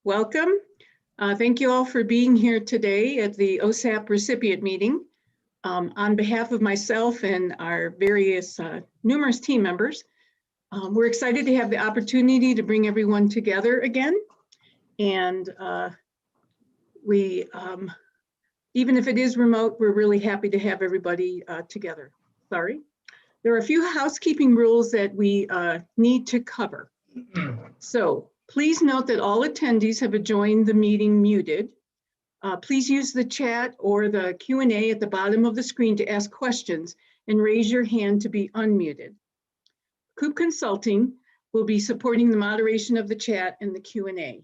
welcome. Thank you all for being here today at the OSAP Recipient meeting. On behalf of myself and our various numerous team members, we're excited to have the opportunity to bring everyone together again. And even if it is remote, we're really happy to have everybody together. Sorry. There are a few housekeeping rules that we need to cover. So please note that all attendees have joined the meeting muted. Please use the chat or the Q&A at the bottom of the screen to ask questions and raise your hand to be unmuted. Coop Consulting will be supporting the moderation of the chat and the Q&A.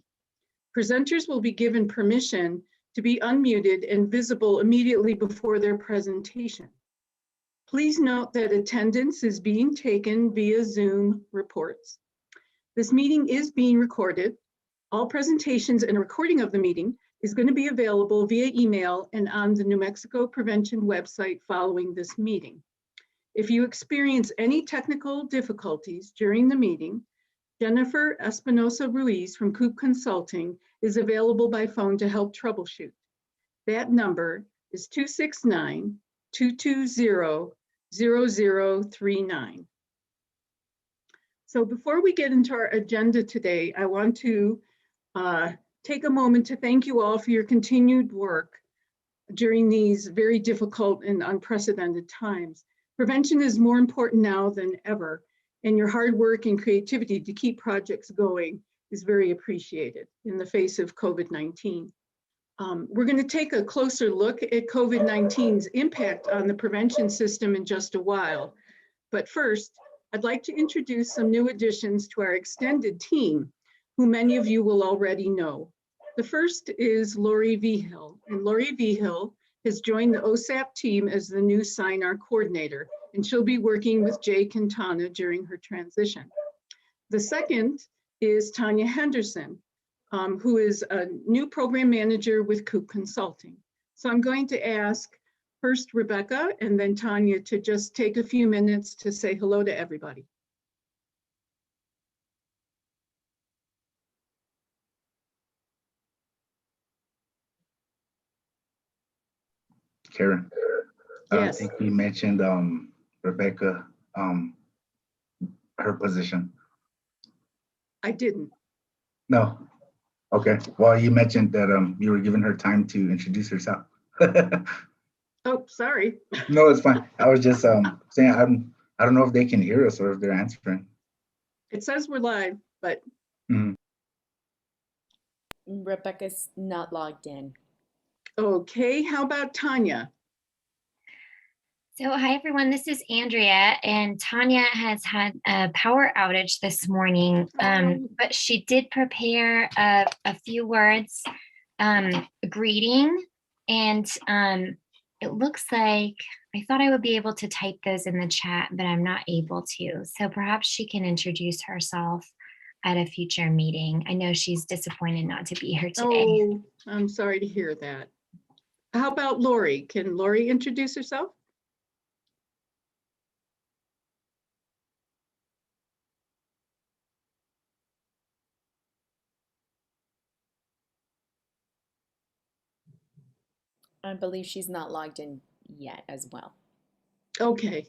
Presenters will be given permission to be unmuted and visible immediately before their presentation. Please note that attendance is being taken via Zoom reports. This meeting is being recorded. All presentations and a recording of the meeting is going to be available via email and on the New Mexico Prevention website following this meeting. If you experience any technical difficulties during the meeting, Jennifer Espinosa Ruiz from Coop Consulting is available by phone to help troubleshoot. That number is 269-220-0039. So before we get into our agenda today, I want to take a moment to thank you all for your continued work during these very difficult and unprecedented times. Prevention is more important now than ever, and your hard work and creativity to keep projects going is very appreciated in the face of COVID-19. We're going to take a closer look at COVID-19's impact on the prevention system in just a while. But first, I'd like to introduce some new additions to our extended team, who many of you will already know. The first is Lori Vigil, and Lori Vigil has joined the OSAP team as the new SINAR coordinator, and she'll be working with Jay Quintana during her transition. The second is Tanya Henderson, who is a new program manager with Coop Consulting. So I'm going to ask first Rebecca and then Tanya to just take a few minutes to say hello to everybody. Karen, yes. I think we mentioned Rebecca, her position. I didn't. No. Okay. Well, you mentioned that you were giving her time to introduce herself. Oh, sorry. No, it's fine. I was just saying I don't know if they can hear us or if they're answering. It says we're live, but. Rebecca's not logged in. Okay, how about Tanya? So hi everyone, this is Andrea, and Tanya has had a power outage this morning, but she did prepare a few words greeting, and it looks like I thought I would be able to type those in the chat, but I'm not able to. So perhaps she can introduce herself at a future meeting. I know she's disappointed not to be here today. Oh, I'm sorry to hear that. How about Lori? Can Lori introduce herself? I believe she's not logged in yet as well. Okay,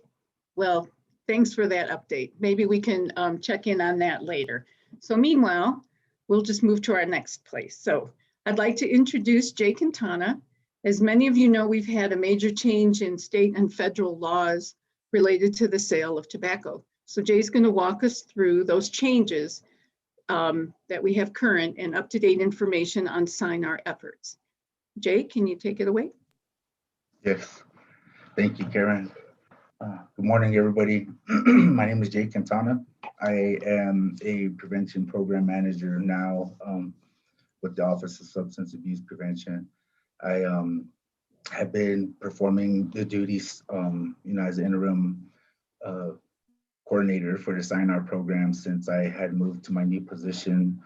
well, thanks for that update. Maybe we can check in on that later. So meanwhile, we'll just move to our next place. So I'd like to introduce Jay Quintana. As many of you know, we've had a major change in state and federal laws related to the sale of tobacco. So Jay's going to walk us through those changes that we have current and up-to-date information on SINAR efforts. Jay, can you take it away? Yes. Thank you, Karen. Good morning, everybody. My name is Jay Quintana. I am a prevention program manager now with the Office of Substance Abuse Prevention. I have been performing the duties, as interim coordinator for the SINAR program since I had moved to my new position.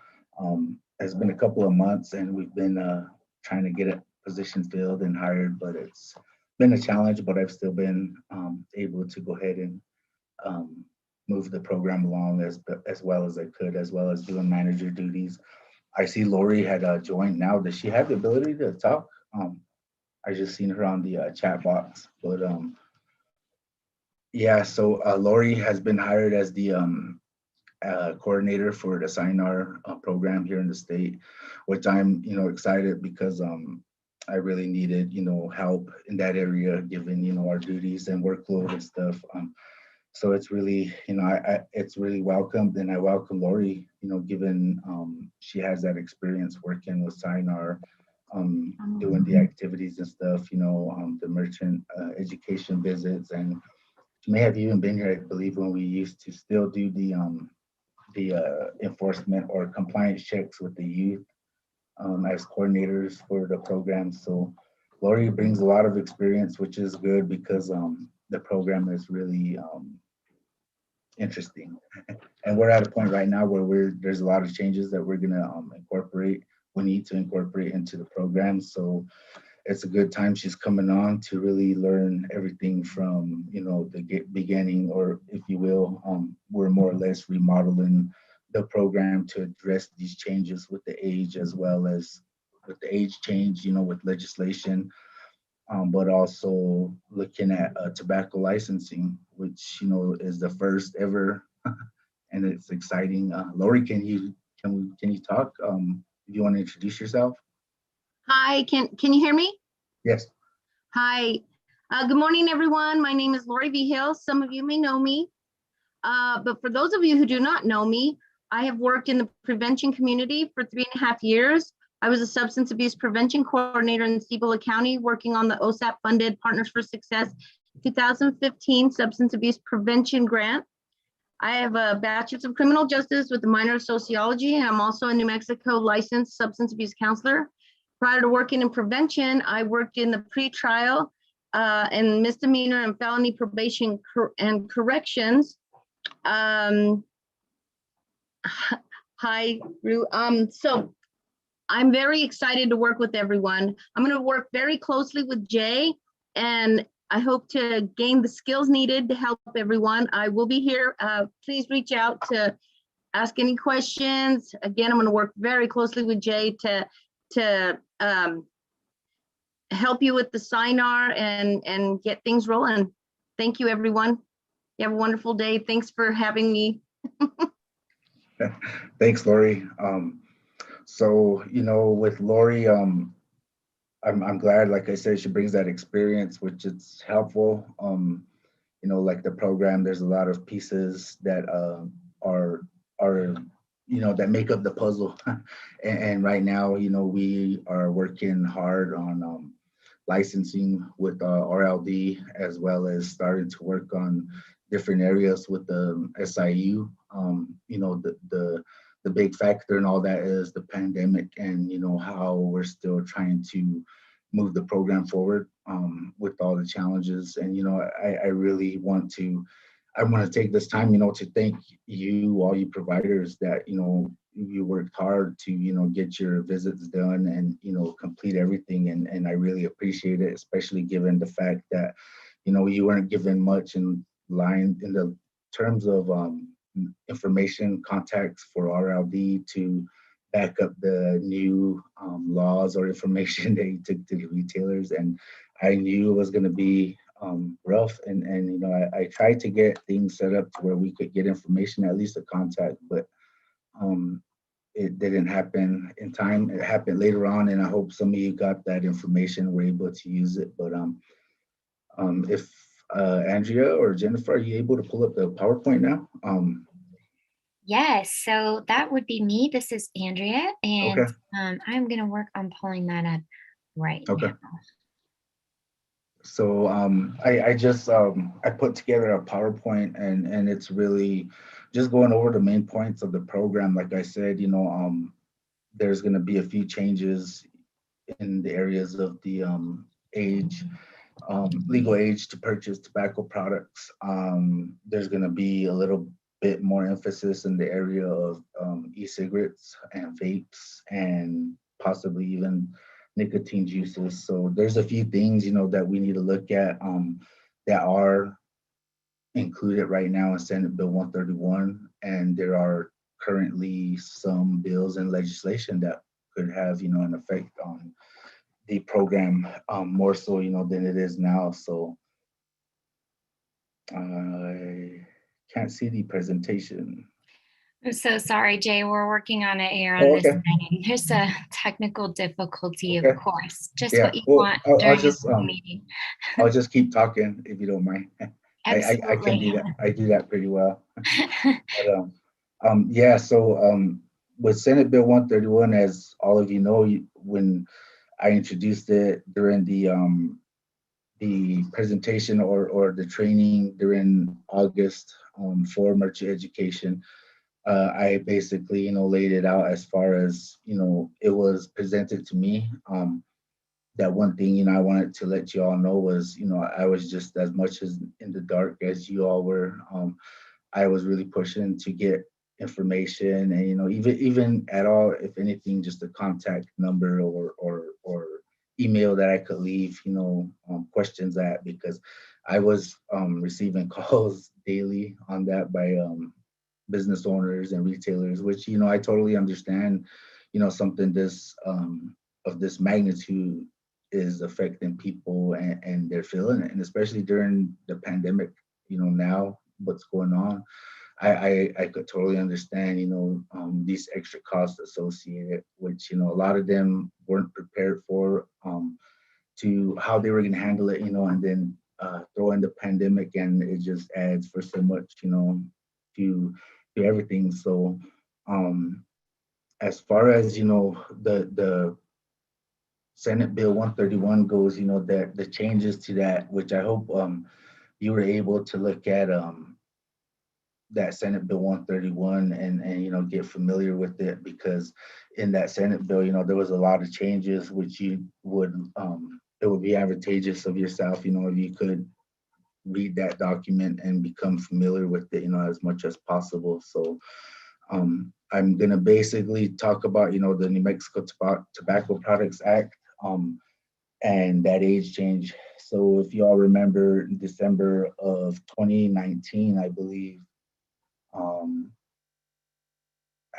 It's been a couple of months, and we've been trying to get a position filled and hired, but it's been a challenge, but I've still been able to go ahead and move the program along as well as I could, as well as doing manager duties I see Lori had joined now. Does she have the ability to talk? I just seen her on the chat box, but yeah. So Lori has been hired as the coordinator for the SINAR program here in the state, which I'm, excited because I really needed, help in that area, given, our duties and workload and stuff. So it's really, it's really welcomed, and I welcome Lori, given she has that experience working with SINAR, doing the activities and stuff, the merchant education visits, and she may have even been here, I believe, when we used to still do the enforcement or compliance checks with the youth as coordinators for the program. So Lori brings a lot of experience, which is good because the program is really interesting. And we're at a point right now where there's a lot of changes that we're gonna incorporate. We need to incorporate into the program. So it's a good time she's coming on to really learn everything from, the beginning, or if you will, we're more or less remodeling the program to address these changes with the age, as well as with the age change, with legislation, but also looking at tobacco licensing, which, is the first ever, and it's exciting. Lori, can you talk? If you want to introduce yourself? Hi, can you hear me? Yes. Hi, good morning, everyone. My name is Lori V. Hill. Some of you may know me, but for those of you who do not know me, I have worked in the prevention community for 3.5 years. I was a substance abuse prevention coordinator in Cibola County, working on the OSAP funded Partners for Success 2015 substance abuse prevention grant. I have a bachelor's of criminal justice with a minor of sociology, and I'm also a New Mexico licensed substance abuse counselor. Prior to working in prevention, I worked in the pretrial and misdemeanor and felony probation and corrections. Hi, Rue. So I'm very excited to work with everyone. I'm going to work very closely with Jay, and I hope to gain the skills needed to help everyone. I will be here. Please reach out to ask any questions. Again, I'm going to work very closely with Jay to help you with the SINAR and get things rolling. Thank you, everyone. You have a wonderful day. Thanks for having me. Thanks, Lori. So, with Lori, I'm glad, like I said, she brings that experience, which is helpful. Like the program, there's a lot of pieces that are that make up the puzzle. and right now, we are working hard on licensing with RLD, as well as starting to work on different areas with the SIU. The big factor and all that is the pandemic, and how we're still trying to move the program forward with all the challenges. And I really want to take this time to thank you, all you providers, that you worked hard to get your visits done and complete everything, and I really appreciate it, especially given the fact that you weren't given much in line in the terms of information contacts for RLD to back up the new laws or information that you took to the retailers. And I knew it was going to be rough, and I tried to get things set up to where we could get information, at least a contact, but it didn't happen in time. It happened later on, and I hope some of you got that information and were able to use it. But if Andrea or Jennifer, are you able to pull up the PowerPoint now? Yes, so that would be me. This is Andrea, and Okay. I'm going to work on pulling that up right now. So I just I put together a PowerPoint, and it's really just going over the main points of the program. Like I said, there's going to be a few changes in the areas of the age, legal age to purchase tobacco products. There's going to be a little bit more emphasis in the area of e-cigarettes and vapes, and possibly even nicotine juices. So there's a few things, that we need to look at that are included right now in Senate Bill 131, and there are currently some bills and legislation that could have, an effect on the program, more so, than it is now. So I can't see the presentation. I'm so sorry, Jay. We're working on it here Oh, on this okay. thing. There's a technical difficulty, Okay. of course. Just Yeah. what you Well, want I'll during just a meeting. I'll just keep talking if you don't mind. I can do Absolutely. that. I do that pretty well. But, yeah. So with Senate Bill 131, as all of you know, when I introduced it during the presentation or the training during August for merchant education, I basically, laid it out as far as, it was presented to me. That one thing, I wanted to let you all know was, I was just as much as in the dark as you all were. I was really pushing to get information and, even at all, if anything, just a contact number or email that I could leave, questions at, because I was receiving calls daily on that by business owners and retailers, which, I totally understand, something this of this magnitude is affecting people and they're feeling it. And especially during the pandemic, now what's going on, I could totally understand, these extra costs associated, which, a lot of them weren't prepared for, to how they were going to handle it, and then throw in the pandemic, and it just adds for so much, to everything. So as far as, the Senate Bill 131 goes, that the changes to that, which I hope you were able to look at that Senate Bill 131 and get familiar with it, because in that Senate bill, there was a lot of changes which you would it would be advantageous of yourself, if you could read that document and become familiar with it, as much as possible. So I'm gonna basically talk about, the New Mexico Tobacco Products Act, and that age change. So if you all remember, in December of 2019, I believe,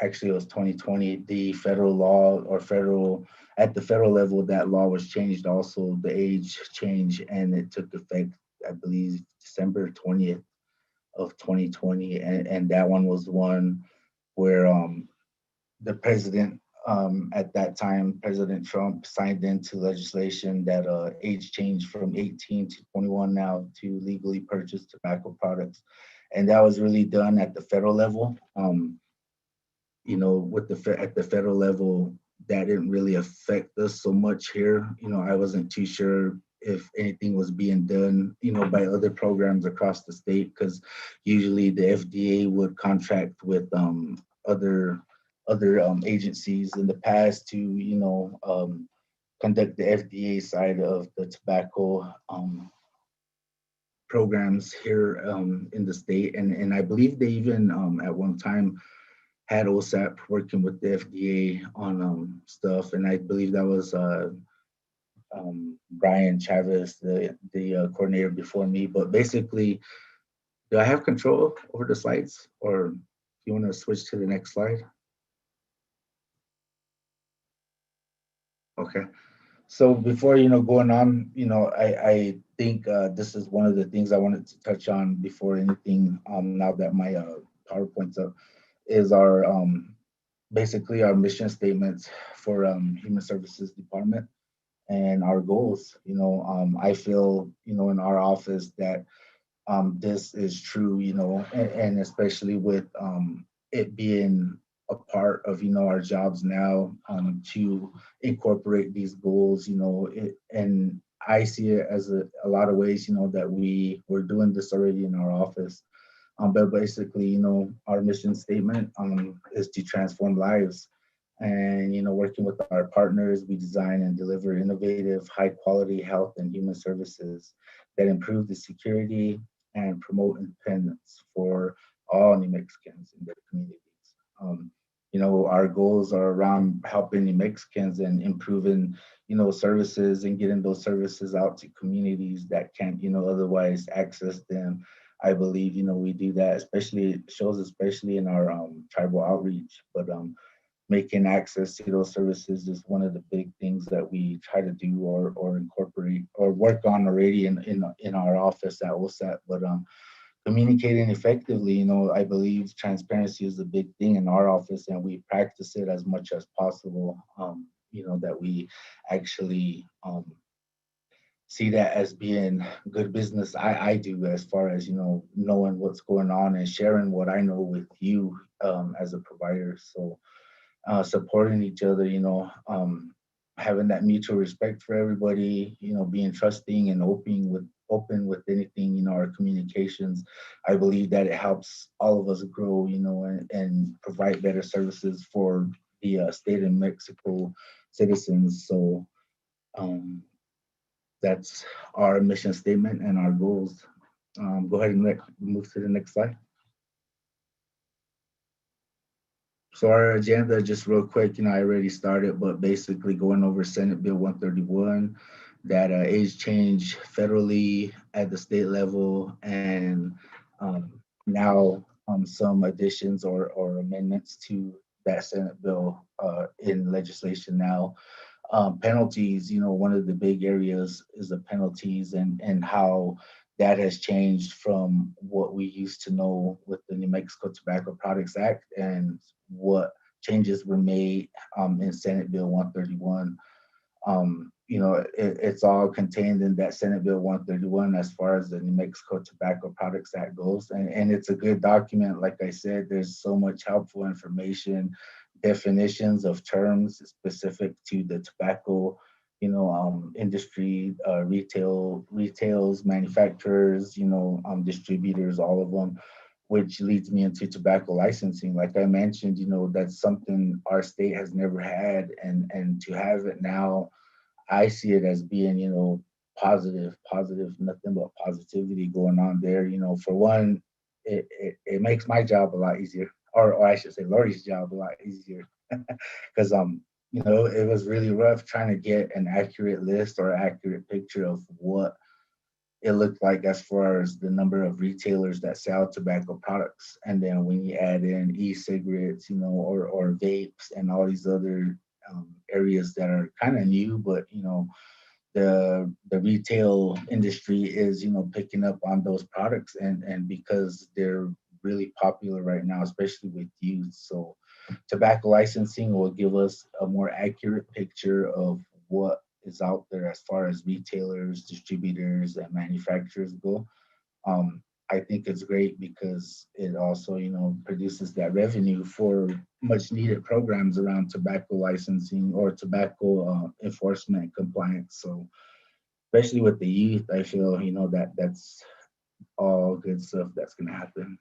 actually it was 2020, the federal law at the federal level, that law was changed also, the age change, and it took effect, I believe, December 20th of 2020. And that one was one where the president, at that time, President Trump, signed into legislation that age changed from 18 to 21 now to legally purchase tobacco products. And that was really done at the federal level. At the federal level, that didn't really affect us so much here. I wasn't too sure if anything was being done, by other programs across the state, because usually the FDA would contract with other agencies in the past to, conduct the FDA side of the tobacco programs here in the state. And I believe they even at one time had OSAP working with the FDA on stuff, and I believe that was Brian Chavez, the coordinator before me. But basically, do I have control over the slides, or do you want to switch to the next slide? Okay. So before going on, I think this is one of the things I wanted to touch on before anything. Now that my PowerPoint's up, is our basically our mission statements for Human Services Department and our goals. I feel, in our office that this is true, and especially with it being a part of, our jobs now, to incorporate these goals, and I see it as a lot of ways, that we're doing this already in our office. But basically, our mission statement is to transform lives. And, working with our partners, we design and deliver innovative, high quality health and human services that improve the security and promote independence for all New Mexicans in their communities. Our goals are around helping New Mexicans and improving, services and getting those services out to communities that can't, otherwise access them. I believe, we do that, especially it shows, especially in our tribal outreach. But making access to those services is one of the big things that we try to do or incorporate or work on already in our office at OSAP. But communicating effectively, I believe transparency is a big thing in our office, and we practice it as much as possible. That we actually see that as being good business. I do, as far as knowing what's going on and sharing what I know with you as a provider. So supporting each other, having that mutual respect for everybody, being trusting and open with anything, our communications. I believe that it helps all of us grow, and provide better services for the state of Mexico citizens. So that's our mission statement and our goals. Go ahead and move to the next slide. So our agenda, just real quick, I already started, but basically going over Senate Bill 131, that age change federally at the state level, and now some additions or amendments to that Senate bill in legislation now. Penalties, one of the big areas is the penalties and how that has changed from what we used to know with the New Mexico Tobacco Products Act and what changes were made in Senate Bill 131. It's all contained in that Senate Bill 131 as far as the New Mexico Tobacco Products Act goes. And it's a good document. Like I said, there's so much helpful information, definitions of terms specific to the tobacco, industry, retails, manufacturers, distributors, all of them, which leads me into tobacco licensing. Like I mentioned, that's something our state has never had, and to have it now, I see it as being, positive, nothing but positivity going on there. For one, it makes my job a lot easier, or I should say Lori's job a lot easier, because it was really rough trying to get an accurate list or accurate picture of what it looked like as far as the number of retailers that sell tobacco products. And then when you add in e-cigarettes, or vapes and all these other areas that are kind of new, but the retail industry is picking up on those products, and because they're really popular right now, especially with youth. So tobacco licensing will give us a more accurate picture of what is out there as far as retailers, distributors, and manufacturers go. I think it's great because it also, produces that revenue for much needed programs around tobacco licensing or tobacco enforcement and compliance. So especially with the youth, I feel, that's all good stuff that's going to happen.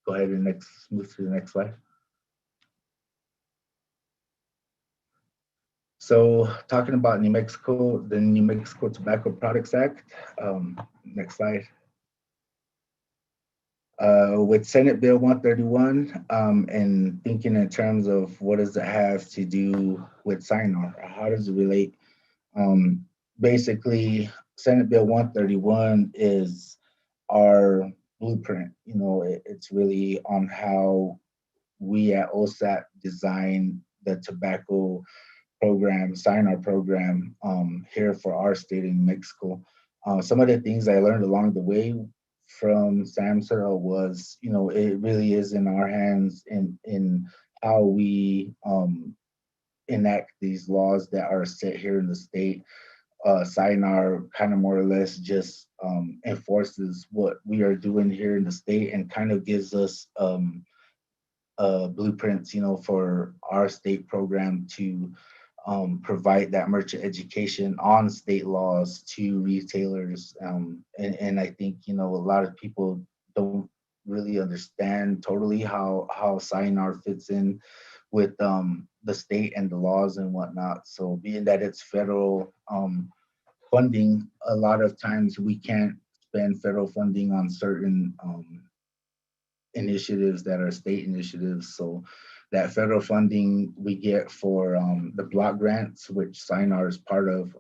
Go ahead and move to the next slide. So talking about New Mexico, the New Mexico Tobacco Products Act. Next slide. With Senate Bill 131, and thinking in terms of what does it have to do with SINAR, how does it relate? Basically, Senate Bill 131 is our blueprint. It's really on how we at OSAP design the tobacco program, SINAR program, here for our state in Mexico. Some of the things I learned along the way from SAMHSA was, it really is in our hands in how we enact these laws that are set here in the state. SINAR kind of more or less just enforces what we are doing here in the state and kind of gives us blueprints, for our state program to provide that merchant education on state laws to retailers. And I think, a lot of people don't really understand totally how SINAR fits in with the state and the laws and whatnot. So being that it's federal funding, a lot of times we can't spend federal funding on certain initiatives that are state initiatives. So that federal funding we get for the block grants, which SINAR is part of,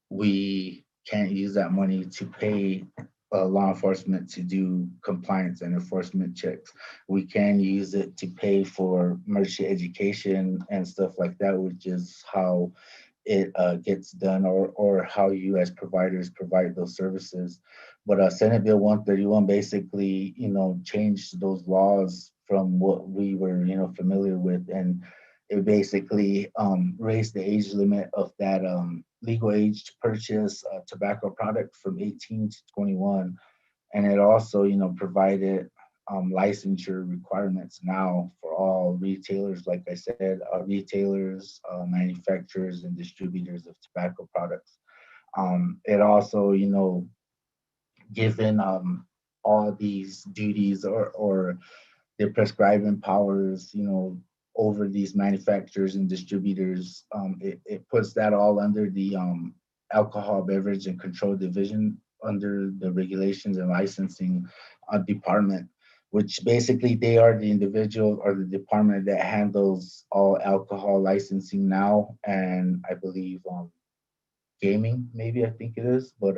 we can't use that money to pay law enforcement to do compliance and enforcement checks. We can use it to pay for merchant education and stuff like that, which is how it gets done, or how you as providers provide those services. But Senate Bill 131 basically, changed those laws from what we were, familiar with, and it basically raised the age limit of that legal age to purchase a tobacco product from 18 to 21. And it also, provided licensure requirements now for all retailers, like I said, retailers, manufacturers, and distributors of tobacco products. It also, given all these duties or the prescribing powers, over these manufacturers and distributors. It puts that all under the Alcohol Beverage and Control Division, under the Regulations and Licensing Department, which basically they are the individual or the department that handles all alcohol licensing now, and I believe gaming, maybe I think it is, but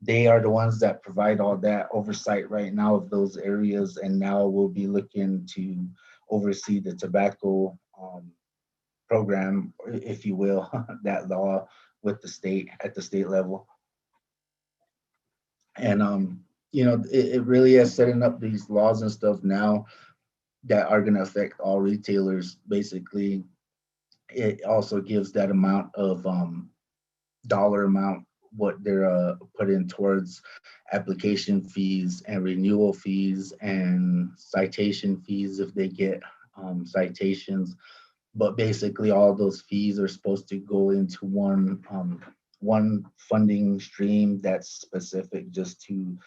they are the ones that provide all that oversight right now of those areas, and now we'll be looking to oversee the tobacco program, if you will, that law with the state at the state level. And it really is setting up these laws and stuff now that are going to affect all retailers. Basically, it also gives that amount of dollar amount what they're putting towards application fees and renewal fees and citation fees if they get citations. But basically, all those fees are supposed to go into one funding stream that's specific just to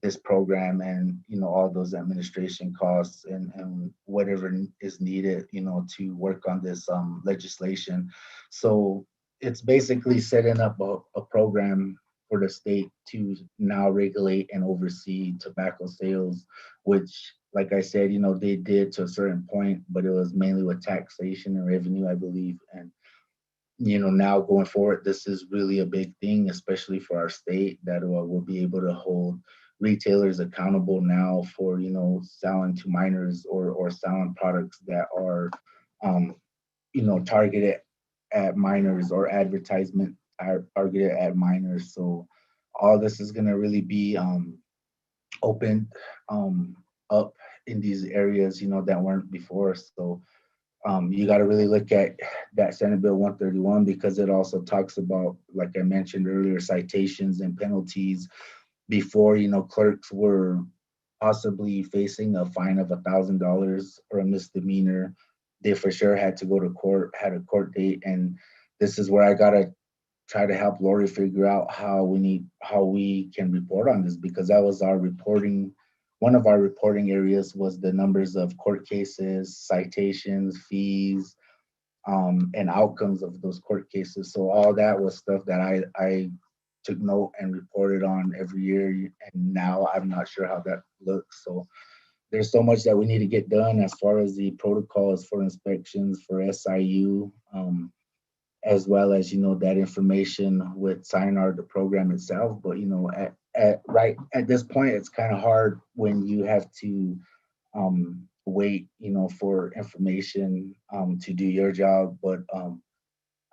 this program, and all those administration costs and whatever is needed, to work on this legislation. So it's basically setting up a program for the state to now regulate and oversee tobacco sales, which, like I said, they did to a certain point, but it was mainly with taxation and revenue, I believe. And now going forward, this is really a big thing, especially for our state, that we'll be able to hold retailers accountable now for, selling to minors or selling products that are, targeted at minors, or advertisement are targeted at minors. So all this is going to really be opened up in these areas, that weren't before. So you got to really look at that Senate Bill 131, because it also talks about, like I mentioned earlier, citations and penalties. Before, clerks were possibly facing a fine of $1,000 or a misdemeanor. They for sure had to go to court, had a court date. And this is where I got to try to help Lori figure out how we can report on this, because that was our reporting. One of our reporting areas was the numbers of court cases, citations, fees, and outcomes of those court cases. So all that was stuff that I took note and reported on every year. And now I'm not sure how that looks. So there's so much that we need to get done as far as the protocols for inspections for SIU, as well as, that information with SINAR, the program itself. But, at this point, it's kind of hard when you have to wait, for information to do your job. But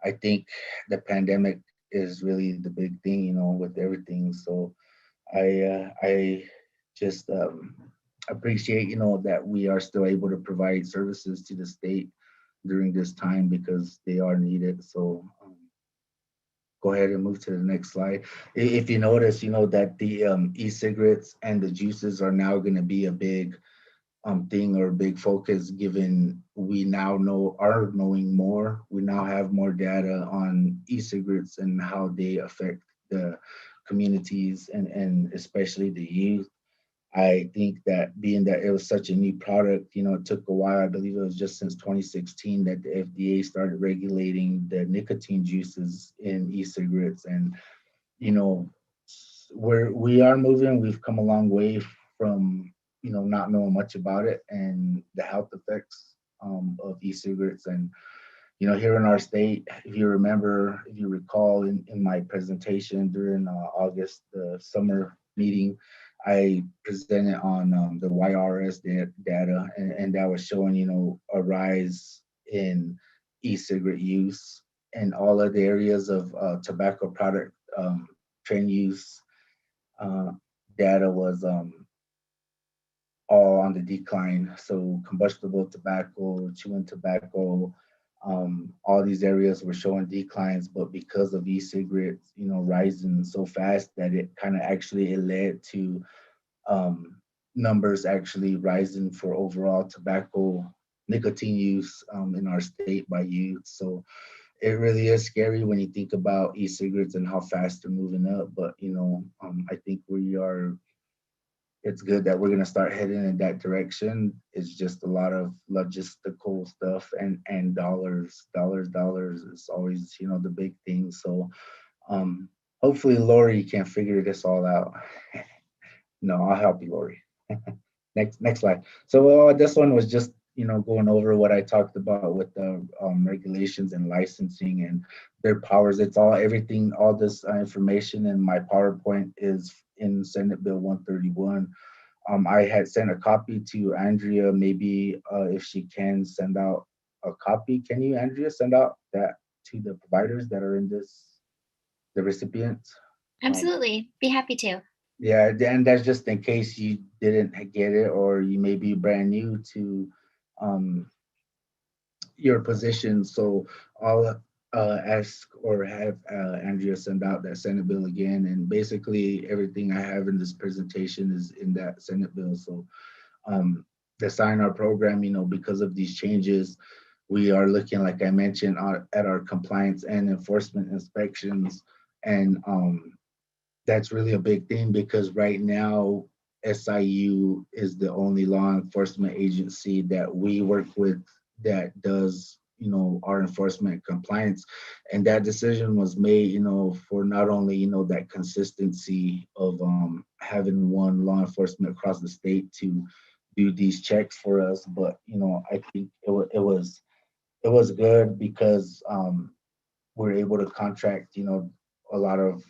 I think the pandemic is really the big thing, with everything. So I just appreciate, that we are still able to provide services to the state during this time, because they are needed. So go ahead and move to the next slide. If you notice, that the e-cigarettes and the juices are now going to be a big thing, or a big focus, given we now are knowing more. We now have more data on e-cigarettes and how they affect the communities, and especially the youth. I think that being that it was such a new product, it took a while. I believe it was just since 2016 that the FDA started regulating the nicotine juices in e-cigarettes. And, we are moving. We've come a long way from, not knowing much about it and the health effects of e-cigarettes. And, here in our state, if you recall in my presentation during August, the summer meeting, I presented on the YRS data, and that was showing, a rise in e-cigarette use and all of the areas of tobacco product trend use. Data was all on the decline. So combustible tobacco, chewing tobacco, all these areas were showing declines, but because of e-cigarettes, rising so fast that it kind of actually it led to numbers actually rising for overall tobacco nicotine use in our state by youth. So it really is scary when you think about e-cigarettes and how fast they're moving up. But I think it's good that we're going to start heading in that direction. It's just a lot of logistical stuff and dollars is always, the big thing. So hopefully Lori can figure this all out. No, I'll help you, Lori. Next slide. So this one was just, going over what I talked about with the regulations and licensing and their powers. It's everything, all this information in my PowerPoint is in Senate Bill 131. I had sent a copy to Andrea, maybe if she can send out a copy. Can you, Andrea, send out that to the providers that are in the recipients? Absolutely. Be happy to. Yeah, and that's just in case you didn't get it or you may be brand new to your position. So I'll ask or have Andrea send out that Senate bill again. And basically everything I have in this presentation is in that Senate bill. So the sign-our program, because of these changes, we are looking, like I mentioned, at our compliance and enforcement inspections. And that's really a big thing because right now, SIU is the only law enforcement agency that we work with that does, our enforcement compliance. And that decision was made, for not only, that consistency of having one law enforcement across the state to do these checks for us, but, I think it was good because we're able to contract, a lot of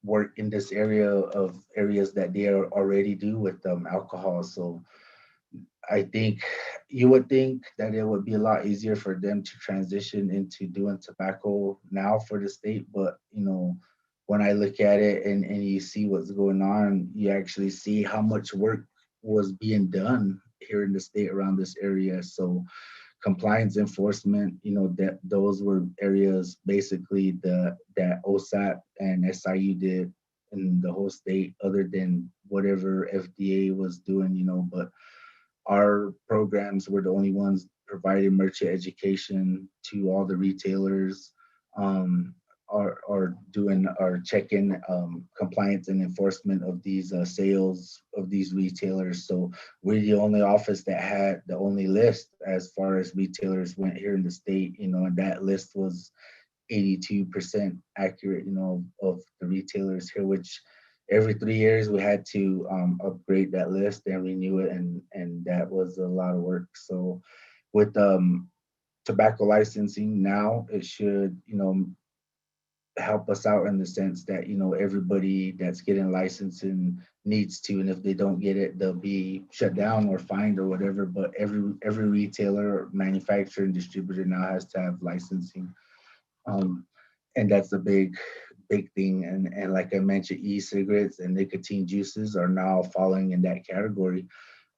work in this area of areas that they already do with alcohol. So I think you would think that it would be a lot easier for them to transition into doing tobacco now for the state. But, when I look at it and you see what's going on, you actually see how much work was being done here in the state around this area. So compliance enforcement, that those were areas basically that OSAP and SIU did in the whole state, other than whatever FDA was doing, but our programs were the only ones providing merchant education to all the retailers, are checking compliance and enforcement of these sales of these retailers. So we're the only office that had the only list as far as retailers went here in the state, and that list was 82% accurate, of the retailers here, which every 3 years we had to upgrade that list and renew it, and that was a lot of work. So with tobacco licensing now, it should, help us out in the sense that, everybody that's getting licensing needs to, and if they don't get it, they'll be shut down or fined or whatever. But every retailer, manufacturer, and distributor now has to have licensing. And that's a big thing. And like I mentioned, e-cigarettes and nicotine juices are now falling in that category.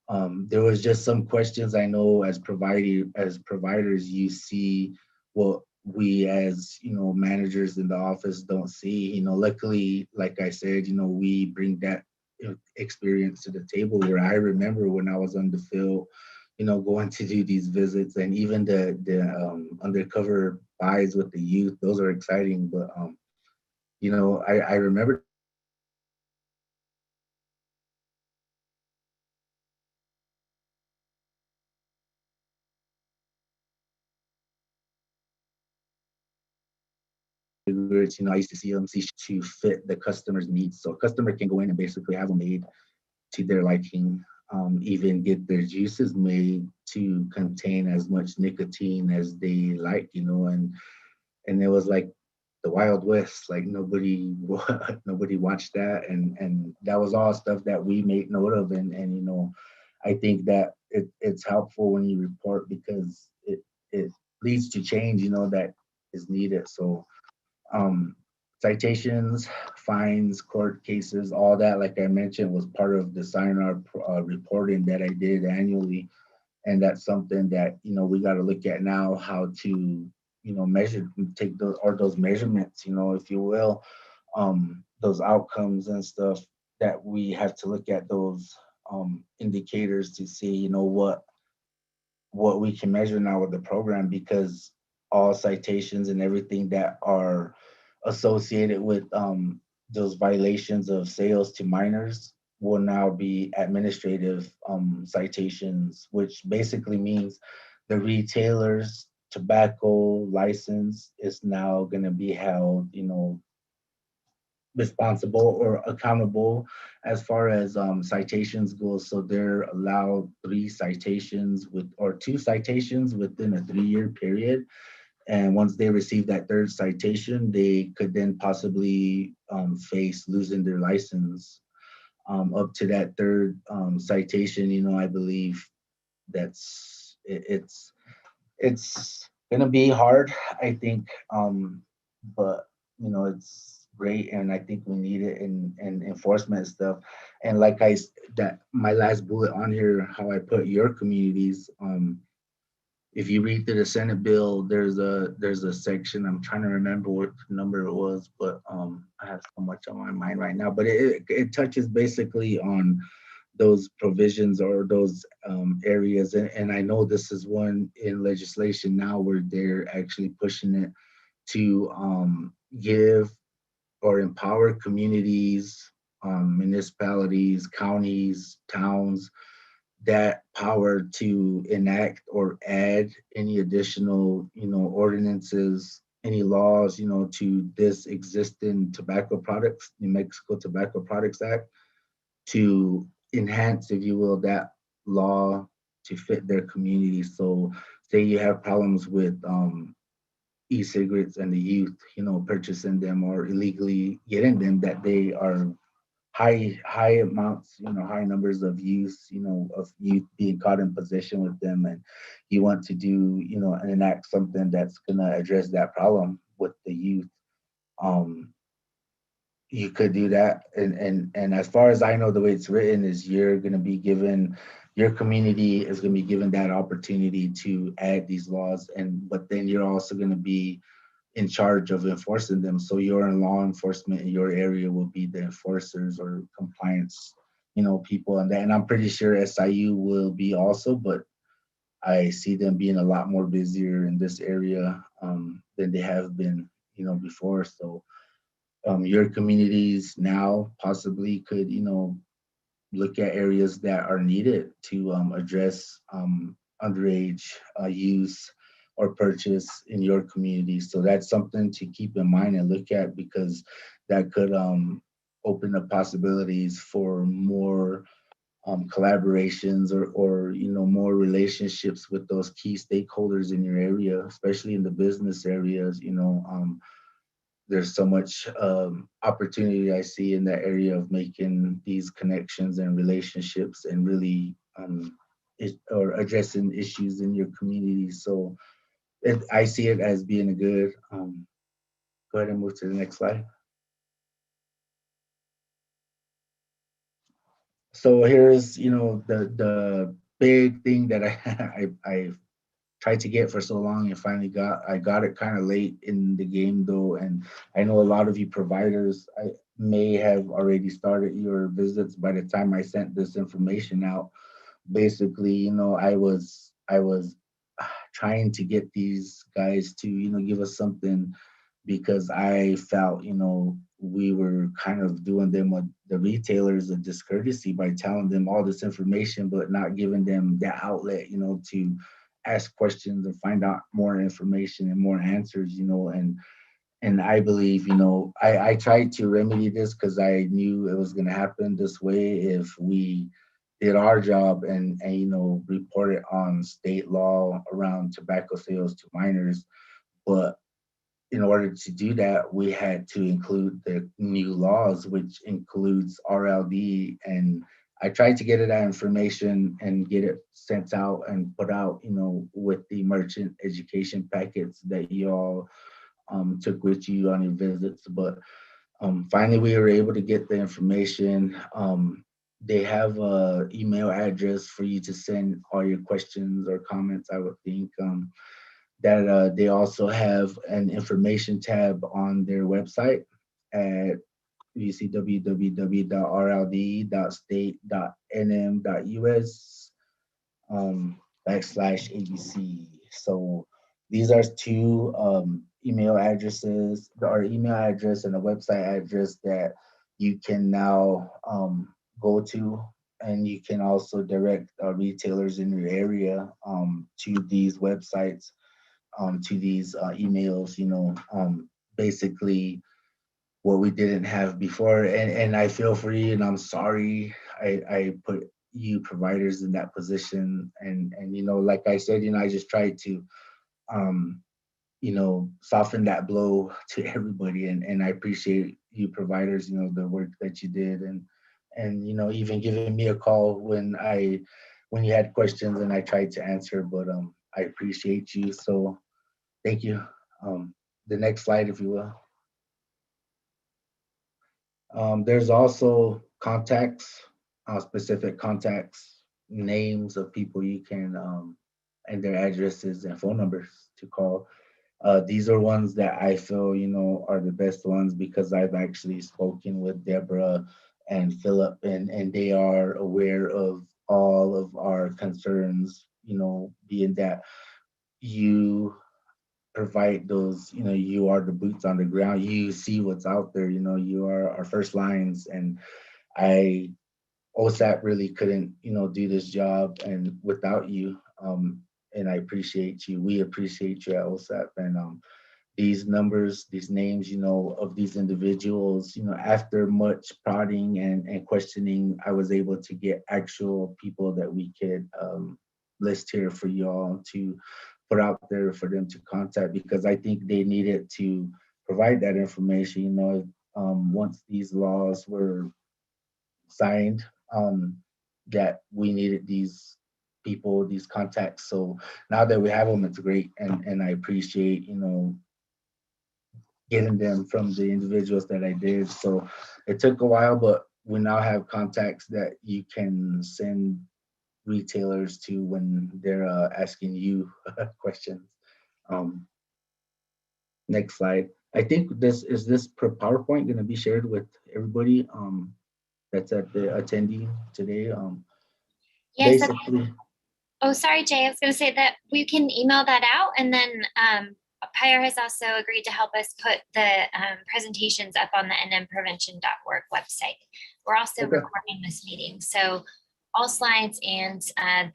There was just some questions. I know as providers, you see what we as managers in the office don't see. Luckily, like I said, we bring that experience to the table. Where I remember when I was on the field, going to do these visits, and even the undercover buys with the youth, those are exciting. But I remember I used to see them to fit the customer's needs. So a customer can go in and basically have them made to their liking, even get their juices made to contain as much nicotine as they like, and it was like the Wild West. Like nobody nobody watched that, and that was all stuff that we made note of, and you know, I think that it's helpful when you report because it leads to change, you know, that is needed. So um, citations, fines, court cases, all that, like I mentioned, was part of the sign reporting that I did annually. And that's something that, you know, we got to look at now, how to, you know, measure, take those measurements, you know, if you will, those outcomes and stuff, that we have to look at those indicators to see, you know, what we can measure now with the program, because all citations and everything that are associated with those violations of sales to minors will now be administrative citations, which basically means the retailer's tobacco license is now going to be held, you know, responsible or accountable as far as citations go. So they're allowed 3 citations or 2 citations within a 3-year period. And once they receive that 3rd citation, they could then possibly face losing their license. Up to that 3rd citation, you know, I believe it's gonna be hard, I think, but you know, it's great, and I think we need it in enforcement and stuff. And like that my last bullet on here, how I put your communities. If you read through the Senate bill, there's a section. I'm trying to remember what number it was, but I have so much on my mind right now. But it touches basically on those provisions or those areas. And I know this is one in legislation now where they're actually pushing it to give or empower communities, municipalities, counties, towns, that power to enact or add any additional, you know, ordinances, any laws, you know, to this existing tobacco products, New Mexico Tobacco Products Act, to enhance, if you will, that law to fit their community. So say you have problems with e-cigarettes and the youth, you know, purchasing them or illegally getting them, that they are high amounts, you know, high numbers of youth, you know, of youth being caught in possession with them, and you want to do, you know, enact something that's gonna address that problem with the youth. Um, you could do that, and as far as I know, the way it's written is you're gonna be given, your community is gonna be given that opportunity to add these laws, but then you're also gonna be in charge of enforcing them. So your law enforcement in your area will be the enforcers or compliance, you know, people and that. And I'm pretty sure SIU will be also, but I see them being a lot more busier in this area than they have been, you know, before. So your communities now possibly could, you know, look at areas that are needed to address underage use or purchase in your community. So that's something to keep in mind and look at, because that could open up possibilities for more collaborations or you know, more relationships with those key stakeholders in your area, especially in the business areas. You know, there's so much opportunity I see in that area of making these connections and relationships and really or addressing issues in your community. So I see it as being a good, go ahead and move to the next slide. So here's, you know, the big thing that I tried to get for so long and finally I got it kind of late in the game though. And I know a lot of you providers, I may have already started your visits by the time I sent this information out. Basically, you know, I was trying to get these guys to, you know, give us something, because I felt, you know, we were kind of doing them, with the retailers, a discourtesy by telling them all this information, but not giving them that outlet, you know, to ask questions and find out more information and more answers, you know. And I believe, you know, I tried to remedy this because I knew it was going to happen this way if we did our job and you know, reported on state law around tobacco sales to minors. But in order to do that, we had to include the new laws, which includes RLD. And I tried to get that information and get it sent out and put out, with the merchant education packets that you all took with you on your visits. But finally, we were able to get the information. They have a email address for you to send all your questions or comments, I would think. That they also have an information tab on their website at www.rld.state.nm.us /ABC. So these are two email addresses, or email address and a website address that you can now go to, and you can also direct retailers in your area to these websites, to these emails, basically what we didn't have before. And I feel for you, and I'm sorry I put you providers in that position. And like I said, I just tried to soften that blow to everybody. And I appreciate you providers, the work that you did, and even giving me a call when you had questions and I tried to answer. But I appreciate you. So thank you. The next slide, if you will. There's also contacts, specific contacts, names of people you can, and their addresses and phone numbers to call. These are ones that I feel, are the best ones, because I've actually spoken with Deborah and Philip, and they are aware of all of our concerns, being that you provide those, you are the boots on the ground, you see what's out there, you are our first lines. And OSAP really couldn't, do this job and without you. And I appreciate you. We appreciate you at OSAP. And these numbers, these names, of these individuals, after much prodding and questioning, I was able to get actual people that we could list here for y'all to put out there for them to contact, because I think they needed to provide that information. Once these laws were signed, that we needed these people, these contacts. So now that we have them, it's great. And I appreciate, getting them from the individuals that I did. So it took a while, but we now have contacts that you can send retailers to when they're asking you questions. Next slide. I think this PowerPoint going to be shared with everybody that's at the attendee today. Yes. Basically. Oh, sorry, Jay. I was going to say that we can email that out, and then Pyre has also agreed to help us put the presentations up on the nmprevention.org website. We're also recording this meeting, so all slides and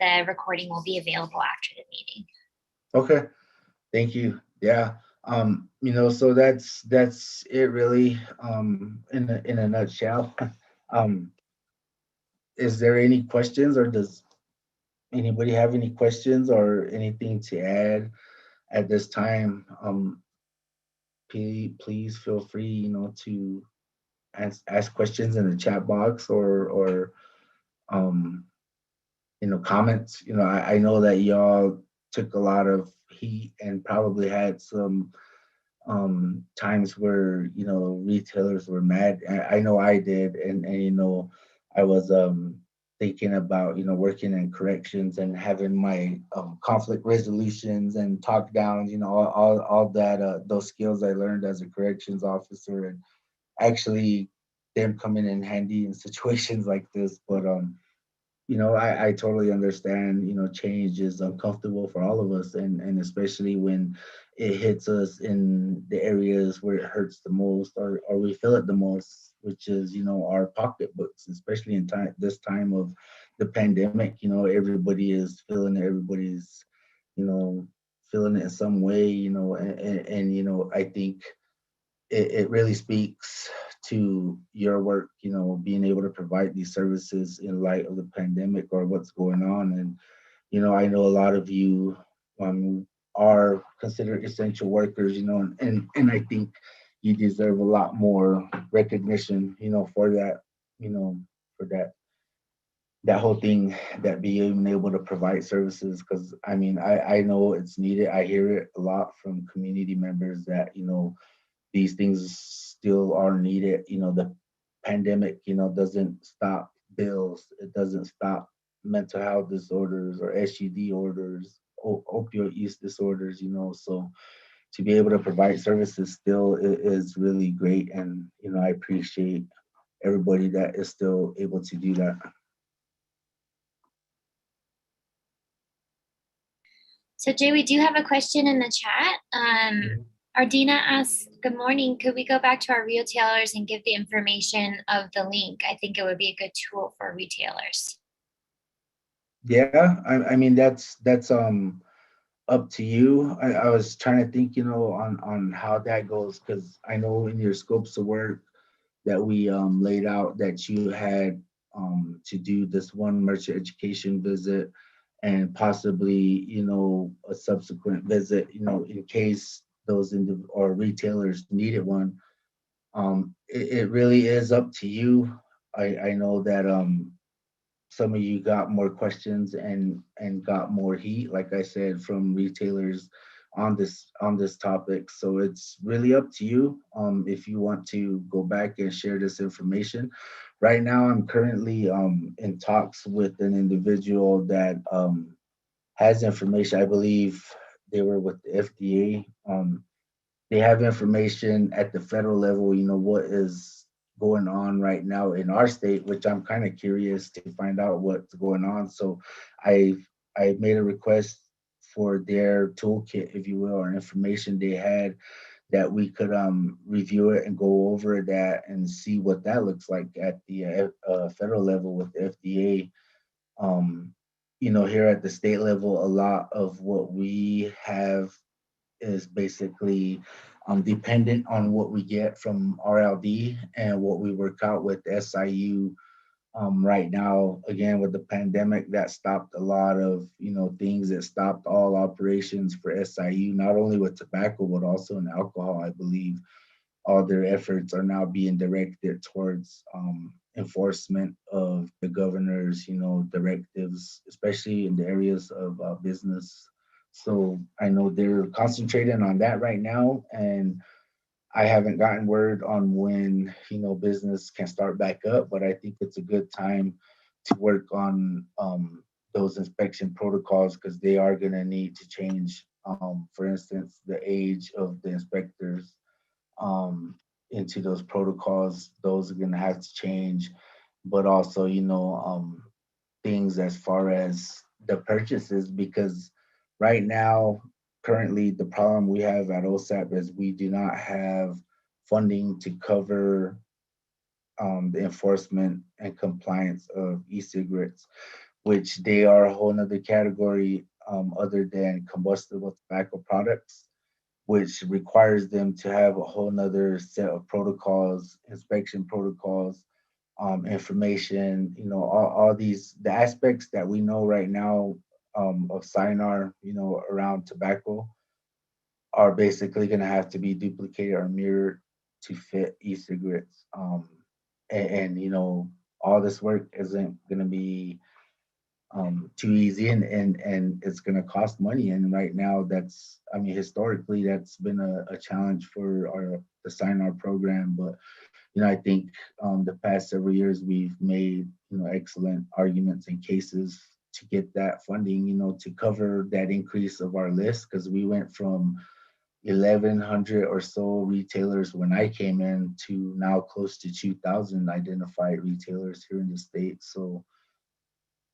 the recording will be available after the meeting. Okay, thank you. Yeah, so that's it really, in a nutshell. Is there any questions, or does anybody have any questions or anything to add at this time? Please feel free, to ask questions in the chat box, or comments. I know that y'all took a lot of heat and probably had some times where retailers were mad. I know I did, and I was thinking about working in corrections and having my conflict resolutions and talk downs, all that, those skills I learned as a corrections officer, and actually them coming in handy in situations like this. But I totally understand, change is uncomfortable for all of us, and especially when it hits us in the areas where it hurts the most, or we feel it the most, which is, our pocketbooks, especially in this time of the pandemic. Everybody is feeling it, everybody's, feeling it in some way, and I think it really speaks to your work, being able to provide these services in light of the pandemic or what's going on. And, I know a lot of you are considered essential workers, and I think you deserve a lot more recognition, for that, for that whole thing, that being able to provide services. Because I mean, I know it's needed. I hear it a lot from community members that, these things still are needed. The pandemic, doesn't stop bills. It doesn't stop mental health disorders or SUD orders, opioid use disorders, so to be able to provide services still is really great. And, I appreciate everybody that is still able to do that. So Jay, we do have a question in the chat. Ardina asks, good morning, could we go back to our retailers and give the information of the link? I think it would be a good tool for retailers. Yeah, I mean, that's up to you. I was trying to think, on how that goes, because I know in your scopes of work that we laid out that you had to do this one merchant education visit, and possibly, a subsequent visit, in case those or retailers needed one. It really is up to you. I know that some of you got more questions and got more heat, like I said, from retailers on this topic. So it's really up to you if you want to go back and share this information. Right now, I'm currently in talks with an individual that has information. I believe they were with the FDA. They have information at the federal level, what is going on right now in our state, which I'm kind of curious to find out what's going on. So I made a request for their toolkit, if you will, or information they had, that we could review it and go over that and see what that looks like at the federal level with the FDA. Here at the state level, a lot of what we have is basically dependent on what we get from RLD and what we work out with SIU. Right now, again, with the pandemic, that stopped a lot of, things. That stopped all operations for SIU, not only with tobacco, but also in alcohol. I believe all their efforts are now being directed towards enforcement of the governor's, directives, especially in the areas of business. So I know they're concentrating on that right now, and I haven't gotten word on when, business can start back up, but I think it's a good time to work on those inspection protocols, because they are going to need to change. For instance, the age of the inspectors into those protocols, those are going to have to change. But also, things as far as the purchases, because right now, currently, the problem we have at OSAP is we do not have funding to cover the enforcement and compliance of e-cigarettes, which they are a whole nother category other than combustible tobacco products, which requires them to have a whole nother set of protocols, inspection protocols, information, all these, the aspects that we know right now of SINAR, around tobacco, are basically going to have to be duplicated or mirrored to fit e-cigarettes. And all this work isn't going to be too easy, and it's going to cost money. And right now, historically, that's been a challenge for the SINAR program. But I think the past several years we've made excellent arguments and cases to get that funding, to cover that increase of our list, because we went from 1,100 or so retailers when I came in to now close to 2,000 identified retailers here in the state. So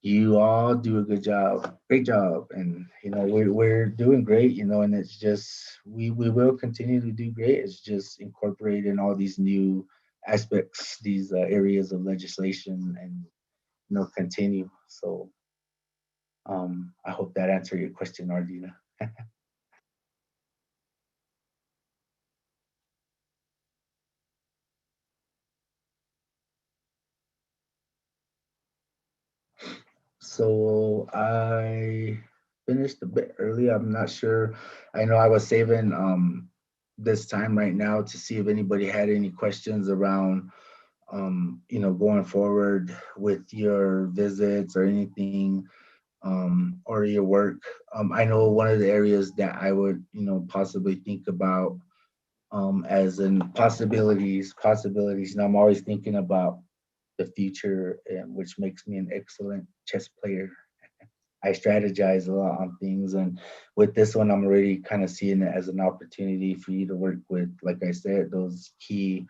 you all do a good job, great job, and we're doing great, and it's just we will continue to do great. It's just incorporating all these new aspects, these areas of legislation, and continue. So I hope that answered your question, Ardina. So I finished a bit early. I'm not sure. I know I was saving this time right now to see if anybody had any questions around going forward with your visits or anything, or your work. I know one of the areas that I would, possibly think about as in possibilities. And I'm always thinking about the future, which makes me an excellent chess player. I strategize a lot on things, and with this one, I'm already kind of seeing it as an opportunity for you to work with, like I said, those key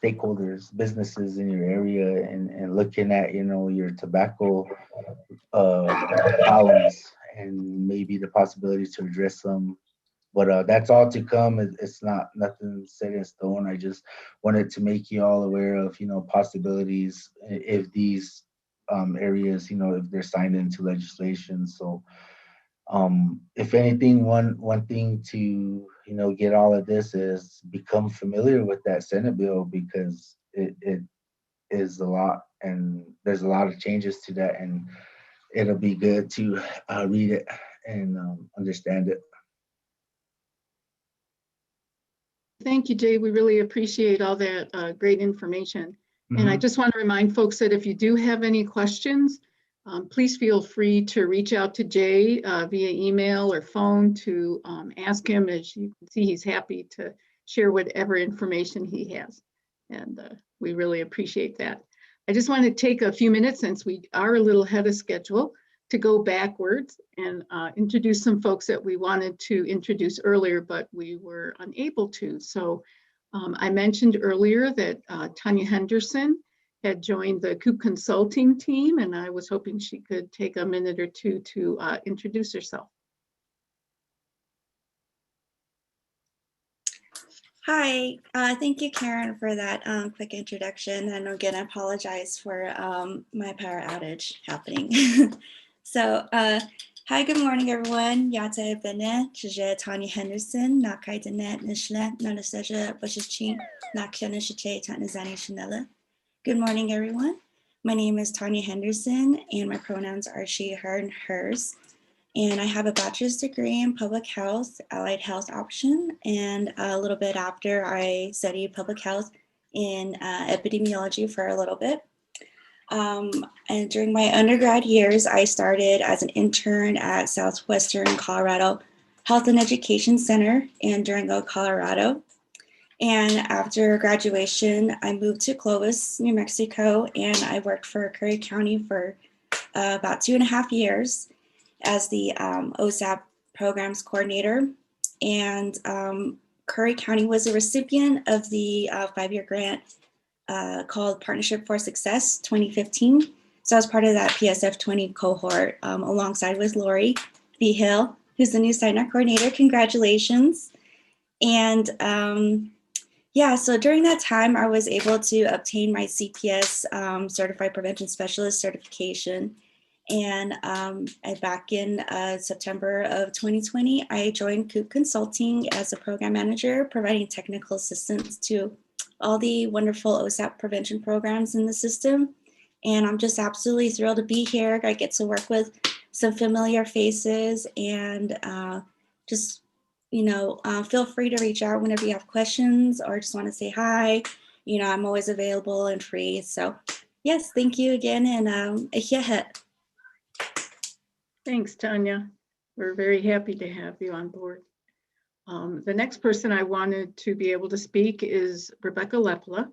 stakeholders, businesses in your area, and looking at your tobacco problems and maybe the possibility to address them. But that's all to come. It's not nothing set in stone. I just wanted to make you all aware of possibilities if these areas, if they're signed into legislation. So if anything, one thing to get all of this is become familiar with that Senate bill, because it is a lot, and there's a lot of changes to that, and it'll be good to read it and understand it. Thank you, Jay. We really appreciate all that great information. And I just want to remind folks that if you do have any questions, please feel free to reach out to Jay via email or phone to ask him. As you can see, he's happy to share whatever information he has. And we really appreciate that. I just want to take a few minutes, since we are a little ahead of schedule, to go backwards and introduce some folks that we wanted to introduce earlier, but we were unable to. So I mentioned earlier that Tanya Henderson had joined the Coop consulting team, and I was hoping she could take a minute or two to introduce herself. Hi, thank you, Karen, for that quick introduction. And again, I apologize for my power outage happening. So, hi, good morning, everyone. Yata Bene, Jaja Tanya Henderson, Nakai Danet, Nishla, Nanasaja, Bushichin, Nakshana Shache, Tanazani Chanela. Good morning, everyone. My name is Tanya Henderson, and my pronouns are she, her, and hers. And I have a bachelor's degree in public health, allied health option, and a little bit after I studied public health in epidemiology for a little bit. And during my undergrad years, I started as an intern at Southwestern Colorado Health and Education Center in Durango, Colorado. And after graduation, I moved to Clovis, New Mexico, and I worked for Currey County for about 2.5 years as the OSAP programs coordinator. And Currey County was a recipient of the 5-year grant called Partnership for Success 2015. So I was part of that PSF 20 cohort alongside with Lori B. Hill, who's the new SINAC coordinator. Congratulations. And yeah, so during that time, I was able to obtain my CPS Certified Prevention Specialist certification. And back in September of 2020, I joined Coop Consulting as a program manager, providing technical assistance to all the wonderful OSAP prevention programs in the system. And I'm just absolutely thrilled to be here. I get to work with some familiar faces, and just, feel free to reach out whenever you have questions or just want to say hi. I'm always available and free. So yes, thank you again. And yeah. Thanks, Tanya. We're very happy to have you on board. The next person I wanted to be able to speak is Rebecca Lepla.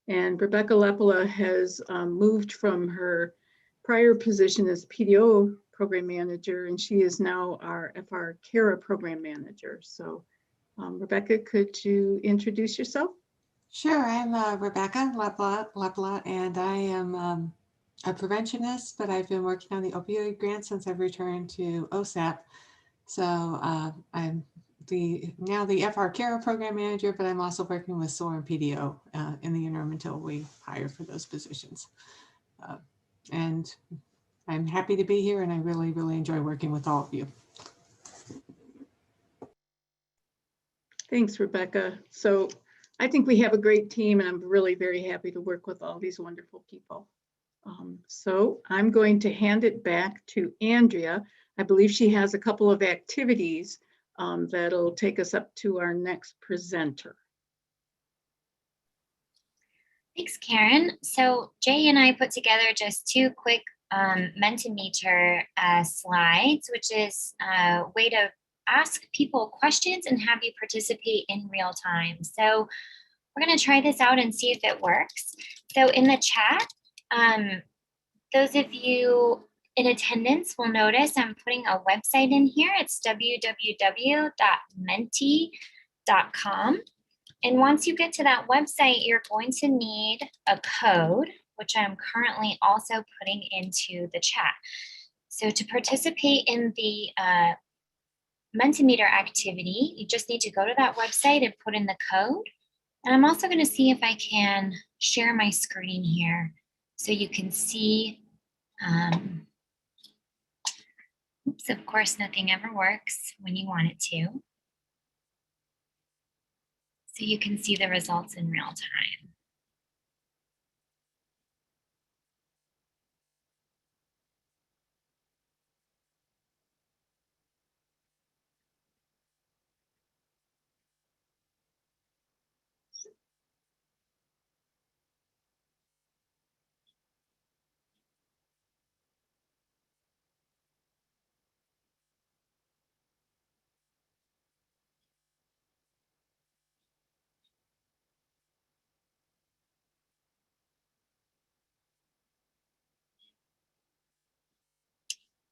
And Rebecca Lepla has moved from her prior position as PDO program manager, and she is now our FR CARA program manager. So Rebecca, could you introduce yourself? Sure, I'm Rebecca Lepla, and I am a preventionist, but I've been working on the opioid grant since I've returned to OSAP. So I'm now the FR CARA program manager, but I'm also working with SOAR and PDO in the interim until we hire for those positions. And I'm happy to be here, and I really, really enjoy working with all of you. Thanks, Rebecca. So I think we have a great team, and I'm really very happy to work with all these wonderful people. So I'm going to hand it back to Andrea. I believe she has a couple of activities that'll take us up to our next presenter. Thanks, Karen. So Jay and I put together just two quick Mentimeter slides, which is a way to ask people questions and have you participate in real time. So we're going to try this out and see if it works. So in the chat, those of you in attendance will notice I'm putting a website in here. It's www.menti.com. And once you get to that website, you're going to need a code, which I'm currently also putting into the chat. So to participate in the Mentimeter activity, you just need to go to that website and put in the code. And I'm also going to see if I can share my screen here so you can see. Oops, of course, nothing ever works when you want it to. So you can see the results in real time.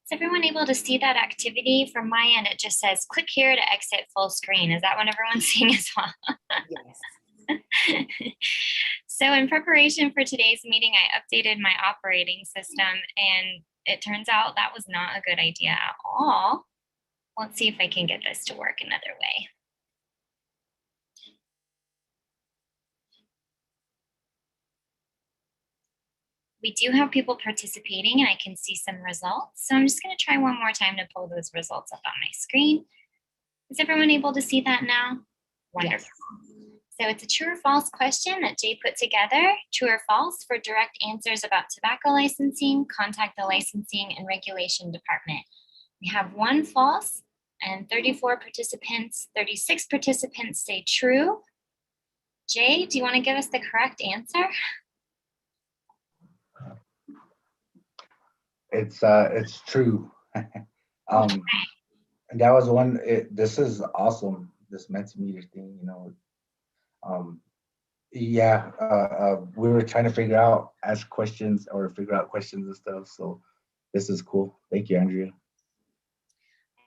Is everyone able to see that activity? From my end, it just says, click here to exit full screen. Is that what everyone's seeing as well? Yes. So in preparation for today's meeting, I updated my operating system, and it turns out that was not a good idea at all. Let's see if I can get this to work another way. We do have people participating, and I can see some results. So I'm just going to try one more time to pull those results up on my screen. Is everyone able to see that now? Wonderful. Yes. So it's a true or false question that Jay put together. True or false for direct answers about tobacco licensing, contact the licensing and regulation department. We have one false and 34 participants, 36 participants say true. Jay, do you want to give us the correct answer? It's true. And that was one. This is awesome. This Mentimeter thing, you know. Yeah, we were trying to ask questions or figure out questions and stuff. So this is cool. Thank you, Andrea.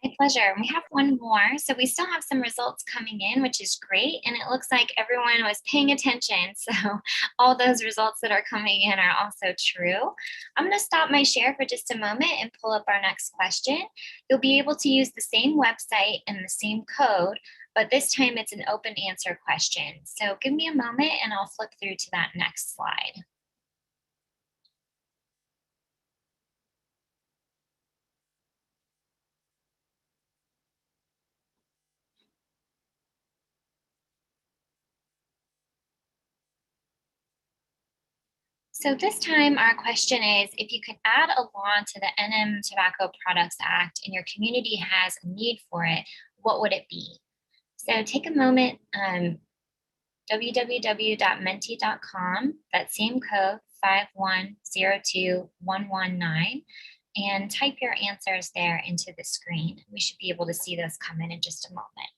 My pleasure. We have one more. So we still have some results coming in, which is great. And it looks like everyone was paying attention. So all those results that are coming in are also true. I'm going to stop my share for just a moment and pull up our next question. You'll be able to use the same website and the same code, but this time it's an open answer question. So give me a moment and I'll flip through to that next slide. So this time our question is, if you could add a law to the NM Tobacco Products Act and your community has a need for it, what would it be? So take a moment, www.menti.com, that same code 5102119, and type your answers there into the screen. We should be able to see those come in just a moment.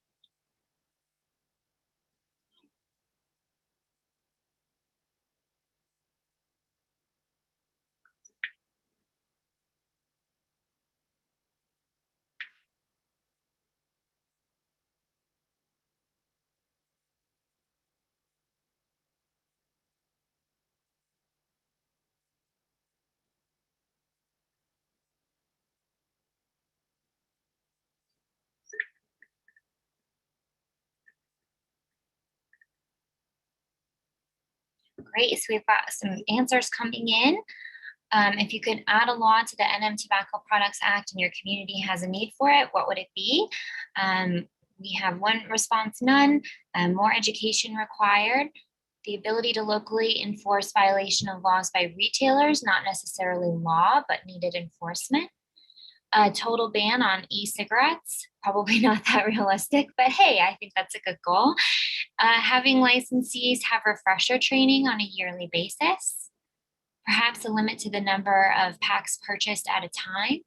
Great, so we've got some answers coming in. If you could add a law to the NM Tobacco Products Act and your community has a need for it, what would it be? We have one response, none, more education required. the ability to locally enforce violation of laws by retailers, not necessarily law, but needed enforcement. A total ban on e-cigarettes, probably not that realistic, but hey, I think that's a good goal. Having licensees have refresher training on a yearly basis. Perhaps a limit to the number of packs purchased at a time.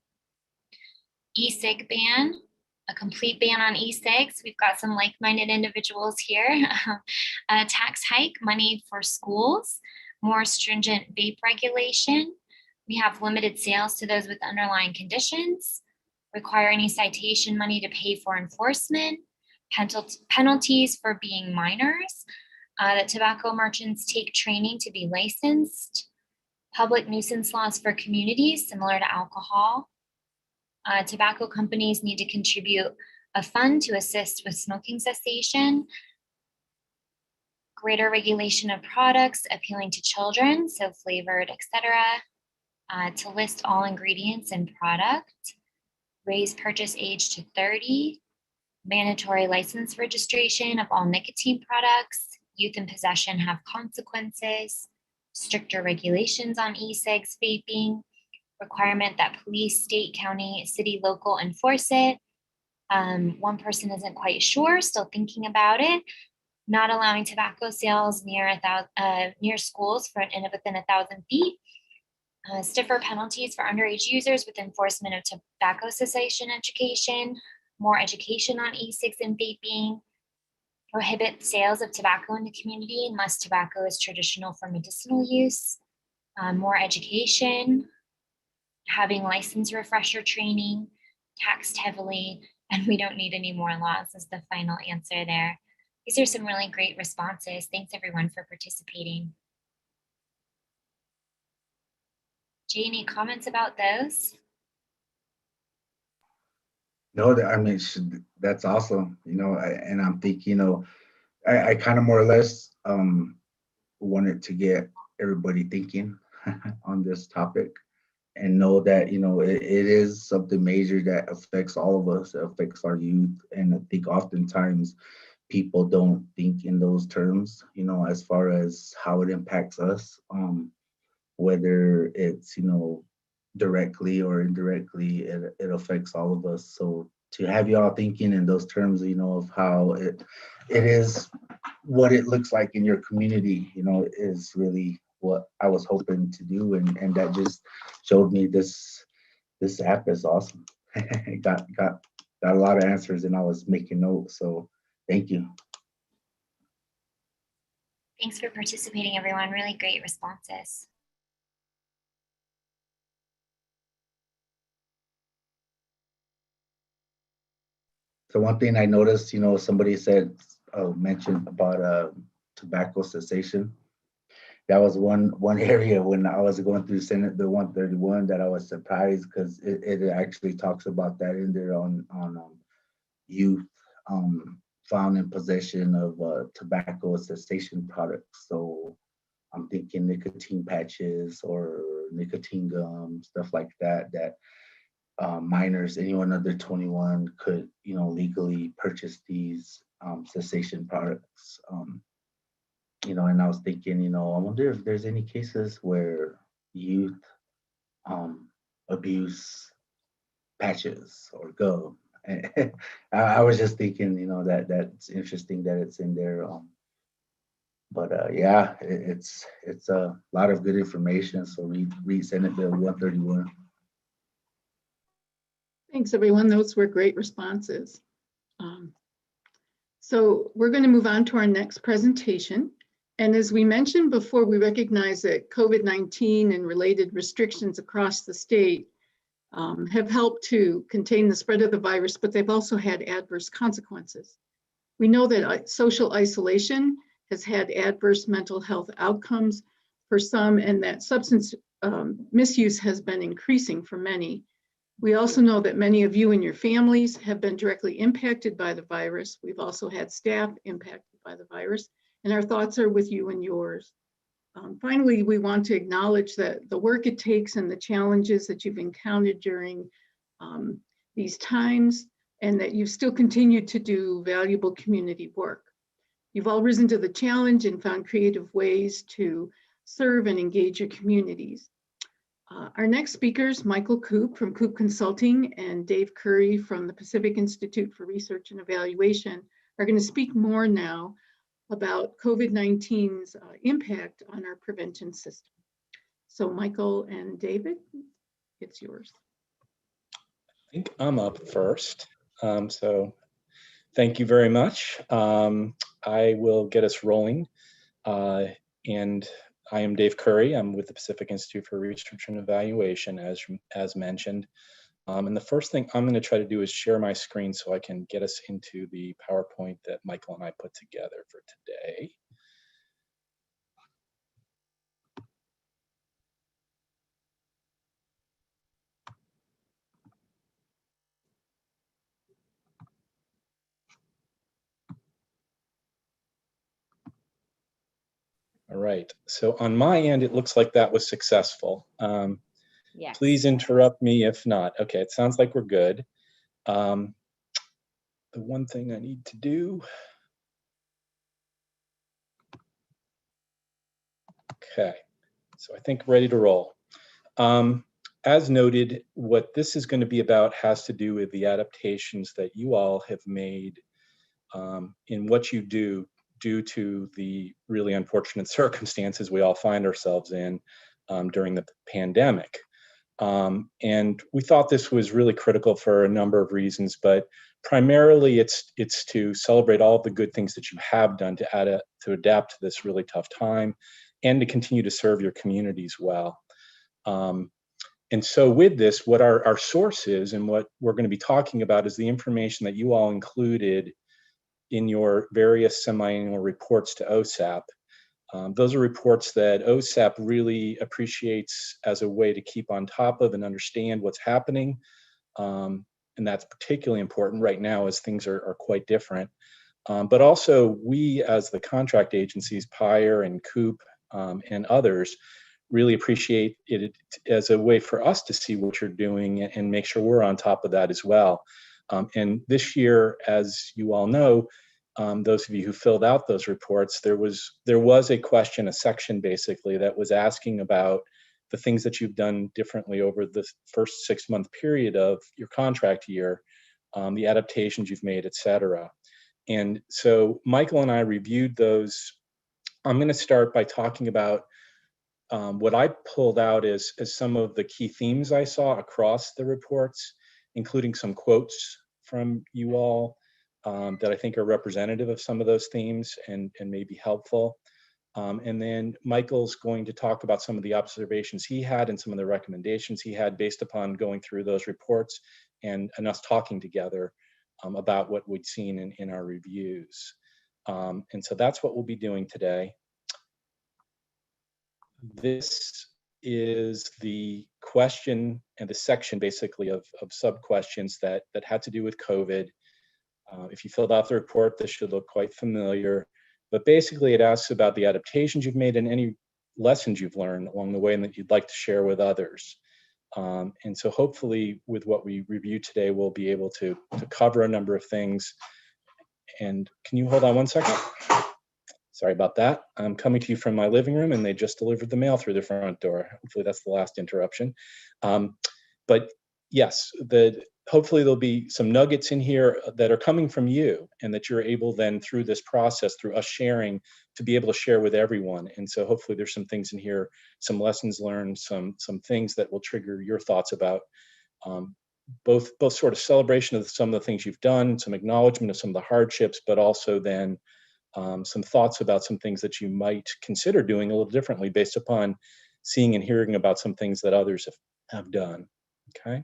E-cig ban, a complete ban on e-cigs. We've got some like-minded individuals here. A tax hike, money for schools, more stringent vape regulation. We have limited sales to those with underlying conditions, require any citation money to pay for enforcement, penalties for being minors, that tobacco merchants take training to be licensed, public nuisance laws for communities similar to alcohol. Tobacco companies need to contribute a fund to assist with smoking cessation, greater regulation of products appealing to children, so flavored, etc. To list all ingredients in product, raise purchase age to 30, mandatory license registration of all nicotine products, youth in possession have consequences, stricter regulations on e-cigs, vaping, requirement that police, state, county, city, local enforce it. One person isn't quite sure, still thinking about it. Not allowing tobacco sales near schools within 1,000 feet. Stiffer penalties for underage users with enforcement of tobacco cessation education, more education on e-cigs and vaping, prohibit sales of tobacco in the community unless tobacco is traditional for medicinal use, more education, having license refresher training, taxed heavily, and we don't need any more laws is the final answer there. These are some really great responses. Thanks everyone for participating. Jay, any comments about those? No, I mean, that's awesome. And I'm thinking, I kind of more or less wanted to get everybody thinking on this topic and know that, it is something major that affects all of us, it affects our youth. And I think oftentimes people don't think in those terms, as far as how it impacts us, whether it's, directly or indirectly, it affects all of us. So to have you all thinking in those terms, of how it is, what it looks like in your community, is really what I was hoping to do. And that just showed me this app is awesome. got a lot of answers and I was making notes. So thank you. Thanks for participating, everyone. Really great responses. So one thing I noticed, somebody mentioned about tobacco cessation. That was one area when I was going through Senate Bill 131 that I was surprised, because it actually talks about that in there on youth found in possession of tobacco cessation products. So I'm thinking nicotine patches or nicotine gum, stuff like that, minors, anyone under 21 could, legally purchase these cessation products. And I was thinking, I wonder if there's any cases where youth abuse patches or gum. I was just thinking, that's interesting that it's in there. But yeah, it's a lot of good information. So read Senate Bill 131. Thanks, everyone. Those were great responses. So we're going to move on to our next presentation. And as we mentioned before, we recognize that COVID-19 and related restrictions across the state have helped to contain the spread of the virus, but they've also had adverse consequences. We know that social isolation has had adverse mental health outcomes for some, and that substance misuse has been increasing for many. We also know that many of you and your families have been directly impacted by the virus. We've also had staff impacted by the virus, and our thoughts are with you and yours. Finally, we want to acknowledge that the work it takes and the challenges that you've encountered during these times, and that you've still continued to do valuable community work. You've all risen to the challenge and found creative ways to serve and engage your communities. Our next speakers, Michael Coop from Coop Consulting and Dave Currey from the Pacific Institute for Research and Evaluation, are going to speak more now about COVID-19's impact on our prevention system. So Michael and David, it's yours. I think I'm up first. So thank you very much. I will get us rolling. And I am Dave Currey. I'm with the Pacific Institute for Research and Evaluation, as mentioned. And the first thing I'm going to try to do is share my screen so I can get us into the PowerPoint that Michael and I put together for today. All right, so on my end, it looks like that was successful. Yes. Please interrupt me if not. Okay, it sounds like we're good. The one thing I need to do. Okay, so I think ready to roll. As noted, what this is going to be about has to do with the adaptations that you all have made in what you do due to the really unfortunate circumstances we all find ourselves in during the pandemic. And we thought this was really critical for a number of reasons, but primarily it's to celebrate all of the good things that you have done to adapt to this really tough time and to continue to serve your communities well. And so with this, what our source is and what we're going to be talking about is the information that you all included in your various semi-annual reports to OSAP. Those are reports that OSAP really appreciates as a way to keep on top of and understand what's happening. And that's particularly important right now as things are quite different. But also we as the contract agencies, PIRE and Coop and others, really appreciate it as a way for us to see what you're doing and make sure we're on top of that as well. And this year, as you all know, those of you who filled out those reports, there was a question, a section basically that was asking about the things that you've done differently over the first 6-month period of your contract year, the adaptations you've made, et cetera. And so Michael and I reviewed those. I'm going to start by talking about what I pulled out as some of the key themes I saw across the reports, including some quotes from you all that I think are representative of some of those themes and may be helpful. And then Michael's going to talk about some of the observations he had and some of the recommendations he had based upon going through those reports and us talking together about what we'd seen in our reviews. And so that's what we'll be doing today. This is the question and the section basically of sub-questions that had to do with COVID. If you filled out the report, this should look quite familiar, but basically it asks about the adaptations you've made and any lessons you've learned along the way and that you'd like to share with others. And so hopefully with what we review today, we'll be able to cover a number of things. And can you hold on one second? Sorry about that. I'm coming to you from my living room and they just delivered the mail through the front door. Hopefully that's the last interruption. But yes, hopefully there'll be some nuggets in here that are coming from you and that you're able then through this process, through us sharing, to be able to share with everyone. And so hopefully there's some things in here, some lessons learned, some things that will trigger your thoughts about both sort of celebration of some of the things you've done, some acknowledgement of some of the hardships, but also then some thoughts about some things that you might consider doing a little differently based upon seeing and hearing about some things that others have done, okay?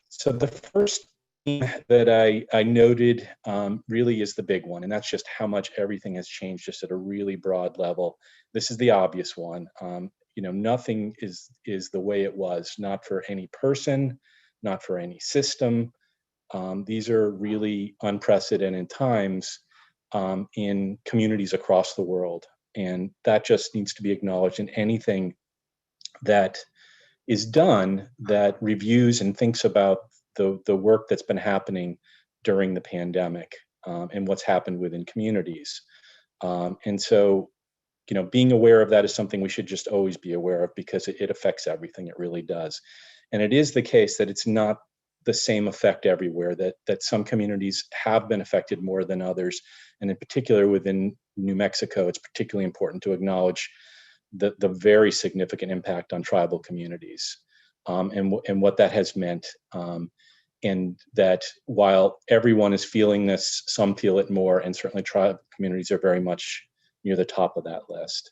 So the first thing that I noted really is the big one, and that's just how much everything has changed just at a really broad level. This is the obvious one. You know, nothing is the way it was, not for any person, not for any system. These are really unprecedented times in communities across the world. And that just needs to be acknowledged in anything that is done that reviews and thinks about the work that's been happening during the pandemic. and what's happened within communities. And so, being aware of that is something we should just always be aware of, because it affects everything. It really does. And it is the case that it's not the same effect everywhere, that some communities have been affected more than others. And in particular within New Mexico, it's particularly important to acknowledge the very significant impact on tribal communities, and what that has meant. And that while everyone is feeling this, some feel it more, and certainly tribal communities are very much near the top of that list.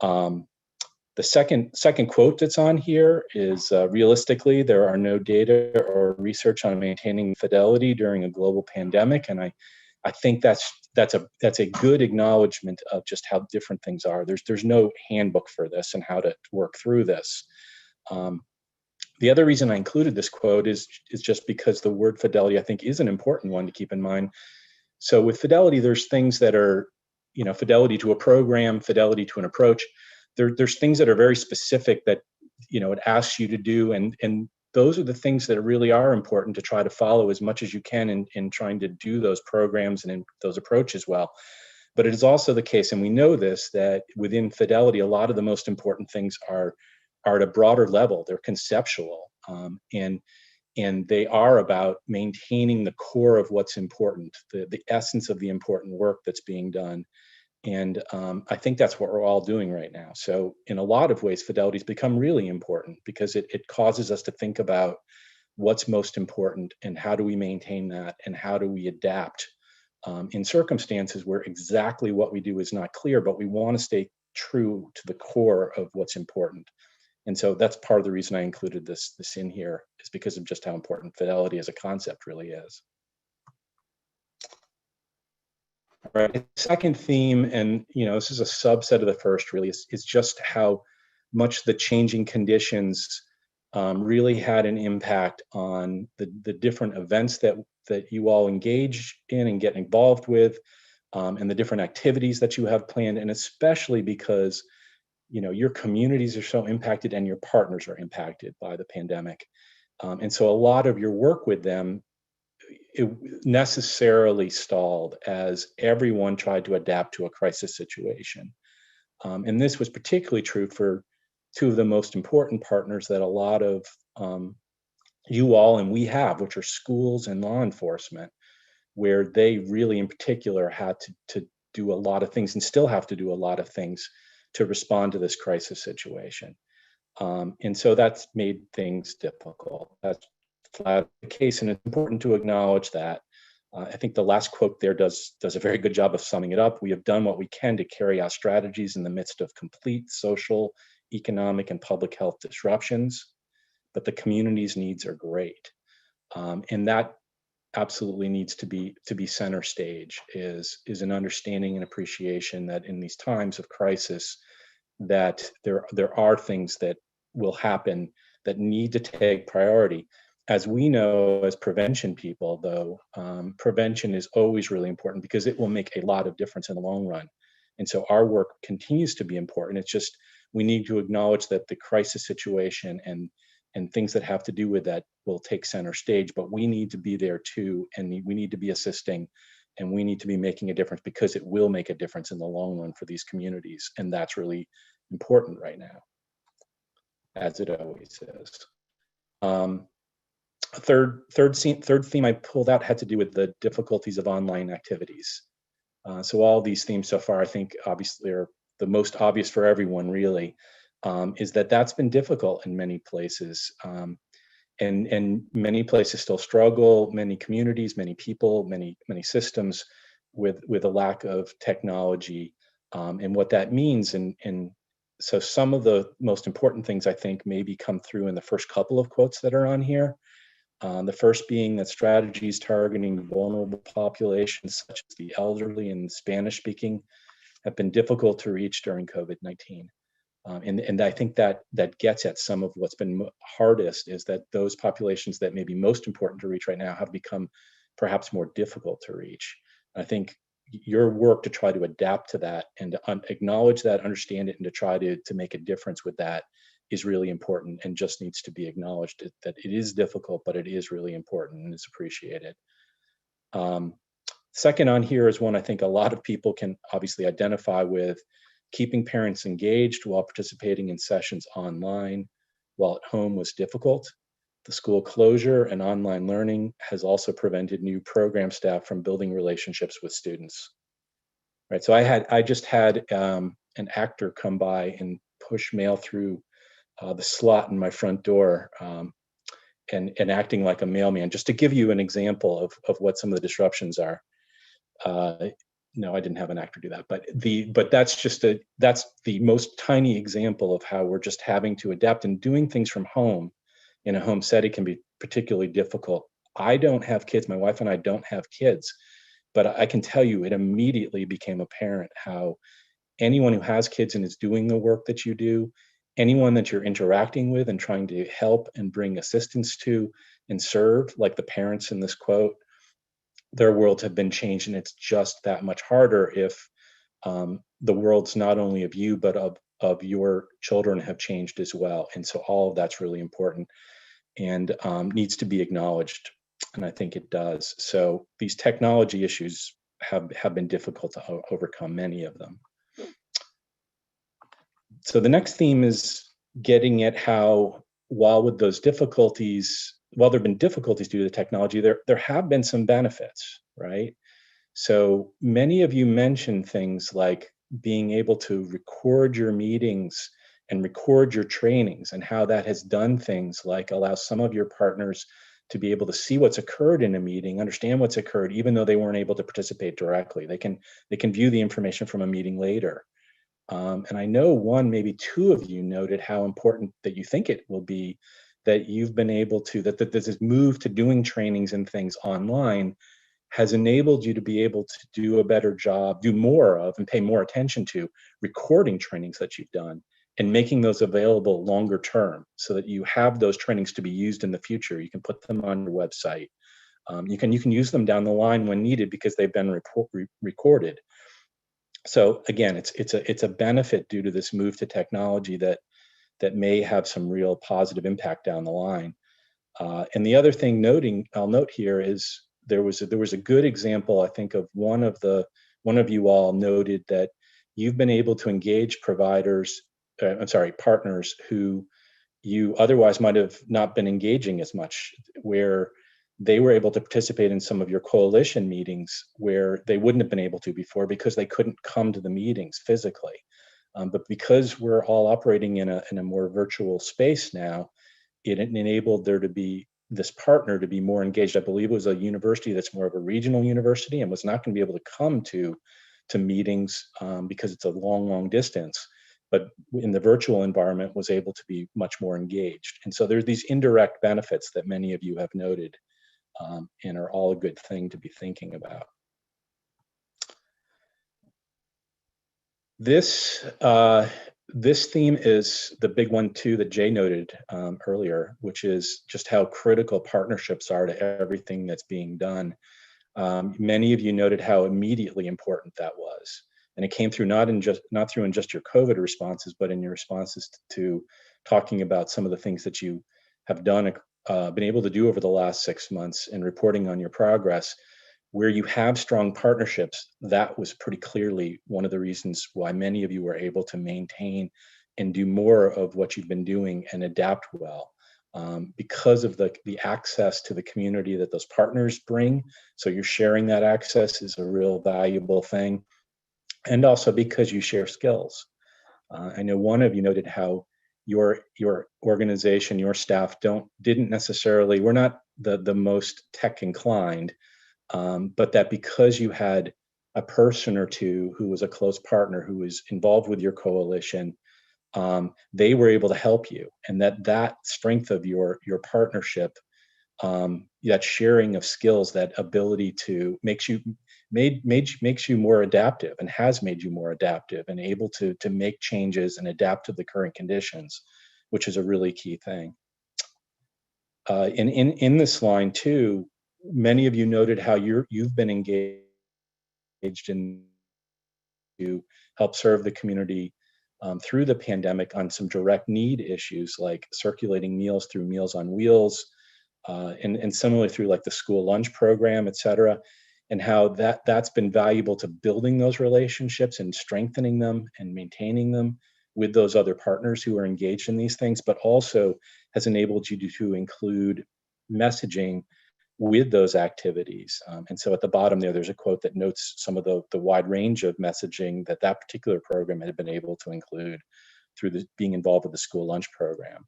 The second quote that's on here is, realistically, there are no data or research on maintaining fidelity during a global pandemic. And I think that's a good acknowledgement of just how different things are. There's no handbook for this and how to work through this. The other reason I included this quote is just because the word fidelity, I think, is an important one to keep in mind. So with fidelity, there's things that are, fidelity to a program, fidelity to an approach. There's things that are very specific that, it asks you to do. And those are the things that really are important to try to follow as much as you can in trying to do those programs and in those approaches well. But it is also the case, and we know this, that within fidelity, a lot of the most important things are at a broader level. They're conceptual, and they are about maintaining the core of what's important, the essence of the important work that's being done. And I think that's what we're all doing right now. So in a lot of ways, fidelity's become really important, because it causes us to think about what's most important and how do we maintain that, and how do we adapt in circumstances where exactly what we do is not clear, but we want to stay true to the core of what's important. And so that's part of the reason I included this in here, is because of just how important fidelity as a concept really is. All right, the second theme, and this is a subset of the first, really, is just how much the changing conditions really had an impact on the different events that you all engage in and get involved with, and the different activities that you have planned, and especially because your communities are so impacted and your partners are impacted by the pandemic. And so a lot of your work with them, it necessarily stalled as everyone tried to adapt to a crisis situation. And this was particularly true for two of the most important partners that a lot of you all and we have, which are schools and law enforcement, where they really in particular had to do a lot of things and still have to do a lot of things to respond to this crisis situation. And so that's made things difficult. That's flat the case, and it's important to acknowledge that. I think the last quote there does a very good job of summing it up. We have done what we can to carry out strategies in the midst of complete social, economic, and public health disruptions, but the community's needs are great. And that absolutely needs to be center stage, is an understanding and appreciation that in these times of crisis, that there are things that will happen that need to take priority. As we know, as prevention people, though, prevention is always really important because it will make a lot of difference in the long run. And so our work continues to be important. It's just we need to acknowledge that the crisis situation and things that have to do with that will take center stage, but we need to be there too, and we need to be assisting, and we need to be making a difference because it will make a difference in the long run for these communities. And that's really important right now, as it always is. Third theme I pulled out had to do with the difficulties of online activities. So all these themes so far, I think obviously are the most obvious for everyone really, is that that's been difficult in many places. And many places still struggle, many communities, many people, many systems with a lack of technology, and what that means. And so some of the most important things I think maybe come through in the first couple of quotes that are on here. The first being that strategies targeting vulnerable populations such as the elderly and Spanish speaking have been difficult to reach during COVID-19. And I think that gets at some of what's been hardest, is that those populations that may be most important to reach right now have become perhaps more difficult to reach. I think your work to try to adapt to that and to acknowledge that, understand it, and to try to make a difference with that is really important, and just needs to be acknowledged that it is difficult, but it is really important and is appreciated. Second on here is one I think a lot of people can obviously identify with: keeping parents engaged while participating in sessions online while at home was difficult. The school closure and online learning has also prevented new program staff from building relationships with students. Right, so I just had an actor come by and push mail through the slot in my front door, and acting like a mailman, just to give you an example of what some of the disruptions are. No, I didn't have an actor do that, but that's the most tiny example of how we're just having to adapt, and doing things from home in a home setting can be particularly difficult. I don't have kids. My wife and I don't have kids, but I can tell you it immediately became apparent how anyone who has kids and is doing the work that you do, anyone that you're interacting with and trying to help and bring assistance to and serve, like the parents in this quote, their worlds have been changed, and it's just that much harder if the worlds not only of you but of your children have changed as well. And so all of that's really important and needs to be acknowledged, and I think it does. So these technology issues have been difficult to overcome, many of them. So the next theme is getting at how, while there have been difficulties due to the technology, there have been some benefits, right? So many of you mentioned things like being able to record your meetings and record your trainings, and how that has done things like allow some of your partners to be able to see what's occurred in a meeting, understand what's occurred, even though they weren't able to participate directly. They can view the information from a meeting later. And I know maybe two of you noted how important that you think it will be that you've been able to, that this move to doing trainings and things online has enabled you to be able to do a better job, do more of, and pay more attention to recording trainings that you've done and making those available longer term, so that you have those trainings to be used in the future. You can put them on your website. You can use them down the line when needed because they've been recorded. So again, it's a benefit due to this move to technology that may have some real positive impact down the line. And the other thing I'll note here is there was a good example, I think, of one of you all noted that you've been able to engage partners who you otherwise might have not been engaging as much, where they were able to participate in some of your coalition meetings where they wouldn't have been able to before because they couldn't come to the meetings physically. But because we're all operating in a more virtual space now, it enabled there to be this partner to be more engaged. I believe it was a university that's more of a regional university and was not going to be able to come to meetings because it's a long distance, but in the virtual environment was able to be much more engaged. And so there's these indirect benefits that many of you have noted and are all a good thing to be thinking about. This theme is the big one too that Jay noted earlier, which is just how critical partnerships are to everything that's being done. Many of you noted how immediately important that was, and it came through not through in just your COVID responses, but in your responses to talking about some of the things that you have done, been able to do over the last 6 months, and reporting on your progress. Where you have strong partnerships, that was pretty clearly one of the reasons why many of you were able to maintain and do more of what you've been doing and adapt well, because of the access to the community that those partners bring. So you're sharing that access is a real valuable thing. And also because you share skills. I know one of you noted how your organization, your staff didn't necessarily, we're not the most tech inclined, but that because you had a person or two who was a close partner who was involved with your coalition, they were able to help you, and that strength of your partnership, that sharing of skills, that ability to makes you more adaptive, and has made you more adaptive and able to make changes and adapt to the current conditions, which is a really key thing. In this line too, many of you noted how you've been engaged in to help serve the community through the pandemic on some direct need issues like circulating meals through Meals on Wheels, and similarly through like the school lunch program, et cetera. and how that's been valuable to building those relationships and strengthening them and maintaining them with those other partners who are engaged in these things, but also has enabled you to include messaging with those activities. And so at the bottom there's a quote that notes some of the wide range of messaging that particular program had been able to include through being involved with the school lunch program.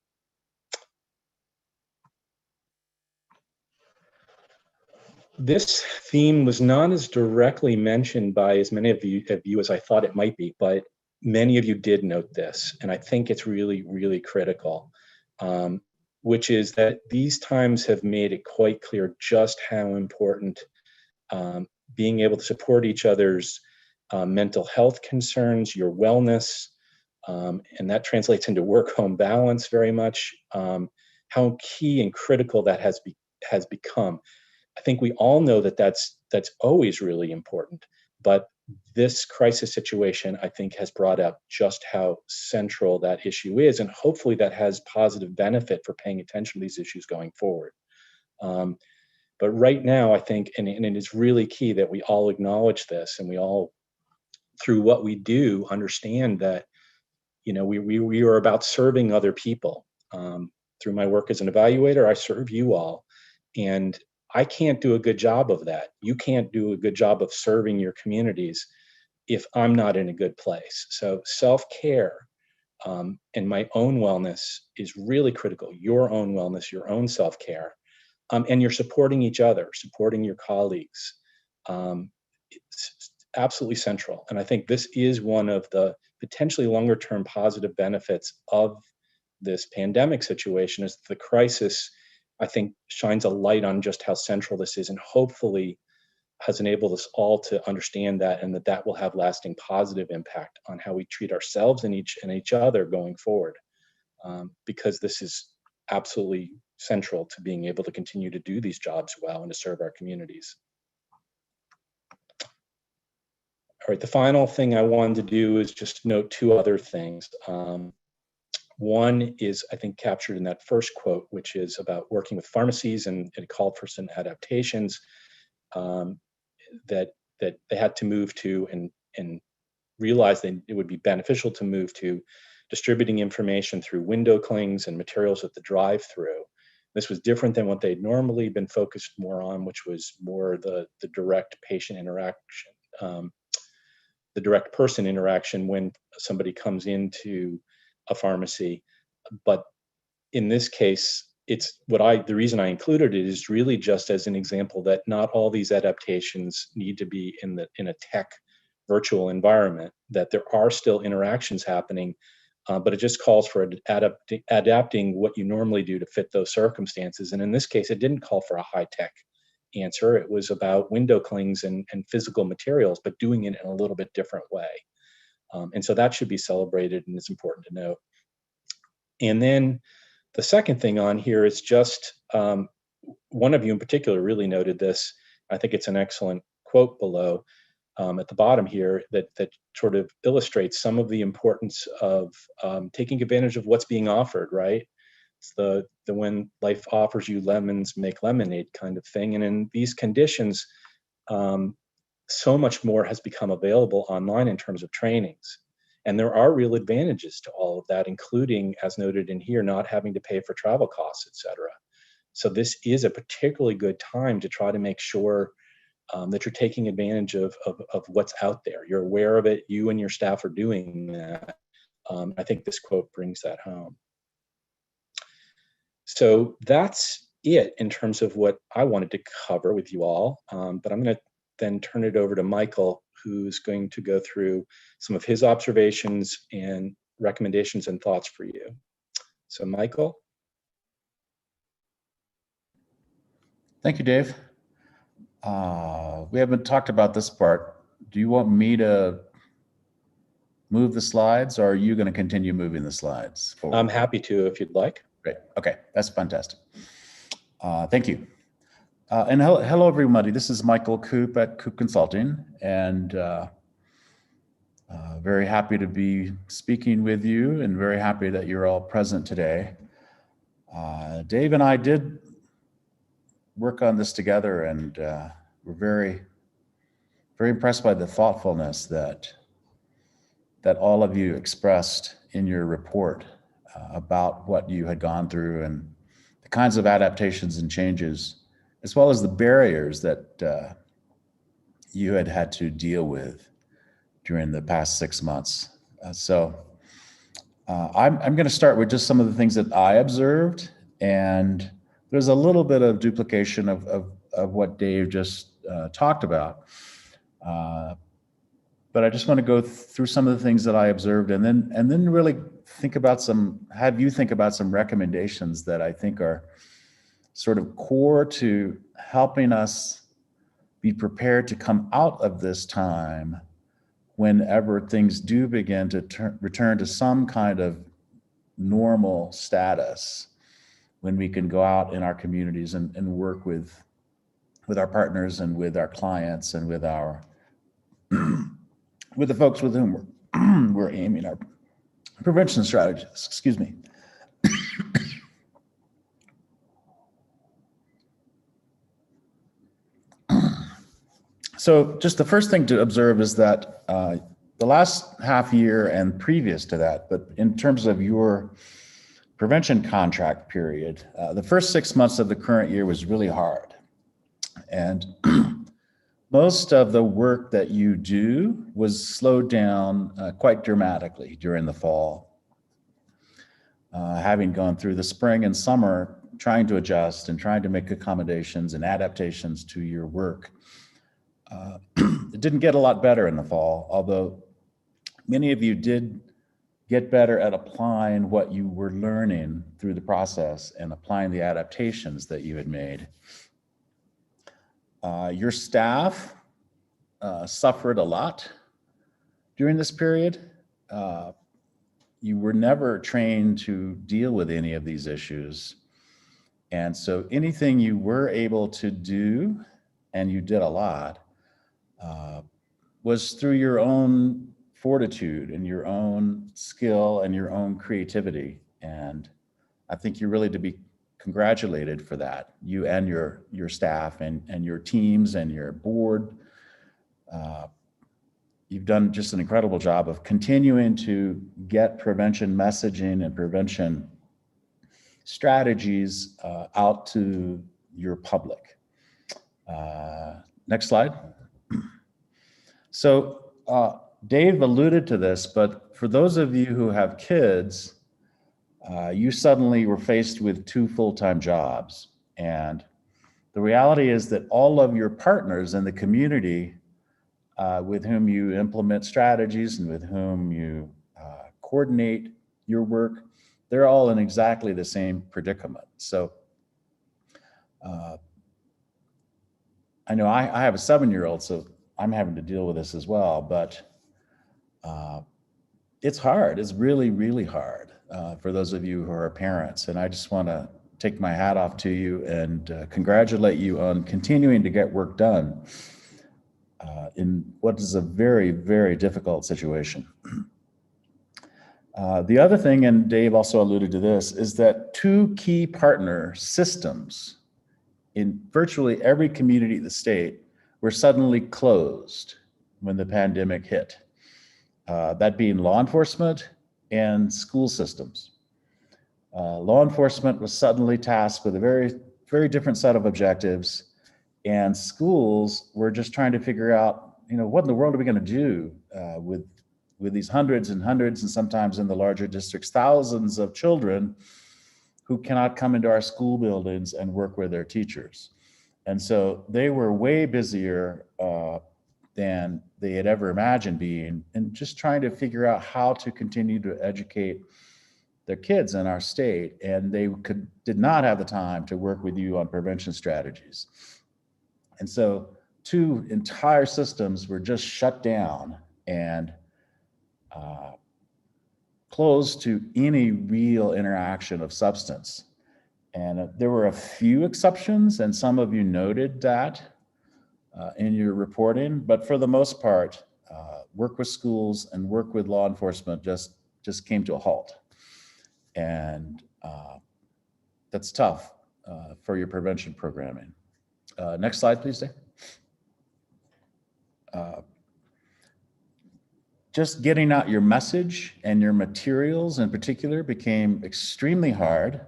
This theme was not as directly mentioned by as many of you as I thought it might be, but many of you did note this, and I think it's really, really critical, which is that these times have made it quite clear just how important being able to support each other's mental health concerns, your wellness, and that translates into work-home balance very much, how key and critical that has become. I think we all know that that's always really important, but this crisis situation, I think, has brought out just how central that issue is, and hopefully that has positive benefit for paying attention to these issues going forward. But right now, I think, and it is really key that we all acknowledge this, and we all, through what we do, understand that, you know, we are about serving other people. Through my work as an evaluator, I serve you all, and I can't do a good job of that. You can't do a good job of serving your communities if I'm not in a good place. So self-care and my own wellness is really critical. Your own wellness, your own self-care, and you're supporting each other, supporting your colleagues. It's absolutely central. And I think this is one of the potentially longer-term positive benefits of this pandemic situation, is the crisis, I think, shines a light on just how central this is, and hopefully has enabled us all to understand that, and that will have lasting positive impact on how we treat ourselves and each other going forward, because this is absolutely central to being able to continue to do these jobs well and to serve our communities. All right, the final thing I wanted to do is just note two other things. One is, I think, captured in that first quote, which is about working with pharmacies, and it called for some adaptations that they had to move to, and realized that it would be beneficial to move to distributing information through window clings and materials at the drive-through. This was different than what they'd normally been focused more on, which was more the direct patient interaction, the direct person interaction when somebody comes into a pharmacy. But in this case, it's the reason I included it is really just as an example that not all these adaptations need to be in a tech virtual environment, that there are still interactions happening, but it just calls for adapting what you normally do to fit those circumstances. And in this case, it didn't call for a high-tech answer. It was about window clings and physical materials, but doing it in a little bit different way. And so that should be celebrated, and it's important to note. And then the second thing on here is just, one of you in particular really noted this. I think it's an excellent quote below at the bottom here that sort of illustrates some of the importance of taking advantage of what's being offered, right? It's the when life offers you lemons, make lemonade kind of thing. And in these conditions, so much more has become available online in terms of trainings. And there are real advantages to all of that, including, as noted in here, not having to pay for travel costs, et cetera. So this is a particularly good time to try to make sure that you're taking advantage of what's out there. You're aware of it. You and your staff are doing that. I think this quote brings that home. So that's it in terms of what I wanted to cover with you all. But I'm going to then turn it over to Michael, who's going to go through some of his observations and recommendations and thoughts for you. So Michael. Thank you, Dave. We haven't talked about this part. Do you want me to move the slides, or are you going to continue moving the slides forward? I'm happy to, if you'd like. Great. Okay, that's fantastic. Thank you. And hello, everybody. This is Michael Coop at Coop Consulting, and very happy to be speaking with you, and very happy that you're all present today. Dave and I did work on this together, and we're very very impressed by the thoughtfulness that all of you expressed in your report about what you had gone through and the kinds of adaptations and changes, as well as the barriers that you had to deal with during the past 6 months. I'm going to start with just some of the things that I observed, and there's a little bit of duplication of what Dave just talked about. But I just want to go through some of the things that I observed, and then really have you think about some recommendations that I think are sort of core to helping us be prepared to come out of this time whenever things do begin to return to some kind of normal status, when we can go out in our communities and work with our partners and with our clients and with our with the folks with whom we're aiming our prevention strategies. Excuse me. So just the first thing to observe is that the last half year and previous to that, but in terms of your prevention contract period, the first 6 months of the current year was really hard. And most of the work that you do was slowed down quite dramatically during the fall. Having gone through the spring and summer, trying to adjust and trying to make accommodations and adaptations to your work. It didn't get a lot better in the fall, although many of you did get better at applying what you were learning through the process and applying the adaptations that you had made. Your staff suffered a lot during this period. You were never trained to deal with any of these issues. And so anything you were able to do, and you did a lot, was through your own fortitude and your own skill and your own creativity. And I think you're really to be congratulated for that, you and your staff and your teams and your board. You've done just an incredible job of continuing to get prevention messaging and prevention strategies out to your public. Next slide. So Dave alluded to this, but for those of you who have kids, you suddenly were faced with 2 full-time jobs. And the reality is that all of your partners in the community with whom you implement strategies and with whom you coordinate your work, they're all in exactly the same predicament. So I know I have a 7-year-old, so I'm having to deal with this as well, but it's hard. It's really, really hard for those of you who are parents. And I just want to take my hat off to you and congratulate you on continuing to get work done in what is a very, very difficult situation. The other thing, and Dave also alluded to this, is that 2 key partner systems in virtually every community in the state were suddenly closed when the pandemic hit. That being law enforcement and school systems. Law enforcement was suddenly tasked with a very, very different set of objectives, and schools were just trying to figure out, what in the world are we going to do with these hundreds and hundreds, and sometimes in the larger districts, thousands of children who cannot come into our school buildings and work with their teachers. And so they were way busier than they had ever imagined being, and just trying to figure out how to continue to educate their kids in our state. And they did not have the time to work with you on prevention strategies. And so 2 entire systems were just shut down and closed to any real interaction of substance. And there were a few exceptions, and some of you noted that in your reporting, but for the most part, work with schools and work with law enforcement just came to a halt. And that's tough for your prevention programming. Next slide, please, Dave. just getting out your message and your materials in particular became extremely hard.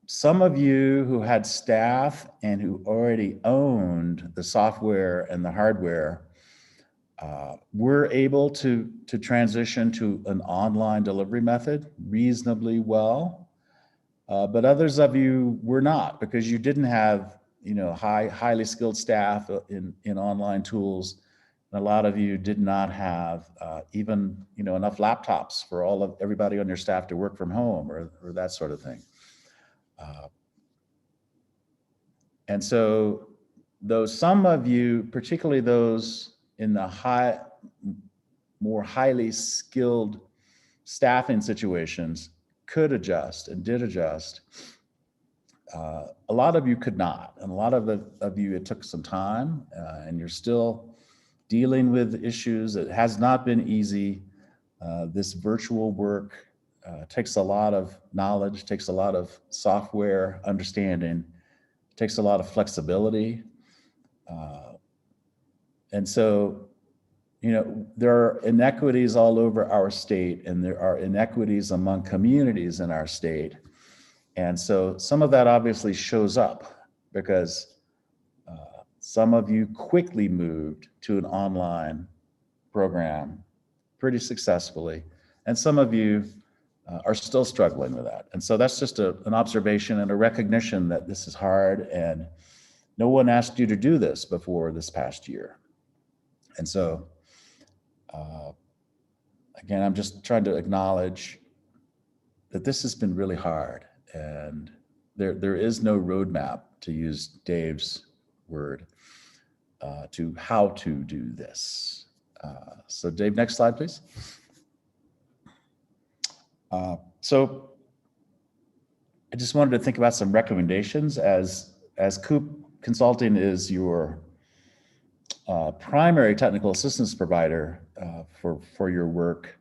Some of you who had staff and who already owned the software and the hardware were able to transition to an online delivery method reasonably well. But others of you were not, because you didn't have, highly skilled staff in online tools. And a lot of you did not have even, enough laptops for everybody on your staff to work from home or that sort of thing. And so some of you, particularly those in the more highly skilled staffing situations, could adjust and did adjust. A lot of you could not, and a lot of you, it took some time, and you're still dealing with issues. It has not been easy. This virtual work takes a lot of knowledge, takes a lot of software understanding, takes a lot of flexibility. And so, there are inequities all over our state, and there are inequities among communities in our state. And so some of that obviously shows up because some of you quickly moved to an online program pretty successfully, and some of you are still struggling with that. And so that's just an observation and a recognition that this is hard, and no one asked you to do this before this past year. And so, again, I'm just trying to acknowledge that this has been really hard, and there is no roadmap, to use Dave's word, to how to do this. So Dave, next slide, please. So I just wanted to think about some recommendations as Coop Consulting is your primary technical assistance provider for your work.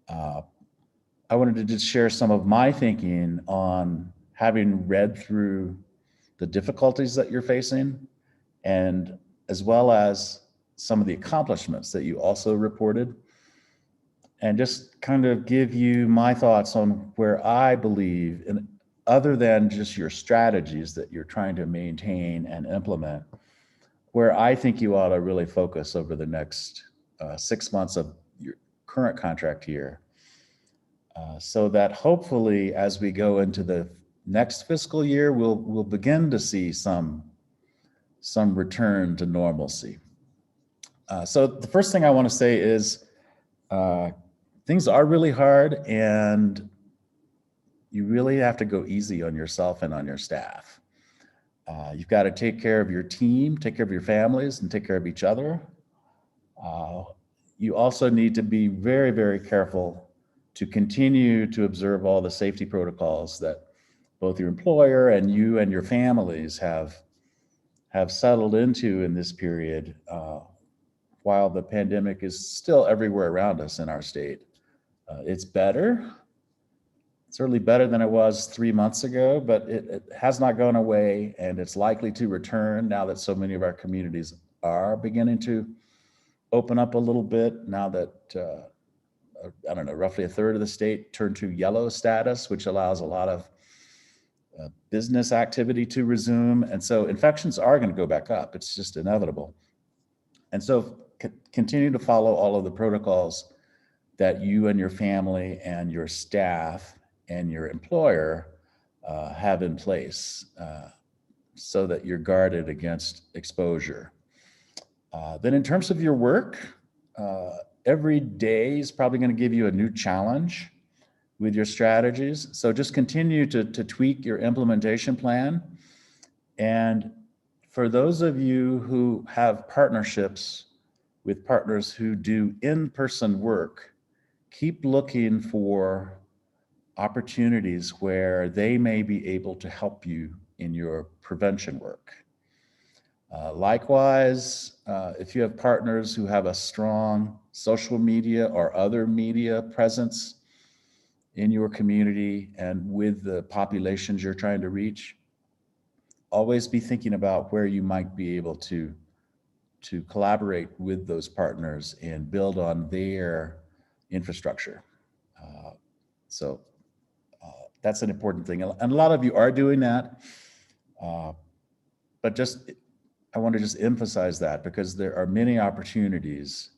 I wanted to just share some of my thinking on having read through the difficulties that you're facing, and as well as some of the accomplishments that you also reported, and just kind of give you my thoughts on where I believe, and other than just your strategies that you're trying to maintain and implement, where I think you ought to really focus over the next 6 months of your current contract year, so that hopefully as we go into the next fiscal year, we'll begin to see some return to normalcy. So the first thing I want to say is things are really hard, and you really have to go easy on yourself and on your staff. You've got to take care of your team, take care of your families, and take care of each other. You also need to be very, very careful to continue to observe all the safety protocols that both your employer and you and your families have settled into in this period, while the pandemic is still everywhere around us in our state. It's better, certainly better than it was 3 months ago, but it has not gone away, and it's likely to return now that so many of our communities are beginning to open up a little bit, now that, I don't know, roughly a third of the state turned to yellow status, which allows a lot of business activity to resume. And so infections are going to go back up. It's just inevitable. And so continue to follow all of the protocols that you and your family and your staff and your employer have in place, so that you're guarded against exposure. Then in terms of your work, every day is probably going to give you a new challenge with your strategies. So just continue to tweak your implementation plan. And for those of you who have partnerships with partners who do in-person work, keep looking for opportunities where they may be able to help you in your prevention work. Likewise, if you have partners who have a strong social media or other media presence in your community and with the populations you're trying to reach, always be thinking about where you might be able to to collaborate with those partners and build on their infrastructure. So that's an important thing. And a lot of you are doing that. But just, I want to just emphasize that because there are many opportunities.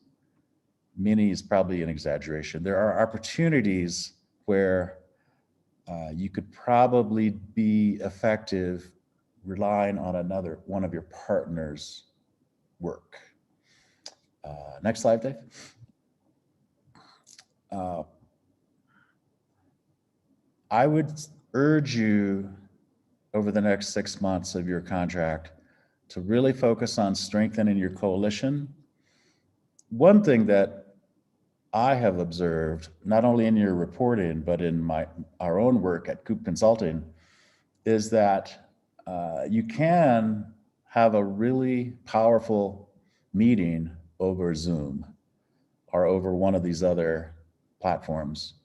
Many is probably an exaggeration. There are opportunities where you could probably be effective relying on one of your partners' work. Next slide, Dave. I would urge you over the next 6 months of your contract to really focus on strengthening your coalition. One thing that I have observed, not only in your reporting, but in our own work at Coop Consulting, is that you can have a really powerful meeting over Zoom or over one of these other platforms,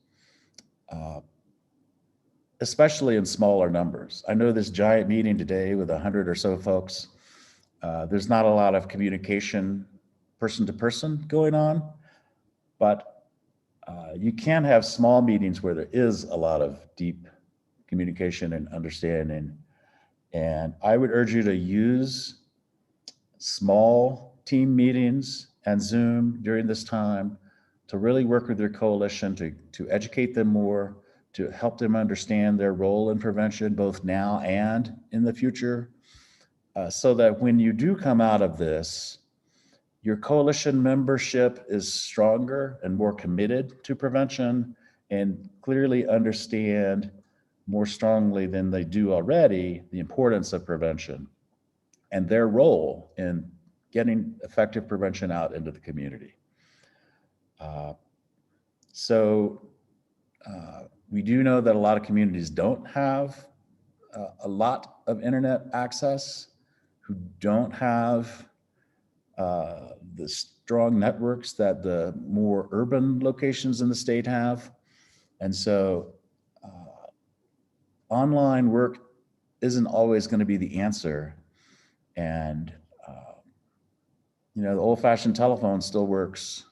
especially in smaller numbers. I know this giant meeting today with 100 or so folks, there's not a lot of communication person to person going on, but you can have small meetings where there is a lot of deep communication and understanding. And I would urge you to use small team meetings and Zoom during this time to really work with your coalition to educate them more, to help them understand their role in prevention, both now and in the future, so that when you do come out of this, your coalition membership is stronger and more committed to prevention and clearly understand more strongly than they do already the importance of prevention and their role in getting effective prevention out into the community. We do know that a lot of communities don't have a lot of internet access, who don't have the strong networks that the more urban locations in the state have. And so online work isn't always going to be the answer. And, the old-fashioned telephone still works.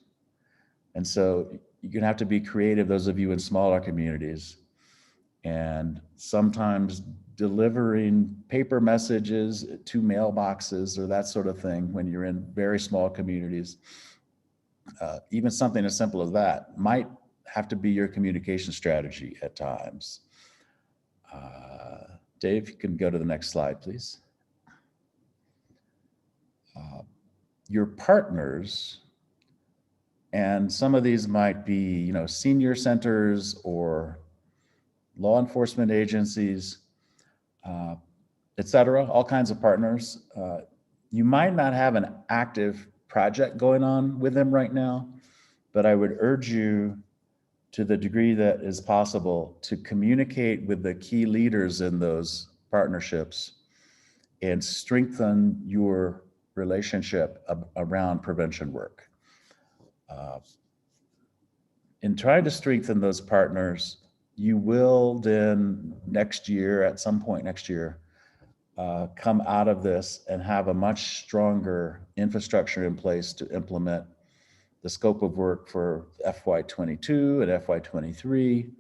And so you're going to have to be creative, those of you in smaller communities. And sometimes delivering paper messages to mailboxes or that sort of thing when you're in very small communities, even something as simple as that might have to be your communication strategy at times. Dave, you can go to the next slide, please. Your partners, and some of these might be, senior centers or law enforcement agencies, et cetera, all kinds of partners. You might not have an active project going on with them right now, but I would urge you, to the degree that is possible, to communicate with the key leaders in those partnerships and strengthen your relationship around prevention work. In trying to strengthen those partners, you will then at some point next year, come out of this and have a much stronger infrastructure in place to implement the scope of work for FY22 and FY23.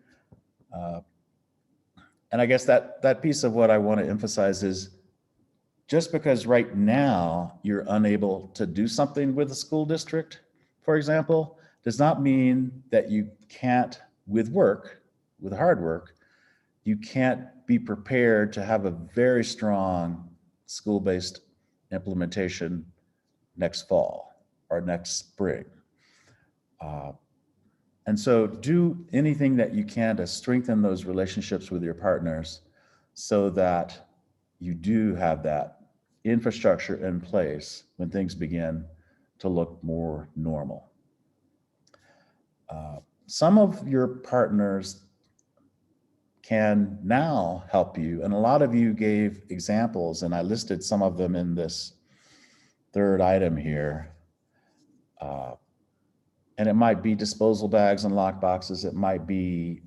And I guess that piece of what I want to emphasize is, just because right now you're unable to do something with a school district, for example, does not mean that you can't, with hard work, you can't be prepared to have a very strong school-based implementation next fall or next spring. And so do anything that you can to strengthen those relationships with your partners so that you do have that infrastructure in place when things begin to look more normal. Some of your partners can now help you, and a lot of you gave examples, and I listed some of them in this third item here. And it might be disposal bags and lock boxes. It might be,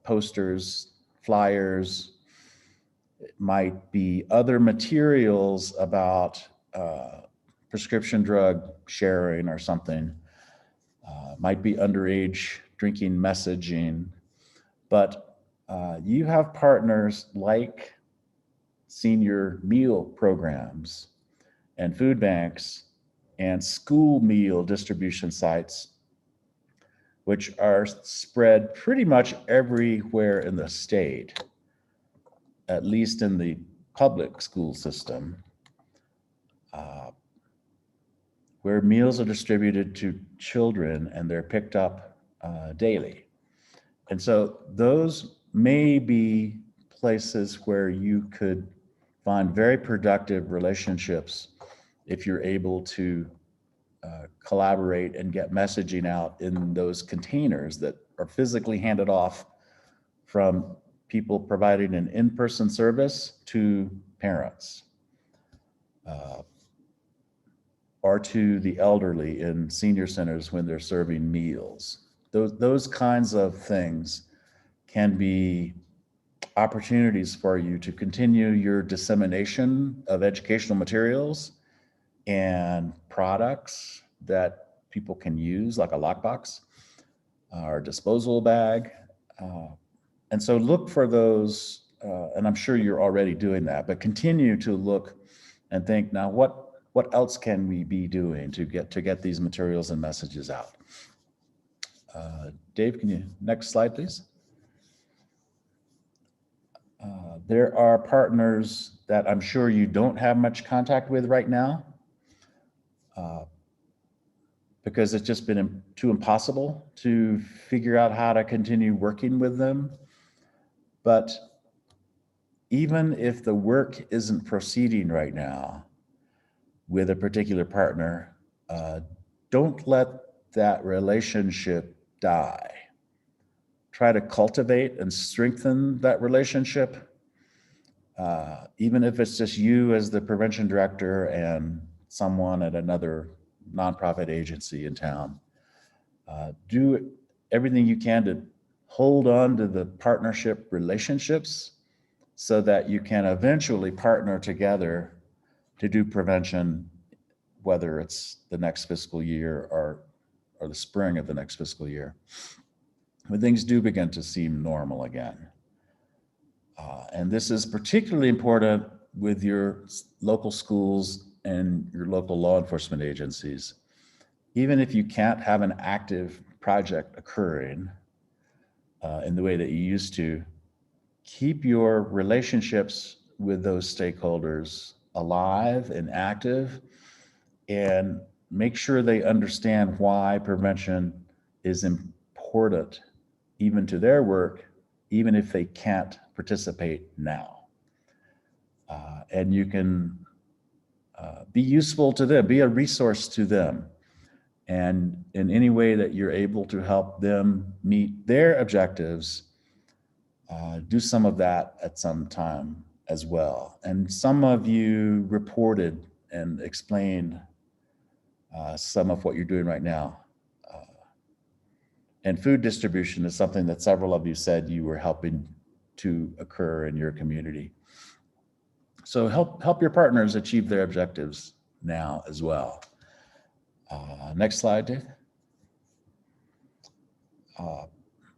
posters, flyers. It might be other materials about prescription drug sharing or something. Might be underage drinking messaging, but you have partners like senior meal programs and food banks and school meal distribution sites, which are spread pretty much everywhere in the state, at least in the public school system, where meals are distributed to children and they're picked up daily. And so those may be places where you could find very productive relationships if you're able to collaborate and get messaging out in those containers that are physically handed off from people providing an in-person service to parents or to the elderly in senior centers when they're serving meals. Those kinds of things can be opportunities for you to continue your dissemination of educational materials and products that people can use, like a lockbox or disposal bag. And so look for those, and I'm sure you're already doing that, but continue to look and think, now what else can we be doing to get these materials and messages out? Dave, can you, next slide, please? There are partners that I'm sure you don't have much contact with right now because it's just been too impossible to figure out how to continue working with them. But even if the work isn't proceeding right now with a particular partner, don't let that relationship die. Try to cultivate and strengthen that relationship, even if it's just you as the prevention director and someone at another nonprofit agency in town. Do everything you can to hold on to the partnership relationships so that you can eventually partner together to do prevention, whether it's the next fiscal year or the spring of the next fiscal year, when things do begin to seem normal again. And this is particularly important with your local schools and your local law enforcement agencies. Even if you can't have an active project occurring in the way that you used to, keep your relationships with those stakeholders alive and active, and make sure they understand why prevention is important even to their work, even if they can't participate now. And you can be useful to them, be a resource to them. And in any way that you're able to help them meet their objectives, do some of that at some time as well. And some of you reported and explained some of what you're doing right now. And food distribution is something that several of you said you were helping to occur in your community. So help your partners achieve their objectives now as well. Next slide, Dave.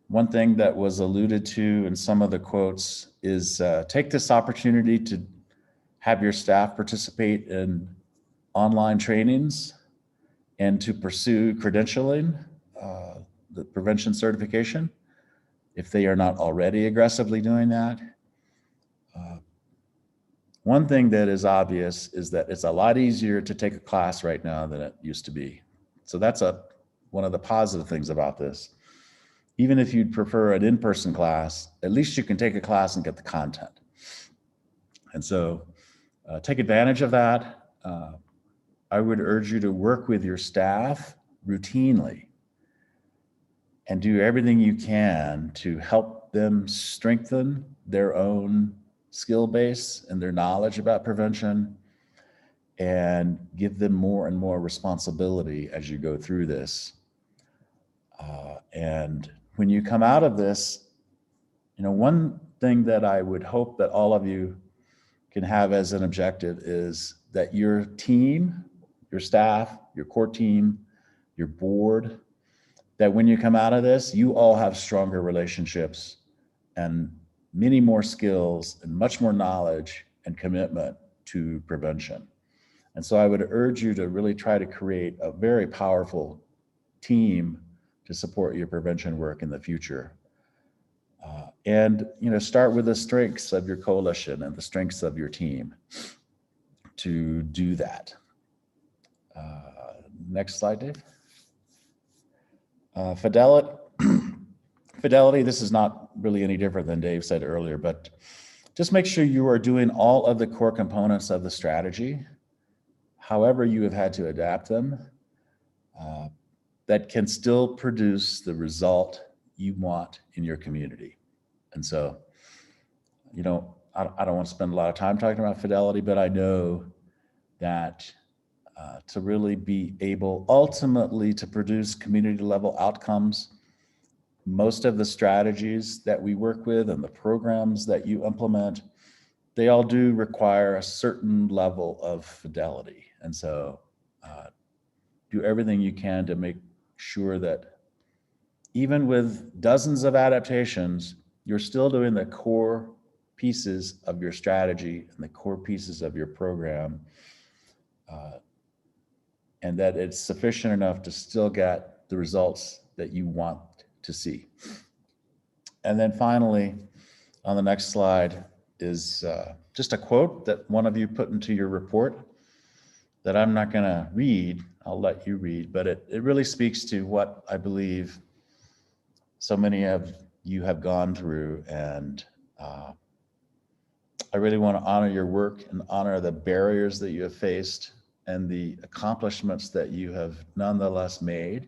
One thing that was alluded to in some of the quotes is take this opportunity to have your staff participate in online trainings and to pursue credentialing, the prevention certification, if they are not already aggressively doing that. One thing that is obvious is that it's a lot easier to take a class right now than it used to be. So that's one of the positive things about this. Even if you'd prefer an in-person class, at least you can take a class and get the content. And so take advantage of that. I would urge you to work with your staff routinely and do everything you can to help them strengthen their own skill base and their knowledge about prevention, and give them more and more responsibility as you go through this. And when you come out of this, one thing that I would hope that all of you can have as an objective is that your team your staff, your core team, your board, that when you come out of this, you all have stronger relationships and many more skills and much more knowledge and commitment to prevention. And so I would urge you to really try to create a very powerful team to support your prevention work in the future. And start with the strengths of your coalition and the strengths of your team to do that. Next slide, Dave. Fidelity, this is not really any different than Dave said earlier, but just make sure you are doing all of the core components of the strategy, however you have had to adapt them, that can still produce the result you want in your community. And so, I don't want to spend a lot of time talking about fidelity, but I know that to really be able ultimately to produce community level outcomes, most of the strategies that we work with and the programs that you implement, they all do require a certain level of fidelity. And so do everything you can to make sure that even with dozens of adaptations, you're still doing the core pieces of your strategy and the core pieces of your program, and that it's sufficient enough to still get the results that you want to see. And then finally, on the next slide is just a quote that one of you put into your report that I'm not going to read. I'll let you read, but it really speaks to what I believe so many of you have gone through. And I really want to honor your work and honor the barriers that you have faced and the accomplishments that you have nonetheless made,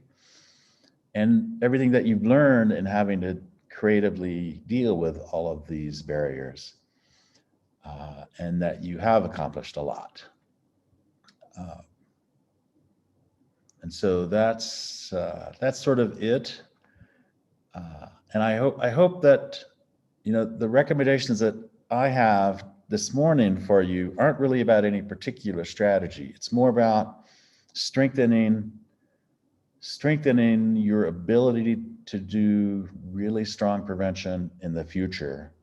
and everything that you've learned in having to creatively deal with all of these barriers, and that you have accomplished a lot. And so that's sort of it. And I hope that the recommendations that I have this morning for you aren't really about any particular strategy. It's more about strengthening your ability to do really strong prevention in the future,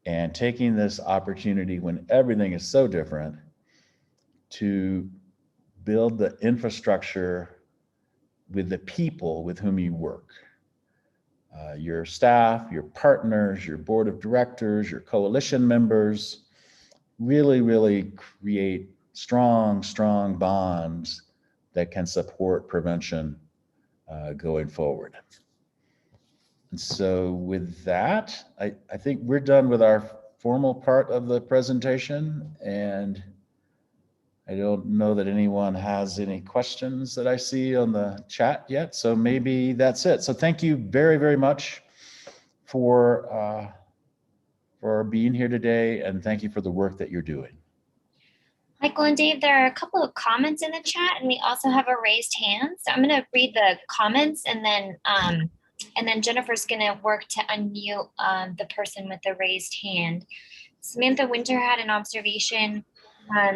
and taking this opportunity when everything is so different to build the infrastructure with the people with whom you work. Your staff, your partners, your board of directors, your coalition members, really create strong bonds that can support prevention going forward. And so with that, I think we're done with our formal part of the presentation, and I don't know that anyone has any questions that I see on the chat yet, so maybe that's it. So thank you very much for being here today, and thank you for the work that you're doing. Michael and Dave, there are a couple of comments in the chat, and we also have a raised hand. So I'm going to read the comments, and then Jennifer's going to work to unmute the person with the raised hand. Samantha Winter had an observation.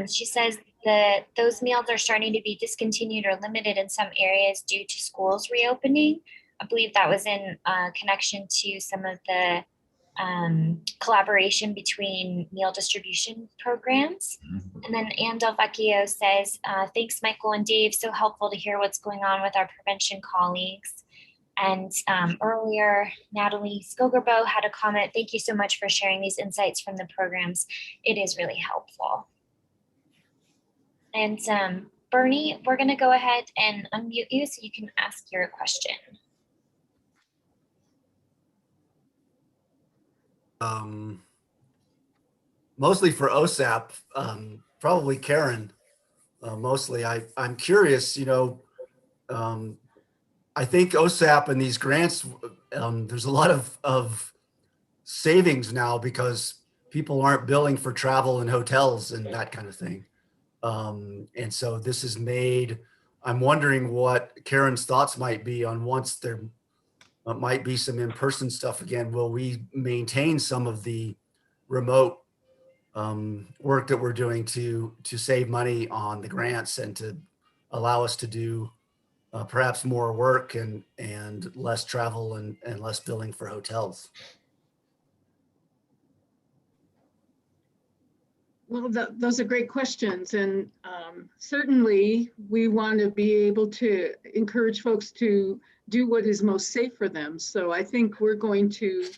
She says that those meals are starting to be discontinued or limited in some areas due to schools reopening. I believe that was in connection to some of the collaboration between meal distribution programs. And then Ann Del Vecchio says, thanks, Michael and Dave. So helpful to hear what's going on with our prevention colleagues. And earlier, Natalie Skogerbo had a comment. Thank you so much for sharing these insights from the programs. It is really helpful. And Bernie, we're going to go ahead and unmute you so you can ask your question. Mostly for OSAP, probably Karen, mostly. I'm curious, I think OSAP and these grants, there's a lot of savings now because people aren't billing for travel and hotels and that kind of thing. And so this is made, I'm wondering what Karen's thoughts might be on once there might be some in-person stuff again. Will we maintain some of the remote work that we're doing to save money on the grants and to allow us to do perhaps more work and less travel and less billing for hotels. Well, those are great questions. And certainly we want to be able to encourage folks to do what is most safe for them. So I think we're going to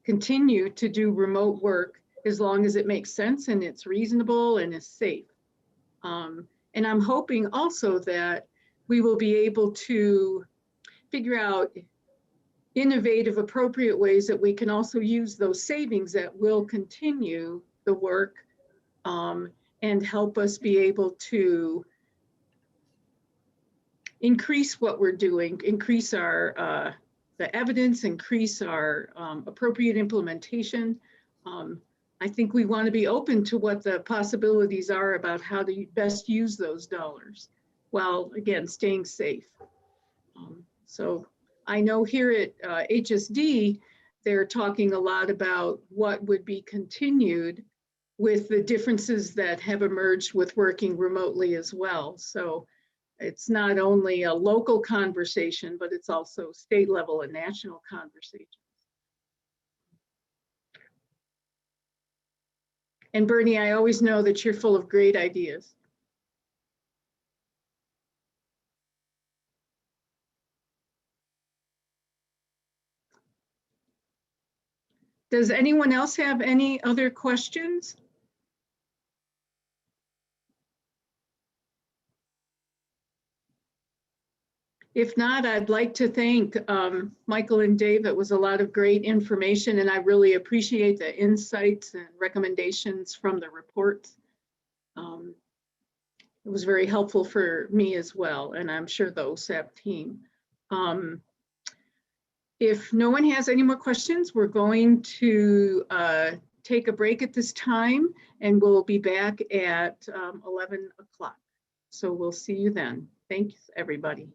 continue to do remote work as long as it makes sense and it's reasonable and is safe. And I'm hoping also that we will be able to figure out innovative, appropriate ways that we can also use those savings that will continue the work and help us be able to increase what we're doing, increase our the evidence, increase our appropriate implementation. I think we want to be open to what the possibilities are about how to best use those dollars while, again, staying safe. So I know here at HSD, they're talking a lot about what would be continued with the differences that have emerged with working remotely as well. So it's not only a local conversation, but it's also state level and national conversations. And Bernie, I always know that you're full of great ideas. Does anyone else have any other questions? If not, I'd like to thank Michael and Dave. It was a lot of great information, and I really appreciate the insights and recommendations from the reports. It was very helpful for me as well, and I'm sure the OSAP team. If no one has any more questions, we're going to take a break at this time, and we'll be back at 11 o'clock. So we'll see you then. Thanks, everybody.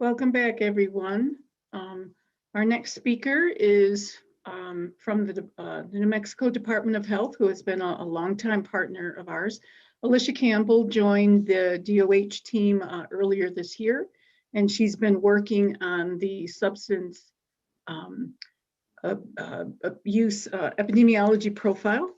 Welcome back, everyone. Our next speaker is from the New Mexico Department of Health, who has been a longtime partner of ours. Alisha Campbell joined the DOH team earlier this year, and she's been working on the substance abuse epidemiology profile.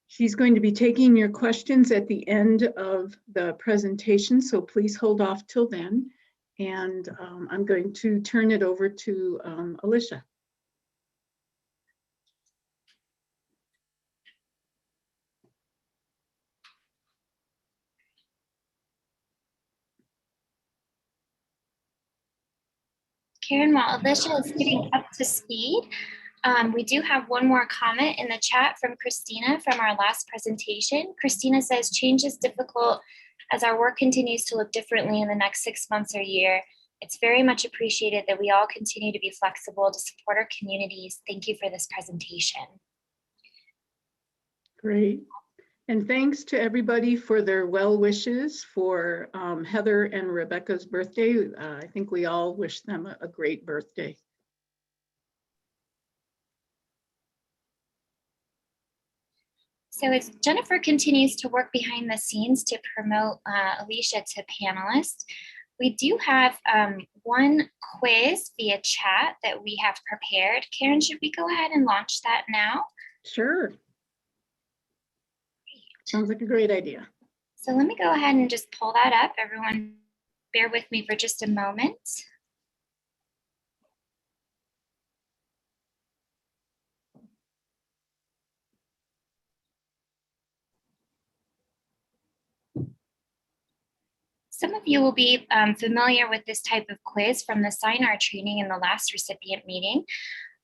She's going to be taking your questions at the end of the presentation, so please hold off till then. And I'm going to turn it over to Alisha. Karen, while Alisha is getting up to speed, we do have one more comment in the chat from Christina from our last presentation. Christina says, change is difficult as our work continues to look differently in the next 6 months or year. It's very much appreciated that we all continue to be flexible to support our communities. Thank you for this presentation. Great. And thanks to everybody for their well wishes for Heather and Rebecca's birthday. I think we all wish them a great birthday. So as Jennifer continues to work behind the scenes to promote Alisha to panelists, we do have one quiz via chat that we have prepared. Karen, should we go ahead and launch that now? Sure. Sounds like a great idea. So let me go ahead and just pull that up. Everyone bear with me for just a moment. Some of you will be familiar with this type of quiz from the SINAR training in the last recipient meeting.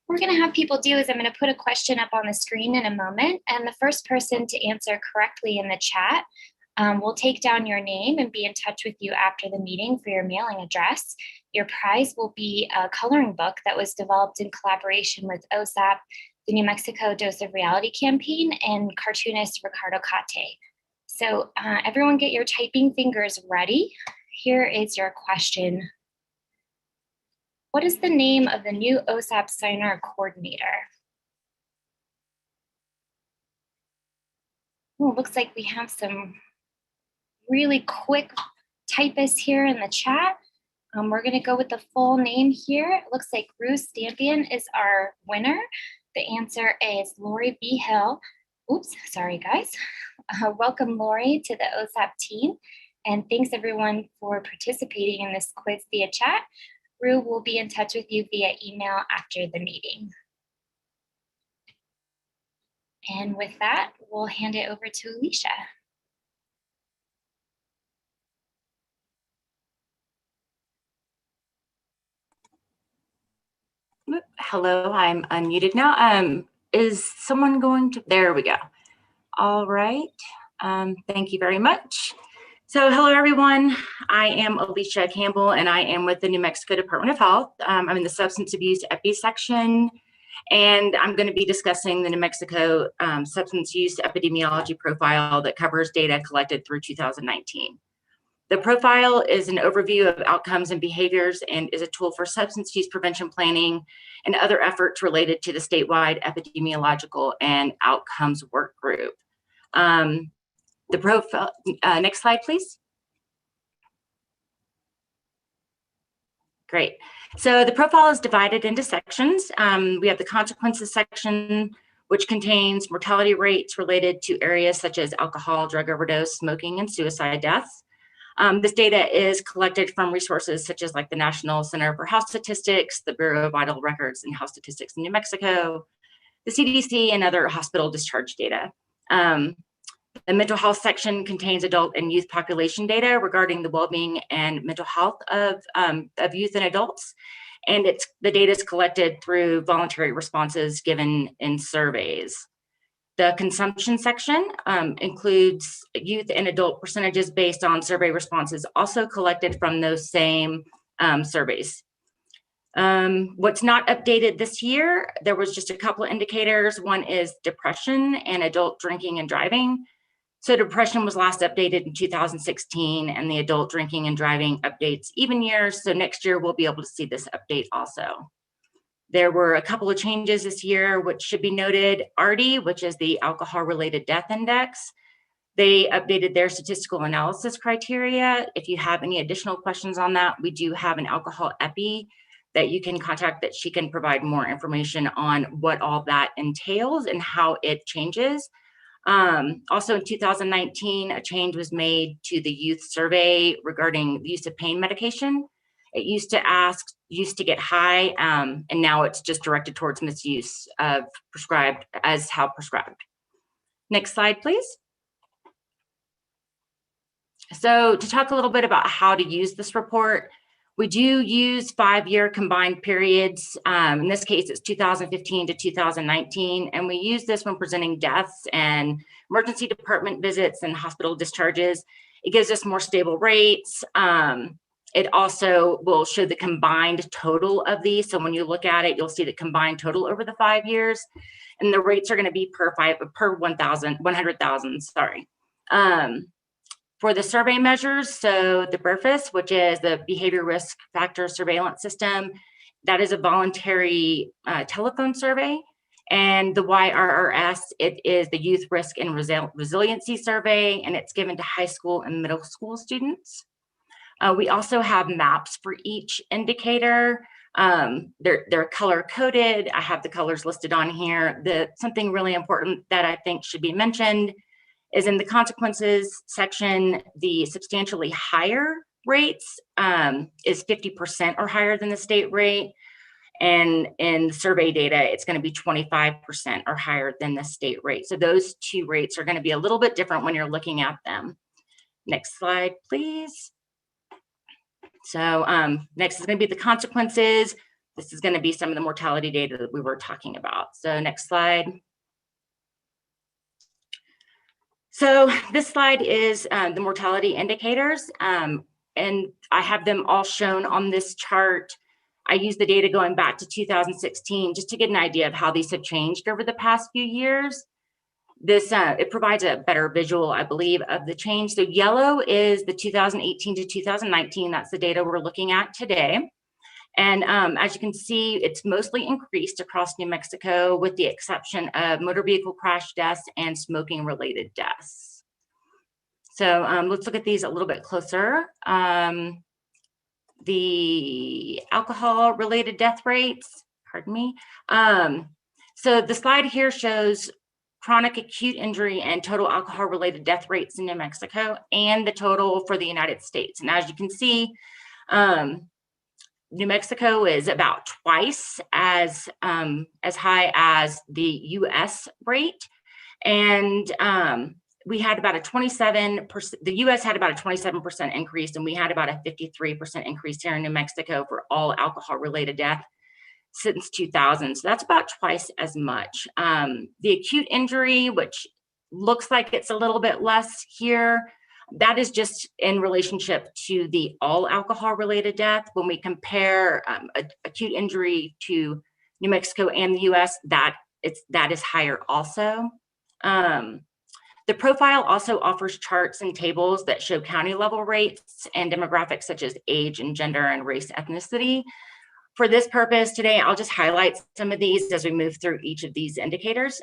What we're going to have people do is I'm going to put a question up on the screen in a moment, and the first person to answer correctly in the chat will take down your name and be in touch with you after the meeting for your mailing address. Your prize will be a coloring book that was developed in collaboration with OSAP, the New Mexico Dose of Reality campaign, and cartoonist Ricardo Cate. So everyone get your typing fingers ready. Here is your question. What is the name of the new OSAP SINAR coordinator? Oh, it looks like we have some really quick typists here in the chat. We're gonna go with the full name here. It looks like Bruce Stampion is our winner. The answer is Lori B. Hill. Oops, sorry guys. Welcome Lori to the OSAP team. And thanks everyone for participating in this quiz via chat. Rue will be in touch with you via email after the meeting. And with that, we'll hand it over to Alisha. Hello, I'm unmuted now. Is someone going to, there we go. All right, thank you very much. So hello everyone, I am Alisha Campbell and I am with the New Mexico Department of Health. I'm in the Substance Abuse Epi section, and I'm going to be discussing the New Mexico Substance Use Epidemiology Profile that covers data collected through 2019. The profile is an overview of outcomes and behaviors and is a tool for substance use prevention planning and other efforts related to the statewide epidemiological and outcomes work group. The profile, next slide, please. Great. So the profile is divided into sections. We have the consequences section, which contains mortality rates related to areas such as alcohol, drug overdose, smoking, and suicide deaths. This data is collected from resources such as like the National Center for Health Statistics, the Bureau of Vital Records and Health Statistics in New Mexico, the CDC, and other hospital discharge data. The mental health section contains adult and youth population data regarding the well-being and mental health of youth and adults. And the data is collected through voluntary responses given in surveys. The consumption section includes youth and adult percentages based on survey responses also collected from those same surveys. What's not updated this year, there was just a couple of indicators. One is depression and adult drinking and driving. So depression was last updated in 2016, and the adult drinking and driving updates even years. So next year we'll be able to see this update also. There were a couple of changes this year, which should be noted. ARDI, which is the Alcohol-Related Death Index, they updated their statistical analysis criteria. If you have any additional questions on that, we do have an alcohol epi that you can contact, that she can provide more information on what all that entails and how it changes. Also in 2019, a change was made to the youth survey regarding the use of pain medication. It used to get high, and now it's just directed towards misuse of prescribed as how prescribed. Next slide, please. So to talk a little bit about how to use this report, we do use 5-year combined periods. In this case, it's 2015 to 2019. And we use this when presenting deaths and emergency department visits and hospital discharges. It gives us more stable rates. It also will show the combined total of these. So when you look at it, you'll see the combined total over the 5 years. And the rates are going to be per 100,000, sorry. For the survey measures, so the BRFIS, which is the Behavior Risk Factor Surveillance System, that is a voluntary telephone survey. And the YRRS, it is the Youth Risk and Resiliency Survey, and it's given to high school and middle school students. We also have maps for each indicator. They're color coded. I have the colors listed on here. Something really important that I think should be mentioned is in the consequences section, the substantially higher rates is 50% or higher than the state rate. And in the survey data, it's going to be 25% or higher than the state rate. So those two rates are going to be a little bit different when you're looking at them. Next slide, please. So next is going to be the consequences. This is going to be some of the mortality data that we were talking about. So next slide. So this slide is the mortality indicators, and I have them all shown on this chart. I use the data going back to 2016 just to get an idea of how these have changed over the past few years. This it provides a better visual, I believe, of the change. So yellow is the 2018 to 2019. That's the data we're looking at today. And as you can see, it's mostly increased across New Mexico with the exception of motor vehicle crash deaths and smoking related deaths. So let's look at these a little bit closer. The alcohol related death rates, pardon me. So the slide here shows chronic acute injury and total alcohol related death rates in New Mexico and the total for the United States. And as you can see, New Mexico is about twice as high as the US rate. And we had about a 27%, the US had about a 27% increase, and we had about a 53% increase here in New Mexico for all alcohol related death since 2000. So that's about twice as much. The acute injury, which looks like it's a little bit less here, that is just in relationship to the all alcohol related death. When we compare acute injury to New Mexico and the US, that is higher also. The profile also offers charts and tables that show county level rates and demographics such as age and gender and race ethnicity. For this purpose today, I'll just highlight some of these as we move through each of these indicators.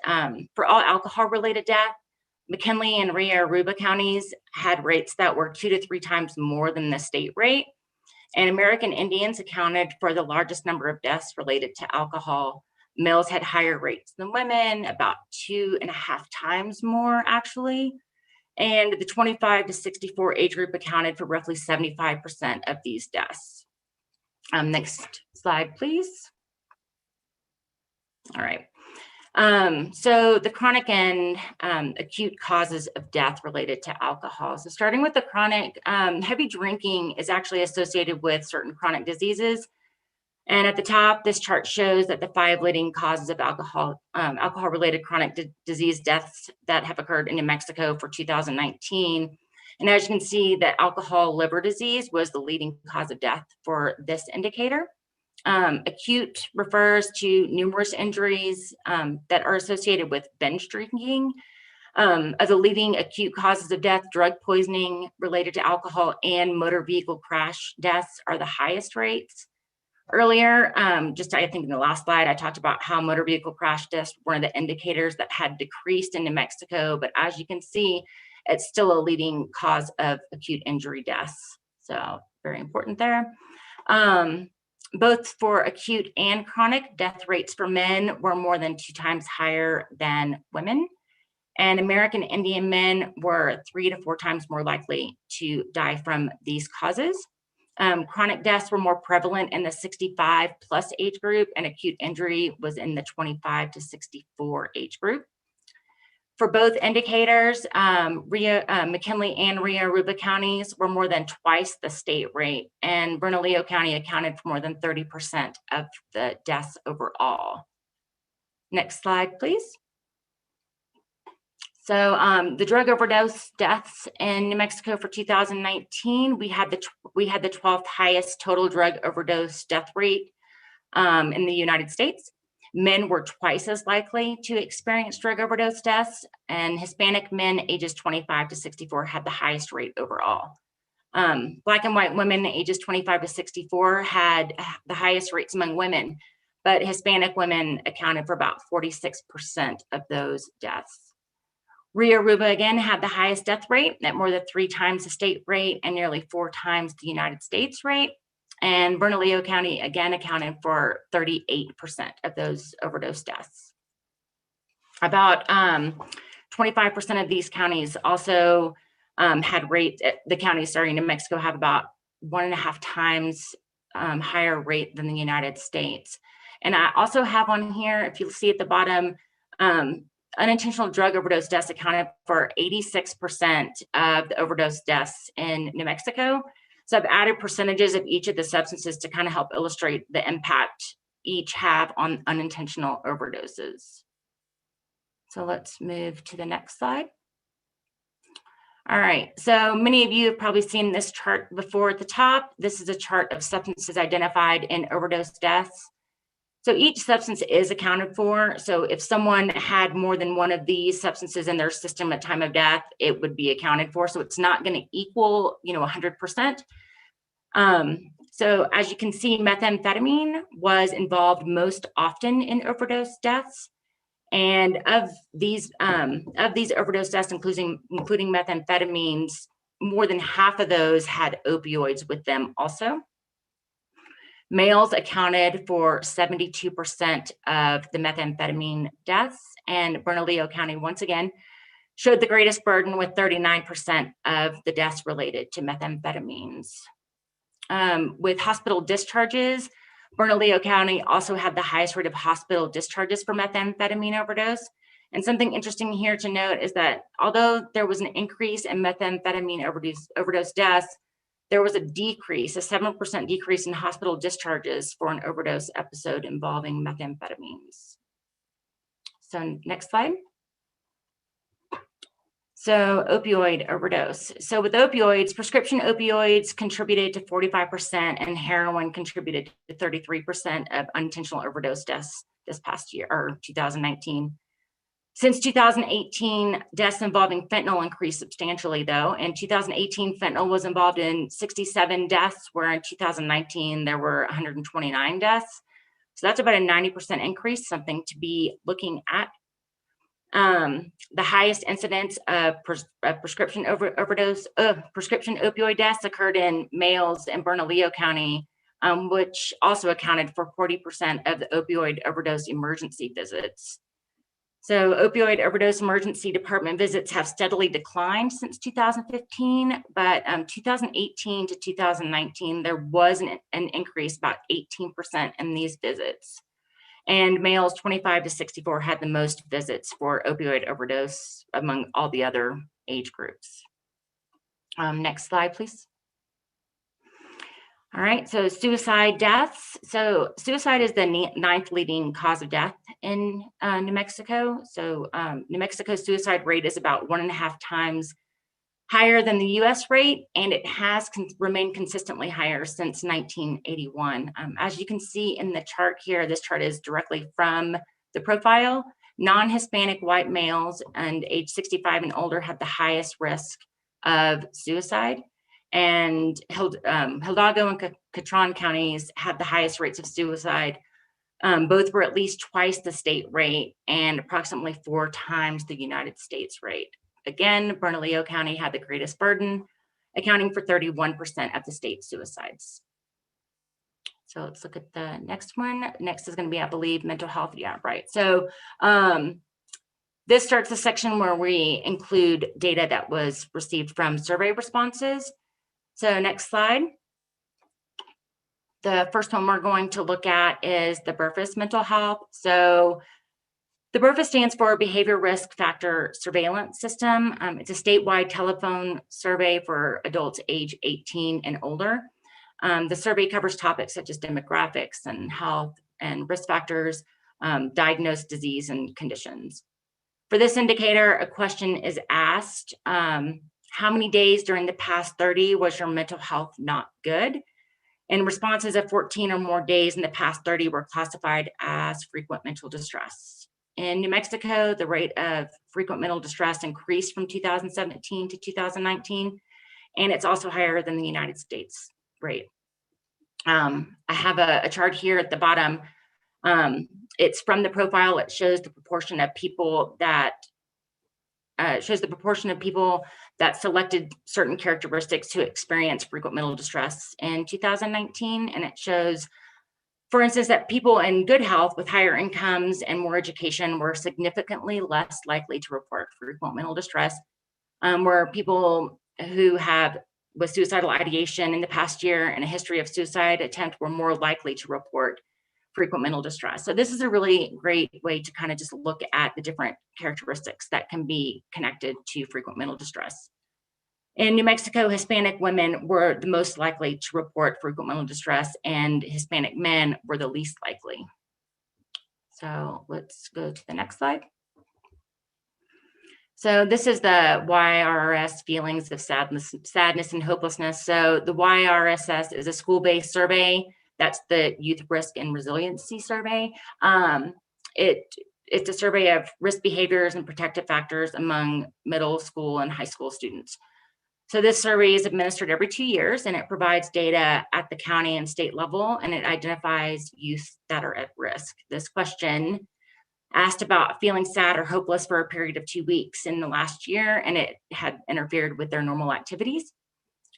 For all alcohol related death, McKinley and Rio Aruba counties had rates that were 2 to 3 times more than the state rate. And American Indians accounted for the largest number of deaths related to alcohol. Males had higher rates than women, about 2.5 times more actually. And the 25 to 64 age group accounted for roughly 75% of these deaths. Next slide, please. All right. So the chronic and acute causes of death related to alcohol. So starting with the chronic, heavy drinking is actually associated with certain chronic diseases. And at the top, this chart shows that the 5 leading causes of alcohol-related chronic disease deaths that have occurred in New Mexico for 2019. And as you can see, that alcohol liver disease was the leading cause of death for this indicator. Acute refers to numerous injuries that are associated with binge drinking. Of the leading acute causes of death, drug poisoning related to alcohol and motor vehicle crash deaths are the highest rates. Earlier, just I think in the last slide, I talked about how motor vehicle crash deaths were one of the indicators that had decreased in New Mexico, but as you can see, it's still a leading cause of acute injury deaths. So very important there. Both for acute and chronic, death rates for men were more than 2 times higher than women. And American Indian men were 3 to 4 times more likely to die from these causes. Chronic deaths were more prevalent in the 65 plus age group, and acute injury was in the 25 to 64 age group. For both indicators, McKinley and Rio Aruba counties were more than twice the state rate, and Bernalillo County accounted for more than 30% of the deaths overall. Next slide, please. So the drug overdose deaths in New Mexico for 2019, we had the 12th highest total drug overdose death rate in the United States. Men were twice as likely to experience drug overdose deaths, and Hispanic men ages 25 to 64 had the highest rate overall. Black and white women ages 25 to 64 had the highest rates among women, but Hispanic women accounted for about 46% of those deaths. Rio Aruba again had the highest death rate at more than 3 times the state rate and nearly 4 times the United States rate. And Bernalillo County again accounted for 38% of those overdose deaths. About 25% of these counties also had rates, the counties starting in New Mexico have about 1.5 times higher rate than the United States. And I also have on here, if you'll see at the bottom, unintentional drug overdose deaths accounted for 86% of the overdose deaths in New Mexico. So I've added percentages of each of the substances to kind of help illustrate the impact each have on unintentional overdoses. So let's move to the next slide. All right, so many of you have probably seen this chart before at the top. This is a chart of substances identified in overdose deaths. So each substance is accounted for. So if someone had more than one of these substances in their system at time of death, it would be accounted for. So it's not going to equal, 100%. So as you can see, methamphetamine was involved most often in overdose deaths. And of these overdose deaths, including methamphetamines, more than half of those had opioids with them also. Males accounted for 72% of the methamphetamine deaths, and Bernalillo County, once again, showed the greatest burden with 39% of the deaths related to methamphetamines. With hospital discharges, Bernalillo County also had the highest rate of hospital discharges for methamphetamine overdose. And something interesting here to note is that although there was an increase in methamphetamine overdose deaths, there was a decrease, a 7% decrease in hospital discharges for an overdose episode involving methamphetamines. So next slide. So opioid overdose. So with opioids, prescription opioids contributed to 45% and heroin contributed to 33% of unintentional overdose deaths this past year, or 2019. Since 2018, deaths involving fentanyl increased substantially though. In 2018, fentanyl was involved in 67 deaths, where in 2019, there were 129 deaths. So that's about a 90% increase, something to be looking at. The highest incidence of prescription opioid deaths occurred in males in Bernalillo County, which also accounted for 40% of the opioid overdose emergency visits. So opioid overdose emergency department visits have steadily declined since 2015, but 2018 to 2019, there was an increase about 18% in these visits. And males 25 to 64 had the most visits for opioid overdose among all the other age groups. Next slide, please. All right, so suicide deaths. So suicide is the 9th leading cause of death in New Mexico. So New Mexico's suicide rate is about 1.5 times higher than the US rate, and it has remained consistently higher since 1981. As you can see in the chart here, this chart is directly from the profile. Non-Hispanic white males and age 65 and older had the highest risk of suicide. And Hidalgo and Catron counties had the highest rates of suicide. Both were at least twice the state rate and approximately 4 times the United States rate. Again, Bernalillo County had the greatest burden, accounting for 31% of the state's suicides. So let's look at the next one. Next is going to be, I believe, mental health. Yeah, right. So this starts the section where we include data that was received from survey responses. So next slide. The first one we're going to look at is the BRFIS mental health. So the BRFIS stands for Behavior Risk Factor Surveillance System. It's a statewide telephone survey for adults age 18 and older. The survey covers topics such as demographics and health and risk factors, diagnosed disease and conditions. For this indicator, a question is asked, how many days during the past 30 was your mental health not good? And responses of 14 or more days in the past 30 were classified as frequent mental distress. In New Mexico, the rate of frequent mental distress increased from 2017 to 2019, and it's also higher than the United States rate. I have a chart here at the bottom. It's from the profile. It shows the proportion of people that selected certain characteristics to experience frequent mental distress in 2019, and it shows, for instance, that people in good health with higher incomes and more education were significantly less likely to report frequent mental distress, where people who have with suicidal ideation in the past year and a history of suicide attempt were more likely to report frequent mental distress. So this is a really great way to kind of just look at the different characteristics that can be connected to frequent mental distress. In New Mexico, Hispanic women were the most likely to report frequent mental distress, and Hispanic men were the least likely. So let's go to the next slide. So this is the YRS feelings of sadness and hopelessness. So the YRSS is a school-based survey. That's the Youth Risk and Resiliency Survey. It's a survey of risk behaviors and protective factors among middle school and high school students. So this survey is administered every 2 years, and it provides data at the county and state level, and it identifies youth that are at risk. This question asked about feeling sad or hopeless for a period of 2 weeks in the last year, and it had interfered with their normal activities.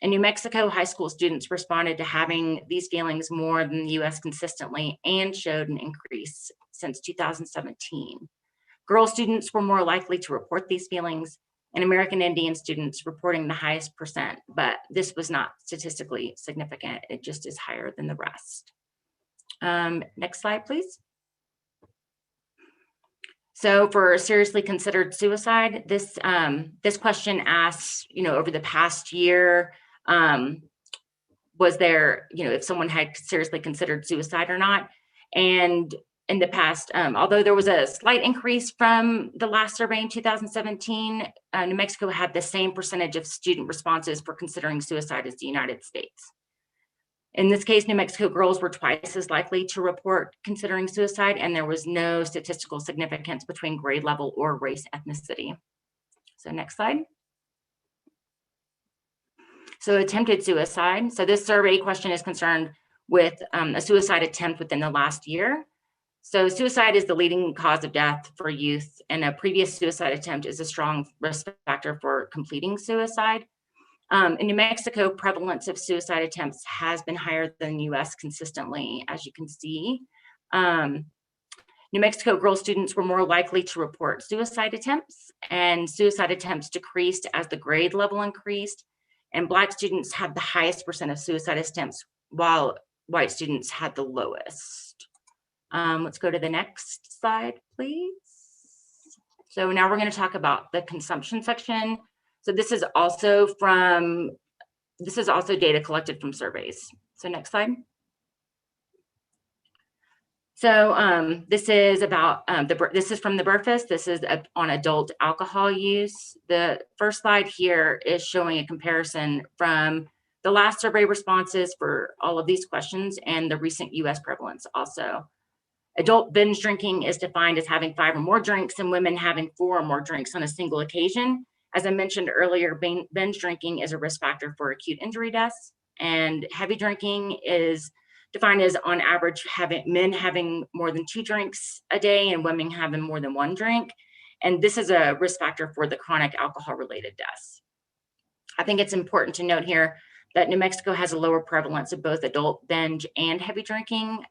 In New Mexico, high school students responded to having these feelings more than the US consistently and showed an increase since 2017. Girl students were more likely to report these feelings, and American Indian students reporting the highest percent, but this was not statistically significant. It just is higher than the rest. Next slide, please. So for seriously considered suicide, this question asks, over the past year, was there, if someone had seriously considered suicide or not? And in the past, although there was a slight increase from the last survey in 2017, New Mexico had the same percentage of student responses for considering suicide as the United States. In this case, New Mexico girls were twice as likely to report considering suicide, and there was no statistical significance between grade level or race ethnicity. So next slide. So attempted suicide. So this survey question is concerned with a suicide attempt within the last year. So suicide is the leading cause of death for youth, and a previous suicide attempt is a strong risk factor for completing suicide. In New Mexico, prevalence of suicide attempts has been higher than the US consistently, as you can see. New Mexico girl students were more likely to report suicide attempts, and suicide attempts decreased as the grade level increased, and Black students had the highest percent of suicide attempts, while white students had the lowest. Let's go to the next slide, please. So now we're going to talk about the consumption section. So this is also data collected from surveys. So next slide. So this is about this is from the BRFIS. This is on adult alcohol use. The first slide here is showing a comparison from the last survey responses for all of these questions and the recent US prevalence also. Adult binge drinking is defined as having 5 or more drinks and women having 4 or more drinks on a single occasion. As I mentioned earlier, binge drinking is a risk factor for acute injury deaths, and heavy drinking is defined as on average men having more than 2 drinks a day and women having more than 1 drink. And this is a risk factor for the chronic alcohol-related deaths. I think it's important to note here that New Mexico has a lower prevalence of both adult binge and heavy drinking,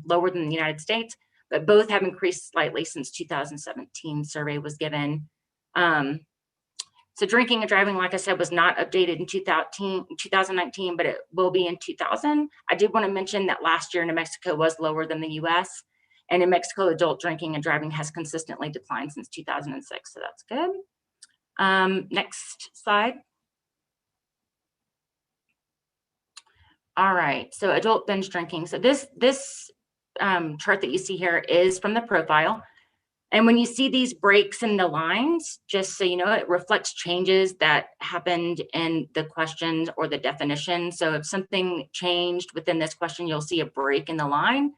lower than the United States, but both have increased slightly since 2017 survey was given. So drinking and driving, like I said, was not updated in 2019, but it will be in 2000. I did want to mention that last year New Mexico was lower than the US, and in Mexico, adult drinking and driving has consistently declined since 2006, so that's good. Next slide. All right, so adult binge drinking. So this chart that you see here is from the profile. And when you see these breaks in the lines, just so you know, it reflects changes that happened in the questions or the definition. So if something changed within this question, you'll see a break in the line.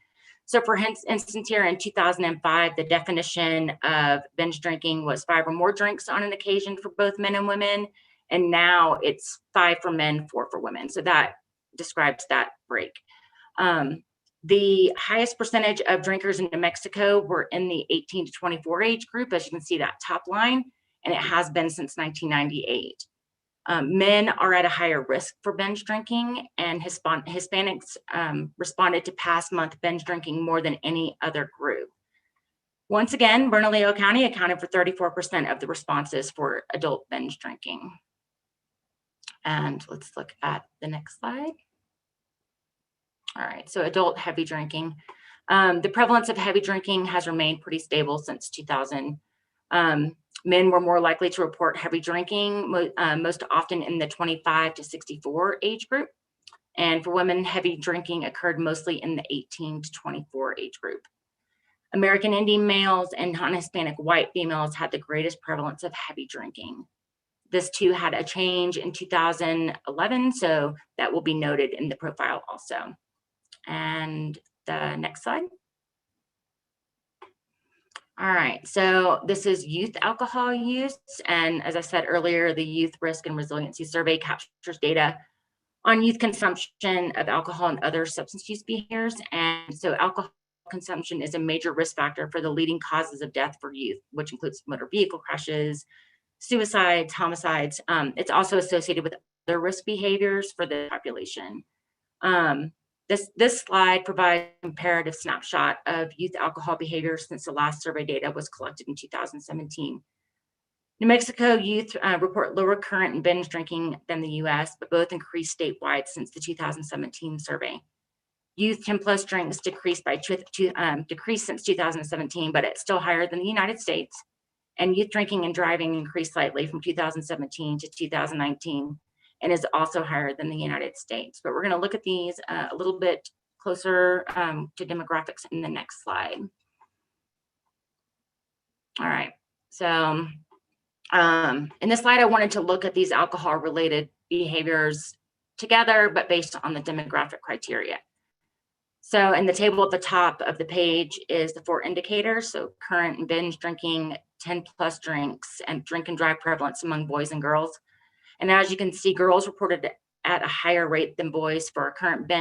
So for instance here in 2005, the definition of binge drinking was 5 or more drinks on an occasion for both men and women. And now it's 5 for men, 4 for women. So that describes that break. The highest percentage of drinkers in New Mexico were in the 18 to 24 age group, as you can see that top line, and it has been since 1998. Men are at a higher risk for binge drinking, and Hispanics responded to past month binge drinking more than any other group. Once again, Bernalillo County accounted for 34% of the responses for adult binge drinking. And let's look at the next slide. All right, so adult heavy drinking. The prevalence of heavy drinking has remained pretty stable since 2000. Men were more likely to report heavy drinking, most often in the 25 to 64 age group. And for women, heavy drinking occurred mostly in the 18 to 24 age group. American Indian males and non-Hispanic white females had the greatest prevalence of heavy drinking. This too had a change in 2011, so that will be noted in the profile also. And the next slide. All right, so this is youth alcohol use. And as I said earlier, the Youth Risk and Resiliency Survey captures data on youth consumption of alcohol and other substance use behaviors. And so alcohol consumption is a major risk factor for the leading causes of death for youth, which includes motor vehicle crashes, suicides, homicides. It's also associated with other risk behaviors for the population. This slide provides a comparative snapshot of youth alcohol behavior since the last survey data was collected in 2017. New Mexico youth report lower current and binge drinking than the US, but both increased statewide since the 2017 survey. Youth 10+ drinks decreased since 2017, but it's still higher than the United States. And youth drinking and driving increased slightly from 2017 to 2019. And is also higher than the United States. But we're going to look at these a little bit closer to demographics in the next slide. All right, so in this slide, I wanted to look at these alcohol-related behaviors together, but based on the demographic criteria. So in the table at the top of the page is the 4 indicators, so current and binge drinking, 10+ drinks, and drink and drive prevalence among boys and girls. And as you can see, girls reported at a higher rate than boys for current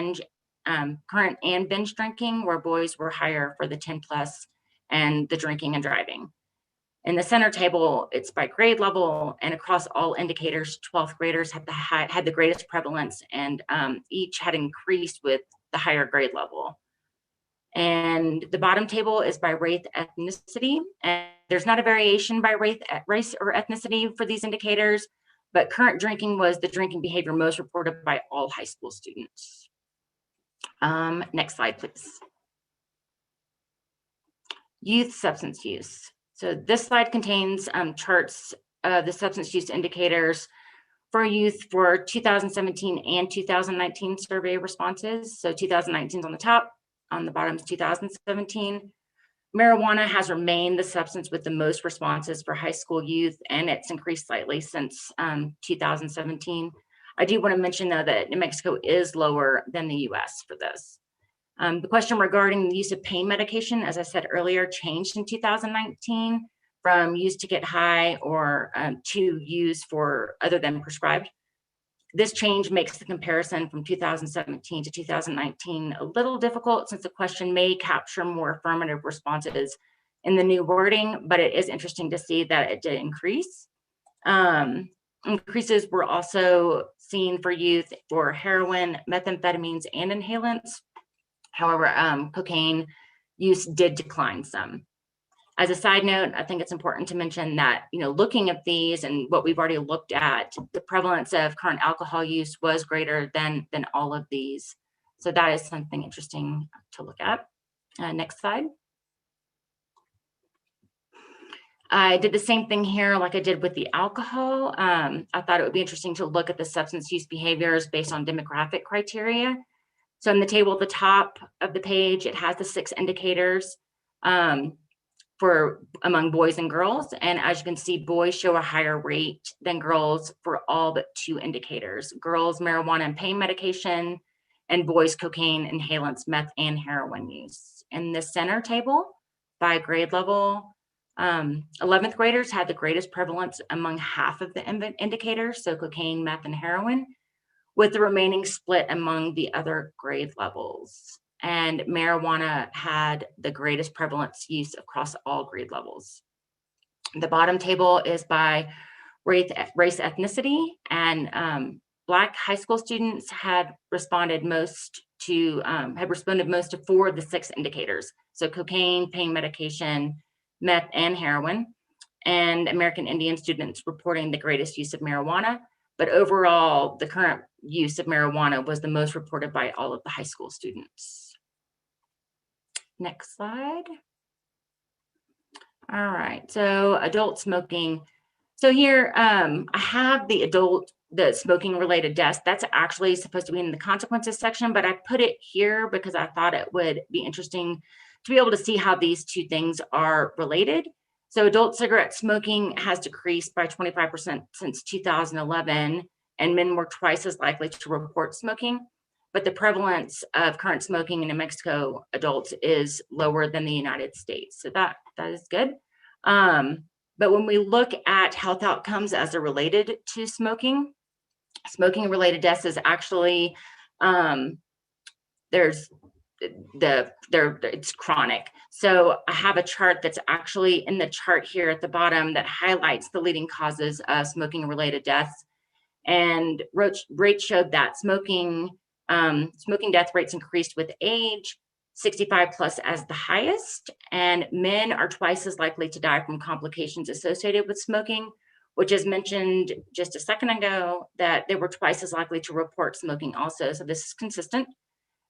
and binge drinking, where boys were higher for the 10+ and the drinking and driving. In the center table, it's by grade level, and across all indicators, 12th graders had the greatest prevalence, and each had increased with the higher grade level. And the bottom table is by race, ethnicity, and there's not a variation by race or ethnicity for these indicators. But current drinking was the drinking behavior most reported by all high school students. Next slide, please. Youth substance use. So this slide contains charts of the substance use indicators for youth for 2017 and 2019 survey responses. So 2019 is on the top, on the bottom is 2017. Marijuana has remained the substance with the most responses for high school youth, and it's increased slightly since 2017. I do want to mention, though, that New Mexico is lower than the US for this. The question regarding the use of pain medication, as I said earlier, changed in 2019 from use to get high or to use for other than prescribed. This change makes the comparison from 2017 to 2019 a little difficult, since the question may capture more affirmative responses in the new wording, but it is interesting to see that it did increase. Increases were also seen for youth for heroin, methamphetamines, and inhalants. However, cocaine use did decline some. As a side note, I think it's important to mention that, looking at these and what we've already looked at, the prevalence of current alcohol use was greater than all of these. So that is something interesting to look at. Next slide. I did the same thing here like I did with the alcohol. I thought it would be interesting to look at the substance use behaviors based on demographic criteria. So in the table at the top of the page, it has the 6 indicators for among boys and girls. And as you can see, boys show a higher rate than girls for all but 2 indicators: girls, marijuana and pain medication, and boys, cocaine, inhalants, meth, and heroin use. In the center table, by grade level, 11th graders had the greatest prevalence among half of the indicators, so cocaine, meth, and heroin, with the remaining split among the other grade levels. And marijuana had the greatest prevalence use across all grade levels. The bottom table is by race ethnicity, and Black high school students had responded most to 4 of the 6 indicators. So cocaine, pain medication, meth, and heroin, and American Indian students reporting the greatest use of marijuana. But overall, the current use of marijuana was the most reported by all of the high school students. Next slide. All right, so adult smoking. So here I have the smoking related deaths. That's actually supposed to be in the consequences section, but I put it here because I thought it would be interesting to be able to see how these 2 things are related. So adult cigarette smoking has decreased by 25% since 2011, and men were twice as likely to report smoking. But the prevalence of current smoking in New Mexico adults is lower than the United States. So that is good. But when we look at health outcomes as they're related to smoking related deaths is actually, it's chronic. So I have a chart that's actually in the chart here at the bottom that highlights the leading causes of smoking related deaths. And rates showed that smoking death rates increased with age, 65 plus as the highest, and men are twice as likely to die from complications associated with smoking, which is mentioned just a second ago, that they were twice as likely to report smoking also. So this is consistent.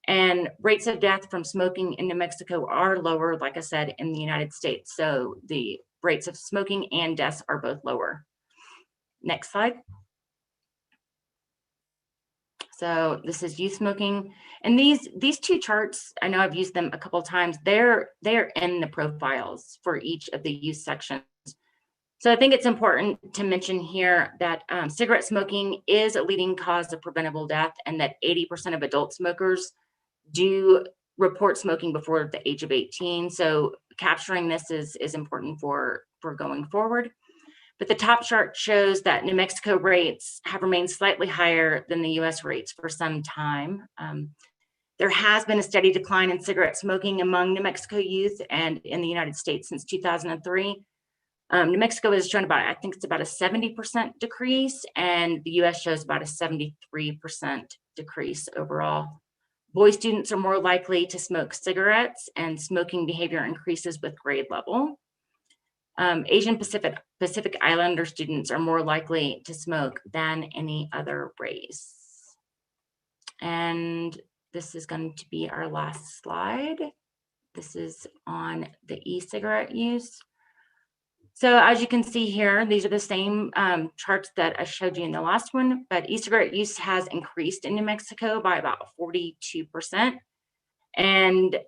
And rates of death from smoking in New Mexico are lower, like I said, in the United States. So the rates of smoking and deaths are both lower. Next slide. So this is youth smoking. And these 2 charts, I know I've used them a couple of times, they're in the profiles for each of the youth sections. So I think it's important to mention here that cigarette smoking is a leading cause of preventable death, and that 80% of adult smokers do report smoking before the age of 18. So capturing this is important for going forward. But the top chart shows that New Mexico rates have remained slightly higher than the US rates for some time. There has been a steady decline in cigarette smoking among New Mexico youth and in the United States since 2003. New Mexico has shown I think it's about a 70% decrease, and the US shows about a 73% decrease overall. Boy students are more likely to smoke cigarettes, and smoking behavior increases with grade level. Asian Pacific Islander students are more likely to smoke than any other race. And this is going to be our last slide. This is on the e-cigarette use. So as you can see here, these are the same charts that I showed you in the last one, but e-cigarette use has increased in New Mexico by about 42%. And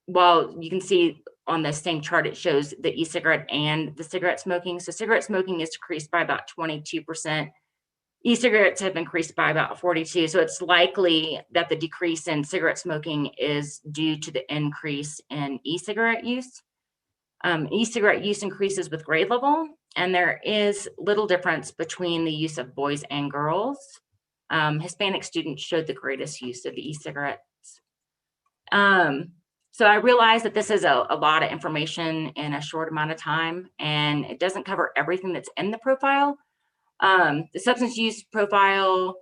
while you can see on the same chart, it shows the e-cigarette and the cigarette smoking. So cigarette smoking is decreased by about 22%. E-cigarettes have increased by about 42. So it's likely that the decrease in cigarette smoking is due to the increase in e-cigarette use. E-cigarette use increases with grade level, and there is little difference between the use of boys and girls. Hispanic students showed the greatest use of e-cigarettes. So I realize that this is a lot of information in a short amount of time, and it doesn't cover everything that's in the profile. The substance use profile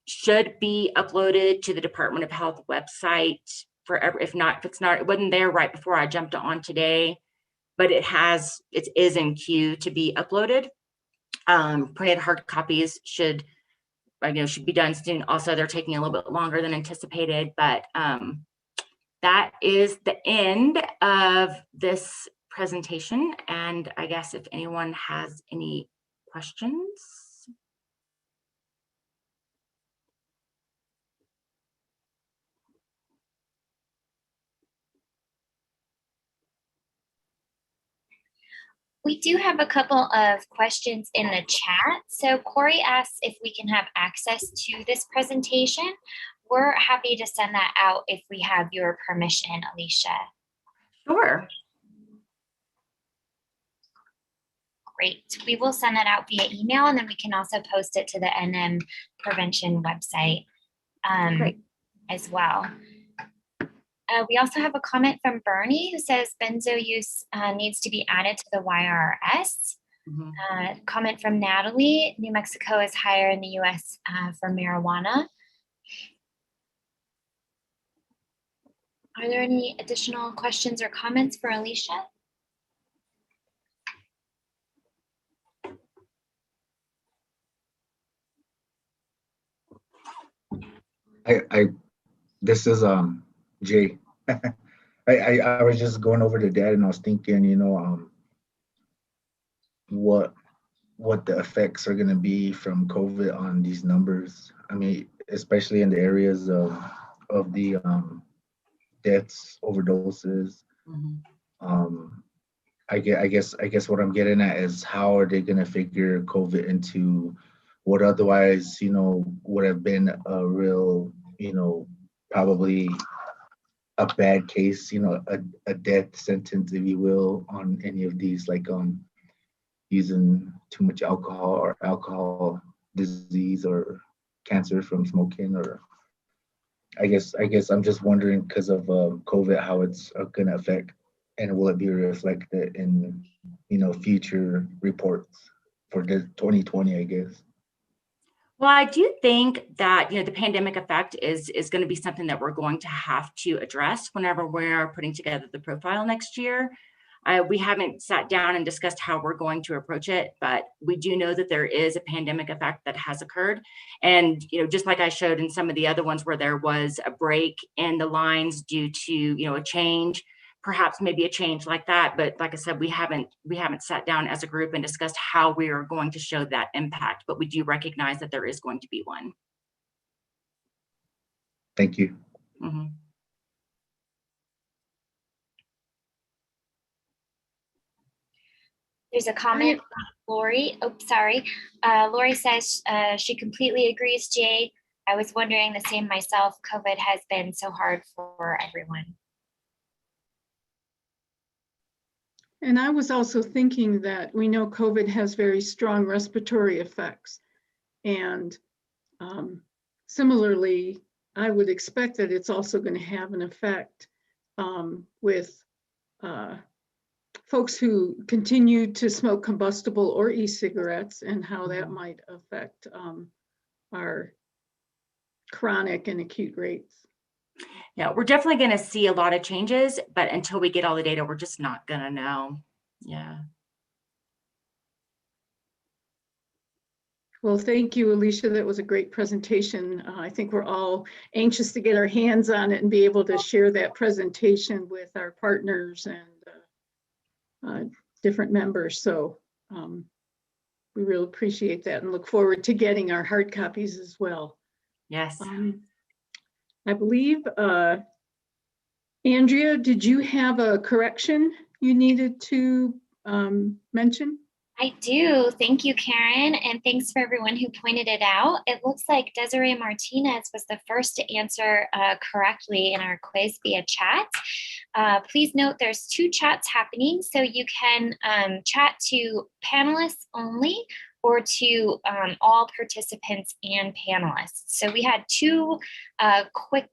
should be uploaded to the Department of Health website forever. If it wasn't there right before I jumped on today, but it is in queue to be uploaded. Printed hard copies should be done soon. Also, they're taking a little bit longer than anticipated, but that is the end of this presentation. And I guess if anyone has any questions. We do have a couple of questions in the chat. So Corey asks if we can have access to this presentation. We're happy to send that out if we have your permission, Alisha. Sure. Great. We will send that out via email, and then we can also post it to the NM prevention website as well. We also have a comment from Bernie who says benzo use needs to be added to the YRS. Comment from Natalie, New Mexico is higher in the US for marijuana. Are there any additional questions or comments for Alisha? This is Jay. I was just going over to Dad, and I was thinking, what the effects are going to be from COVID on these numbers. I mean, especially in the areas of the deaths, overdoses. I guess what I'm getting at is how are they going to figure COVID into what otherwise, would have been a real, probably a bad case, a death sentence, if you will, on any of these, like using too much alcohol or alcohol disease or cancer from smoking. Or I guess I'm just wondering, because of COVID, how it's going to affect, and will it be reflected in future reports for the 2020, I guess. Well, I do think that the pandemic effect is going to be something that we're going to have to address whenever we're putting together the profile next year. We haven't sat down and discussed how we're going to approach it, but we do know that there is a pandemic effect that has occurred. And just like I showed in some of the other ones where there was a break in the lines due to a change, perhaps maybe a change like that. But like I said, we haven't sat down as a group and discussed how we are going to show that impact, but we do recognize that there is going to be one. Thank you. There's a comment from Lori. Oh, sorry. Lori says she completely agrees, Jay. I was wondering the same myself. COVID has been so hard for everyone. And I was also thinking that we know COVID has very strong respiratory effects. And similarly, I would expect that it's also going to have an effect with folks who continue to smoke combustible or e-cigarettes, and how that might affect our chronic and acute rates. Yeah, we're definitely going to see a lot of changes, but until we get all the data, we're just not going to know. Yeah. Well, thank you, Alisha. That was a great presentation. I think we're all anxious to get our hands on it and be able to share that presentation with our partners and different members. So we really appreciate that and look forward to getting our hard copies as well. Yes. I believe, Andrea, did you have a correction you needed to mention? I do. Thank you, Karen. And thanks for everyone who pointed it out. It looks like Desiree Martinez was the first to answer correctly in our quiz via chat. Please note there's 2 chats happening. So you can chat to panelists only or to all participants and panelists. So we had 2 quick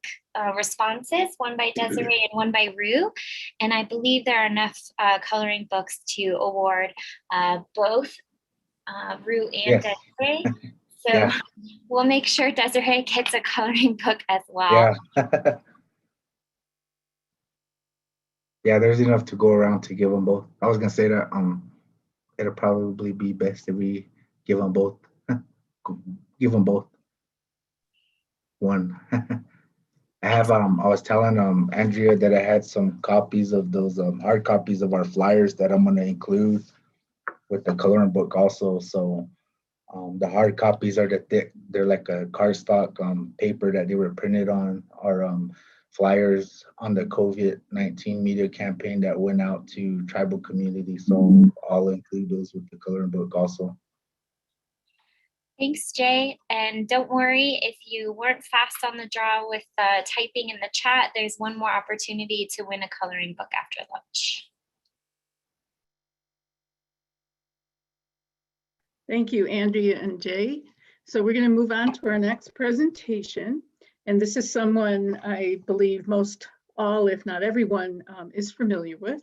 responses, one by Desiree and one by Rue. And I believe there are enough coloring books to award both Rue and Yes. Desiree. So Yeah. we'll make sure Desiree gets a coloring book as well. Yeah. Yeah, there's enough to go around to give them both. I was gonna say that it'll probably be best if we give them both. Give them both one. I was telling Andrea that I had some copies of those hard copies of our flyers that I'm gonna include with the coloring book also. So the hard copies are the thick, they're like a cardstock paper that they were printed on, our flyers on the COVID-19 media campaign that went out to tribal communities. So I'll include those with the coloring book also. Thanks, Jay. And don't worry, if you weren't fast on the draw with typing in the chat, there's one more opportunity to win a coloring book after lunch. Thank you, Andrea and Jay. So we're going to move on to our next presentation. And this is someone I believe most all, if not everyone, is familiar with.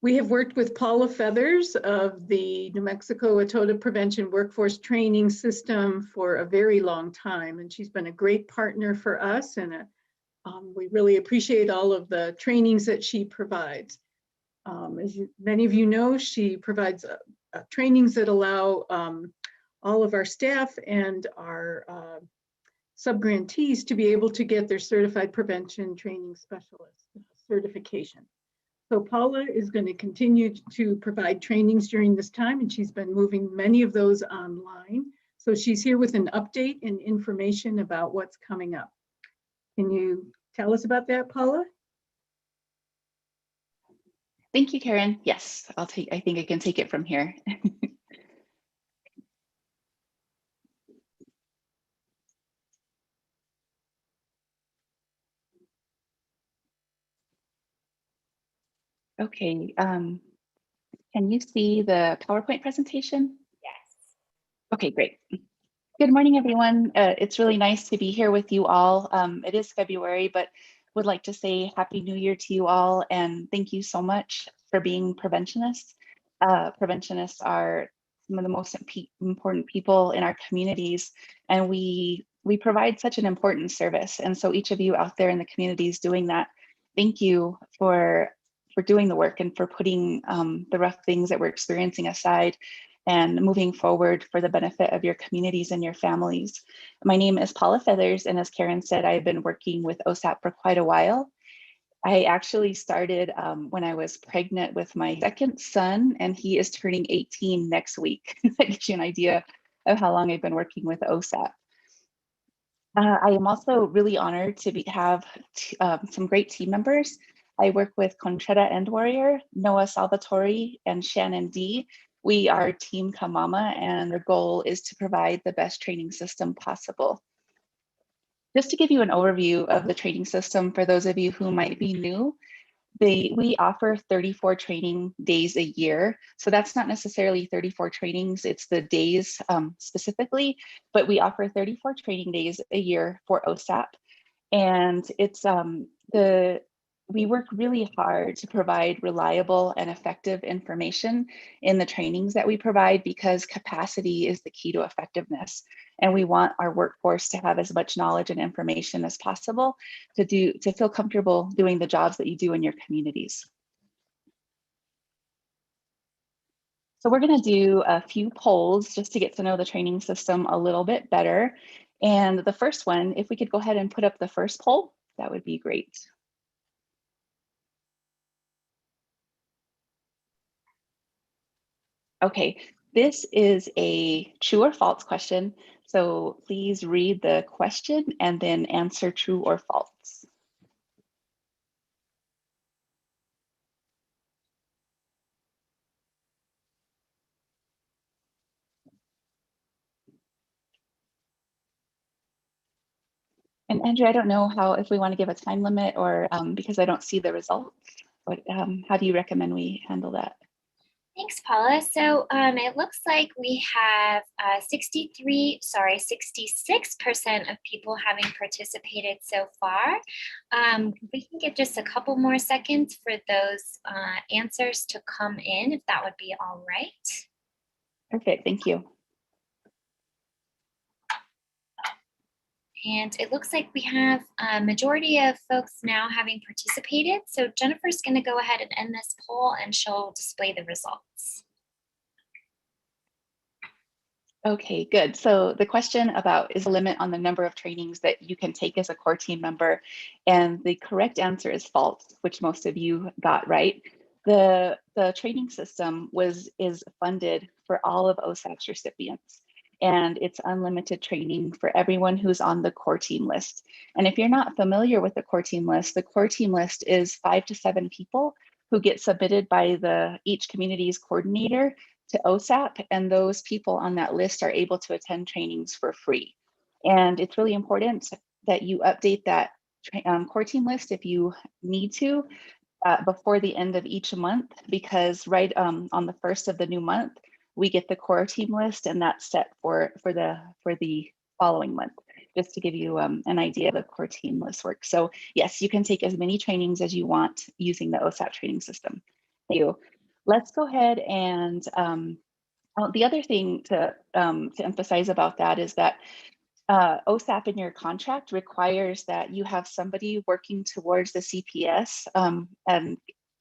We have worked with Paula Feathers of the New Mexico Atota Prevention Workforce Training System for a very long time, and she's been a great partner for us, and we really appreciate all of the trainings that she provides. As many of you know, she provides trainings that allow all of our staff and our sub-grantees to be able to get their Certified Prevention Training Specialist certification. So Paula is going to continue to provide trainings during this time, and she's been moving many of those online. So she's here with an update and information about what's coming up. Can you tell us about that, Paula? Thank you, Karen. Yes, I think I can take it from here. Okay, can you see the PowerPoint presentation? Yes. Okay, great. Good morning, everyone. It's really nice to be here with you all. It is February, but would like to say Happy New Year to you all, and thank you so much for being preventionists. Preventionists are some of the most important people in our communities, and we provide such an important service. And so each of you out there in the communities doing that, thank you for doing the work and for putting the rough things that we're experiencing aside and moving forward for the benefit of your communities and your families. My name is Paula Feathers, and as Karen said, I've been working with OSAP for quite a while. I actually started when I was pregnant with my second son, and he is turning 18 next week. That gives you an idea of how long I've been working with OSAP. I am also really honored to have some great team members. I work with Conchetta End Warrior, Noah Salvatore, and Shannon D. We are Team Kamama, and our goal is to provide the best training system possible. Just to give you an overview of the training system for those of you who might be new, we offer 34 training days a year. So that's not necessarily 34 trainings, it's the days specifically, but we offer 34 training days a year for OSAP. And it's we work really hard to provide reliable and effective information in the trainings that we provide, because capacity is the key to effectiveness. And we want our workforce to have as much knowledge and information as possible to feel comfortable doing the jobs that you do in your communities. So we're going to do a few polls just to get to know the training system a little bit better. And the first one, if we could go ahead and put up the first poll, that would be great. Okay, this is a true or false question. So please read the question and then answer true or false. And Andrew, I don't know if we want to give a time limit or because I don't see the results, but how do you recommend we handle that? Thanks, Paula. So it looks like we have 66% of people having participated so far. We can give just a couple more seconds for those answers to come in, if that would be all right. Perfect, thank you. And it looks like we have a majority of folks now having participated. So Jennifer's going to go ahead and end this poll and she'll display the results. Okay, good. So the question about is a limit on the number of trainings that you can take as a core team member, and the correct answer is false, which most of you got right. The training system is funded for all of OSAP's recipients, and it's unlimited training for everyone who's on the core team list. And if you're not familiar with the core team list is 5 to 7 people who get submitted by each community's coordinator to OSAP, and those people on that list are able to attend trainings for free. And it's really important that you update that core team list if you need to before the end of each month, because right on the first of the new month, we get the core team list, and that's set for the following month, just to give you an idea of the core team list work. So yes, you can take as many trainings as you want using the OSAP training system. Thank you. Let's go ahead and the other thing to emphasize about that is that OSAP in your contract requires that you have somebody working towards the CPS and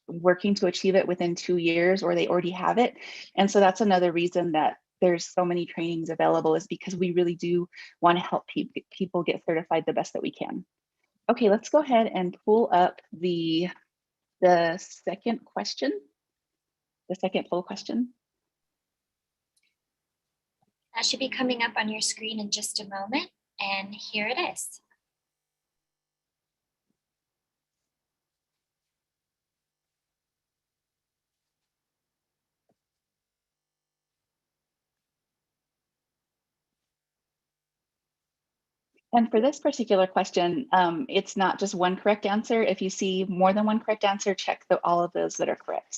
working to achieve it within 2 years, or they already have it. And so that's another reason that there's so many trainings available, is because we really do want to help people get certified the best that we can. Okay, let's go ahead and pull up the second question. The second poll question. That should be coming up on your screen in just a moment, and here it is. And for this particular question, it's not just one correct answer. If you see more than one correct answer, check all of those that are correct.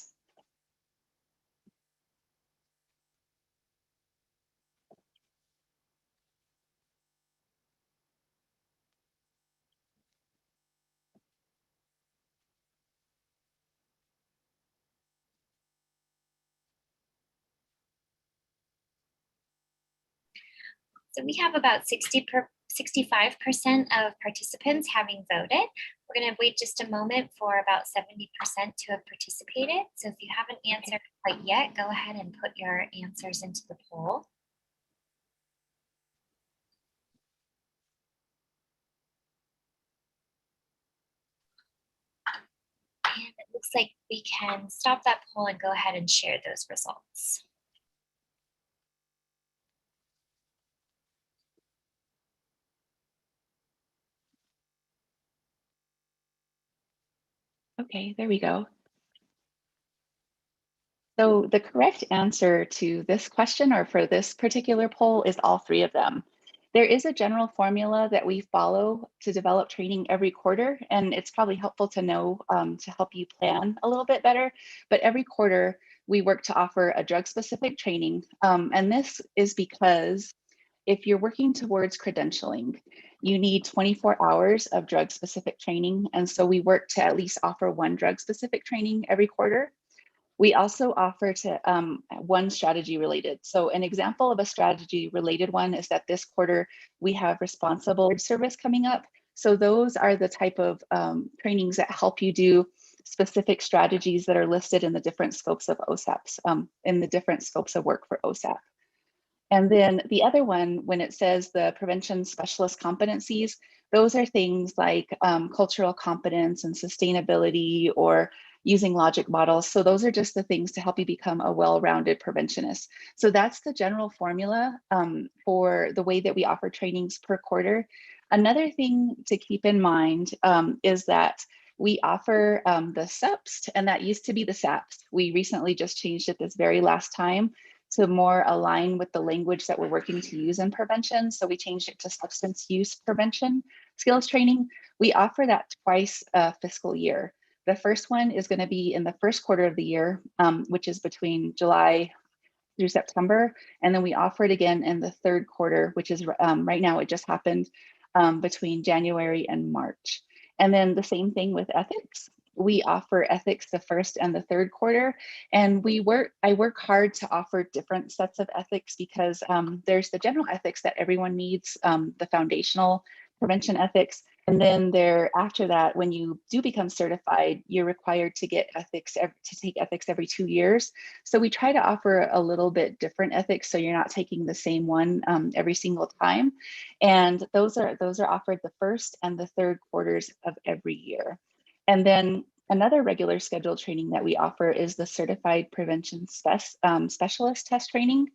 So we have about 65% of participants having voted. We're going to wait just a moment for about 70% to have participated. So if you haven't answered quite yet, go ahead and put your answers into the poll. And it looks like we can stop that poll and go ahead and share those results. Okay, there we go. So the correct answer to this question, or for this particular poll, is all 3 of them. There is a general formula that we follow to develop training every quarter, and it's probably helpful to know to help you plan a little bit better. But every quarter, we work to offer a drug-specific training. And this is because if you're working towards credentialing, you need 24 hours of drug-specific training. And so we work to at least offer 1 drug-specific training every quarter. We also offer to 1 strategy related. So an example of a strategy related one is that this quarter we have responsible service coming up. So those are the type of trainings that help you do specific strategies that are listed in the different scopes of OSAPs, in the different scopes of work for OSAP. And then the other one, when it says the prevention specialist competencies, those are things like cultural competence and sustainability, or using logic models. So those are just the things to help you become a well-rounded preventionist. So that's the general formula for the way that we offer trainings per quarter. Another thing to keep in mind is that we offer the SEPs, and that used to be the SAPs. We recently just changed it this very last time to more align with the language that we're working to use in prevention. So we changed it to substance use prevention skills training. We offer that twice a fiscal year. The first one is going to be in the first quarter of the year, which is between July through September. And then we offer it again in the third quarter, which is right now, it just happened between January and March. And then the same thing with ethics. We offer ethics the first and the third quarter. And I work hard to offer different sets of ethics because there's the general ethics that everyone needs, the foundational prevention ethics. And then after that, when you do become certified, you're required to get ethics, to take ethics every 2 years. So we try to offer a little bit different ethics, so you're not taking the same one every single time. And those are offered the first and the third quarters of every year. And then another regular scheduled training that we offer is the Certified Prevention Specialist Test Training.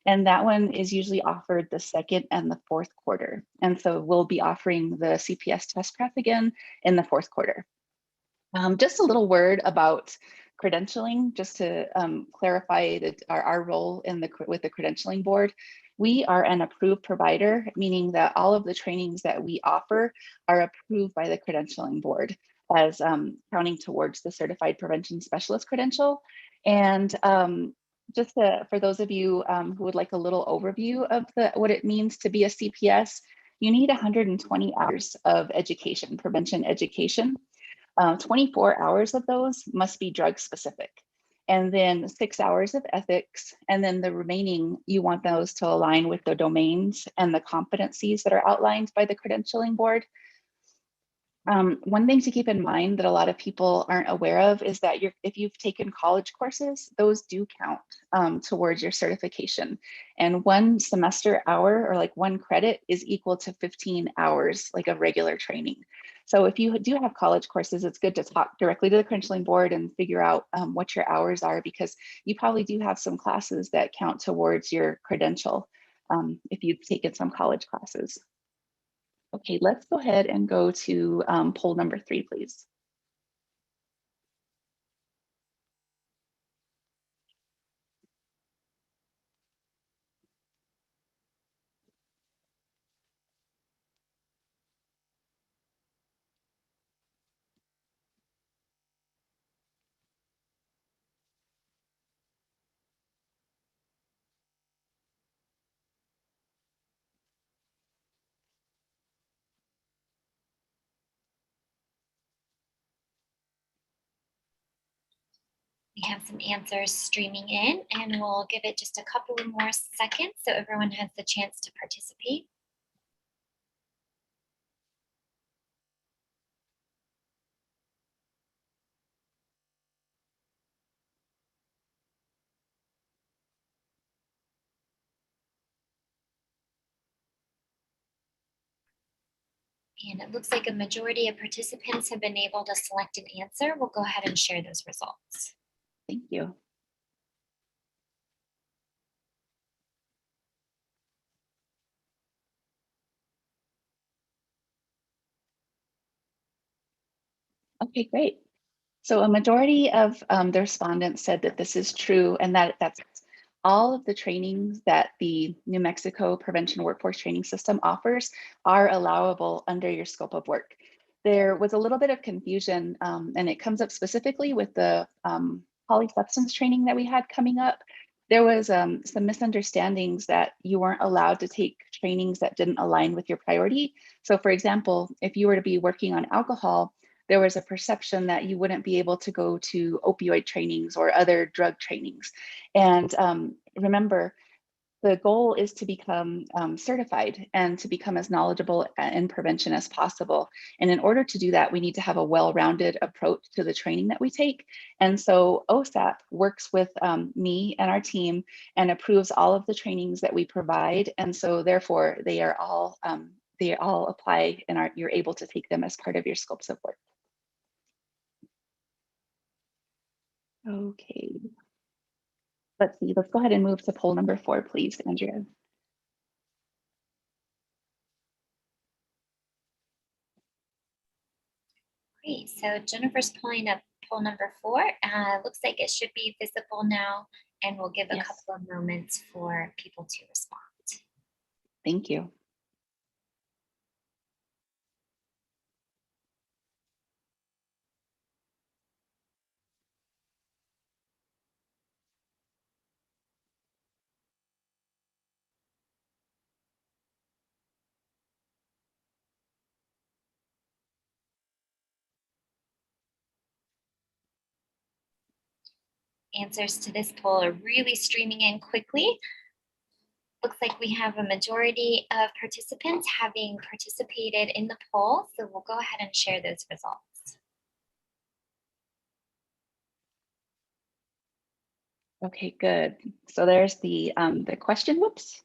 And that one is usually offered the second and the fourth quarter. And so we'll be offering the CPS test prep again in the fourth quarter. Just a little word about credentialing, just to clarify that our role with the credentialing board. We are an approved provider, meaning that all of the trainings that we offer are approved by the credentialing board as counting towards the Certified Prevention Specialist credential. And for those of you who would like a little overview of what it means to be a CPS, you need 120 hours of education, prevention education. 24 hours of those must be drug specific, and then 6 hours of ethics. And then the remaining, you want those to align with the domains and the competencies that are outlined by the credentialing board. One thing to keep in mind that a lot of people aren't aware of is that if you've taken college courses, those do count towards your certification. And one semester hour, or like one credit, is equal to 15 hours like of regular training. So if you do have college courses, it's good to talk directly to the credentialing board and figure out what your hours are, because you probably do have some classes that count towards your credential if you've taken some college classes. Okay, let's go ahead and go to poll number 3, please. We have some answers streaming in, and we'll give it just a couple of more seconds so everyone has the chance to participate. And it looks like a majority of participants have been able to select an answer. We'll go ahead and share those results. Thank you. Okay, great. So a majority of the respondents said that this is true, and that's all of the trainings that the New Mexico Prevention Workforce Training System offers are allowable under your scope of work. There was a little bit of confusion, and it comes up specifically with the polysubstance training that we had coming up. There was some misunderstandings that you weren't allowed to take trainings that didn't align with your priority. So for example, if you were to be working on alcohol, there was a perception that you wouldn't be able to go to opioid trainings or other drug trainings. And remember, the goal is to become certified and to become as knowledgeable in prevention as possible. And in order to do that, we need to have a well-rounded approach to the training that we take. And so OSAP works with me and our team and approves all of the trainings that we provide. And so therefore, they all apply and you're able to take them as part of your scopes of work. Okay. Let's see, let's go ahead and move to poll number 4, please, Andrea. Great, so Jennifer's pulling up poll number 4. Looks like it should be visible now and we'll give a Yes. couple of moments for people to respond. Thank you. Answers to this poll are really streaming in quickly. Looks like we have a majority of participants having participated in the poll, so we'll go ahead and share those results. Okay, good. So there's the question. Whoops.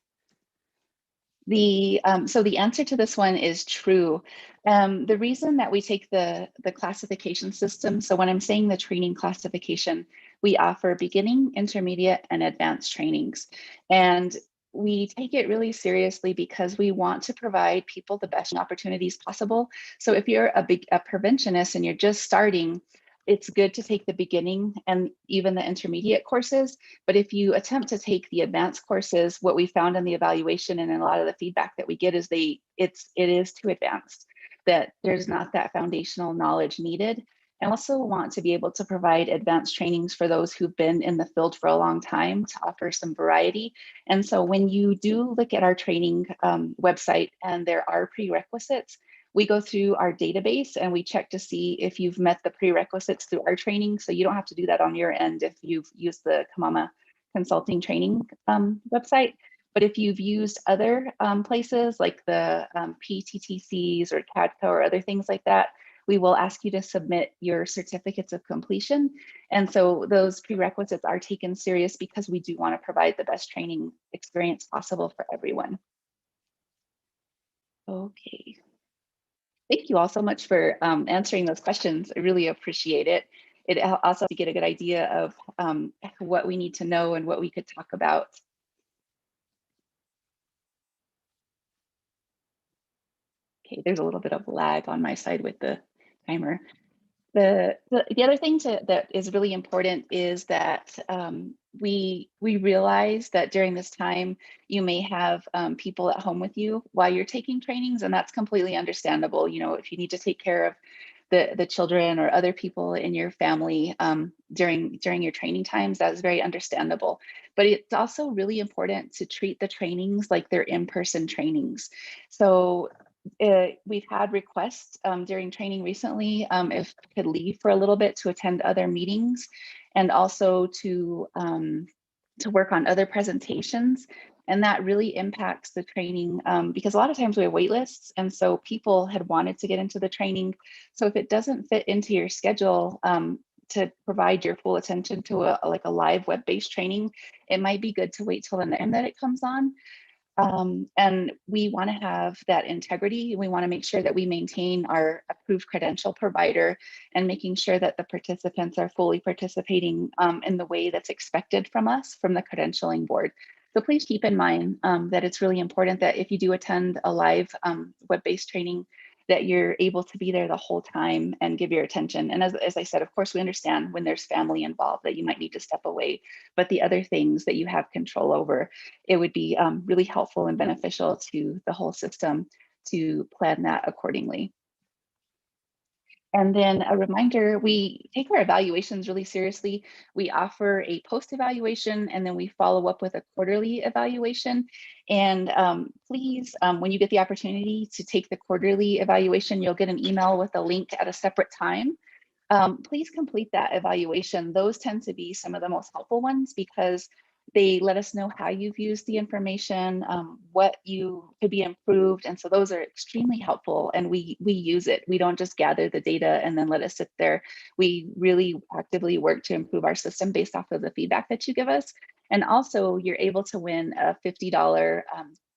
So the answer to this one is true. The reason that we take the classification system, so when I'm saying the training classification, we offer beginning, intermediate, and advanced trainings. And we take it really seriously because we want to provide people the best opportunities possible. So if you're a preventionist and you're just starting, it's good to take the beginning and even the intermediate courses. But if you attempt to take the advanced courses, what we found in the evaluation and in a lot of the feedback that we get is it is too advanced, that there's not that foundational knowledge needed. And also want to be able to provide advanced trainings for those who've been in the field for a long time to offer some variety. And so when you do look at our training website and there are prerequisites, we go through our database and we check to see if you've met the prerequisites through our training. So you don't have to do that on your end if you've used the Kamama Consulting Training website. But if you've used other places like the PTTCs or CADCO or other things like that, we will ask you to submit your certificates of completion. And so those prerequisites are taken serious because we do want to provide the best training experience possible for everyone. Okay. Thank you all so much for answering those questions. I really appreciate it. It also to get a good idea of what we need to know and what we could talk about. Okay, there's a little bit of lag on my side with the timer. The other thing that is really important is that we realize that during this time you may have people at home with you while you're taking trainings, and that's completely understandable. You know, if you need to take care of the children or other people in your family during your training times, that's very understandable. But it's also really important to treat the trainings like they're in-person trainings. So we've had requests during training recently if I could leave for a little bit to attend other meetings and also to work on other presentations. And that really impacts the training because a lot of times we have wait lists. And so people had wanted to get into the training. So if it doesn't fit into your schedule to provide your full attention to a live web-based training, it might be good to wait till the end that it comes on. And we want to have that integrity. We want to make sure that we maintain our approved credential provider and making sure that the participants are fully participating in the way that's expected from us, from the credentialing board. So please keep in mind that it's really important that if you do attend a live web-based training, that you're able to be there the whole time and give your attention. And as I said, of course, we understand when there's family involved that you might need to step away, but the other things that you have control over, it would be really helpful and beneficial to the whole system to plan that accordingly. And then a reminder, we take our evaluations really seriously. We offer a post-evaluation and then we follow up with a quarterly evaluation. And please, when you get the opportunity to take the quarterly evaluation, you'll get an email with a link at a separate time. Please complete that evaluation. Those tend to be some of the most helpful ones because they let us know how you've used the information, what you could be improved. And so those are extremely helpful and we use it. We don't just gather the data and then let it sit there. We really actively work to improve our system based off of the feedback that you give us. And also you're able to win a $50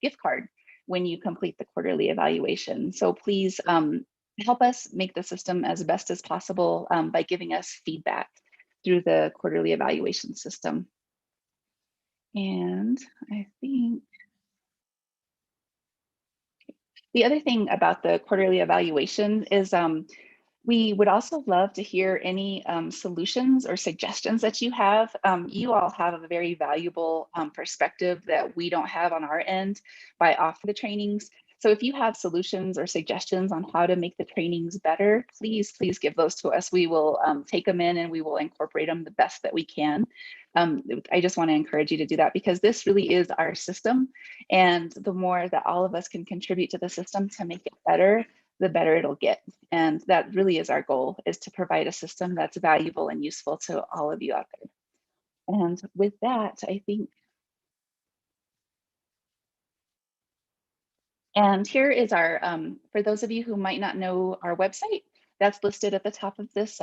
gift card when you complete the quarterly evaluation. So please help us make the system as best as possible by giving us feedback through the quarterly evaluation system. And I think the other thing about the quarterly evaluation is We would also love to hear any solutions or suggestions that you have. You all have a very valuable perspective that we don't have on our end by offering the trainings. So if you have solutions or suggestions on how to make the trainings better, please give those to us. We will take them in and we will incorporate them the best that we can. I just want to encourage you to do that because this really is our system. And the more that all of us can contribute to the system to make it better, the better it'll get. And that really is our goal, is to provide a system that's valuable and useful to all of you out there. And with that, I think, and here is our, for those of you who might not know our website, that's listed at the top of this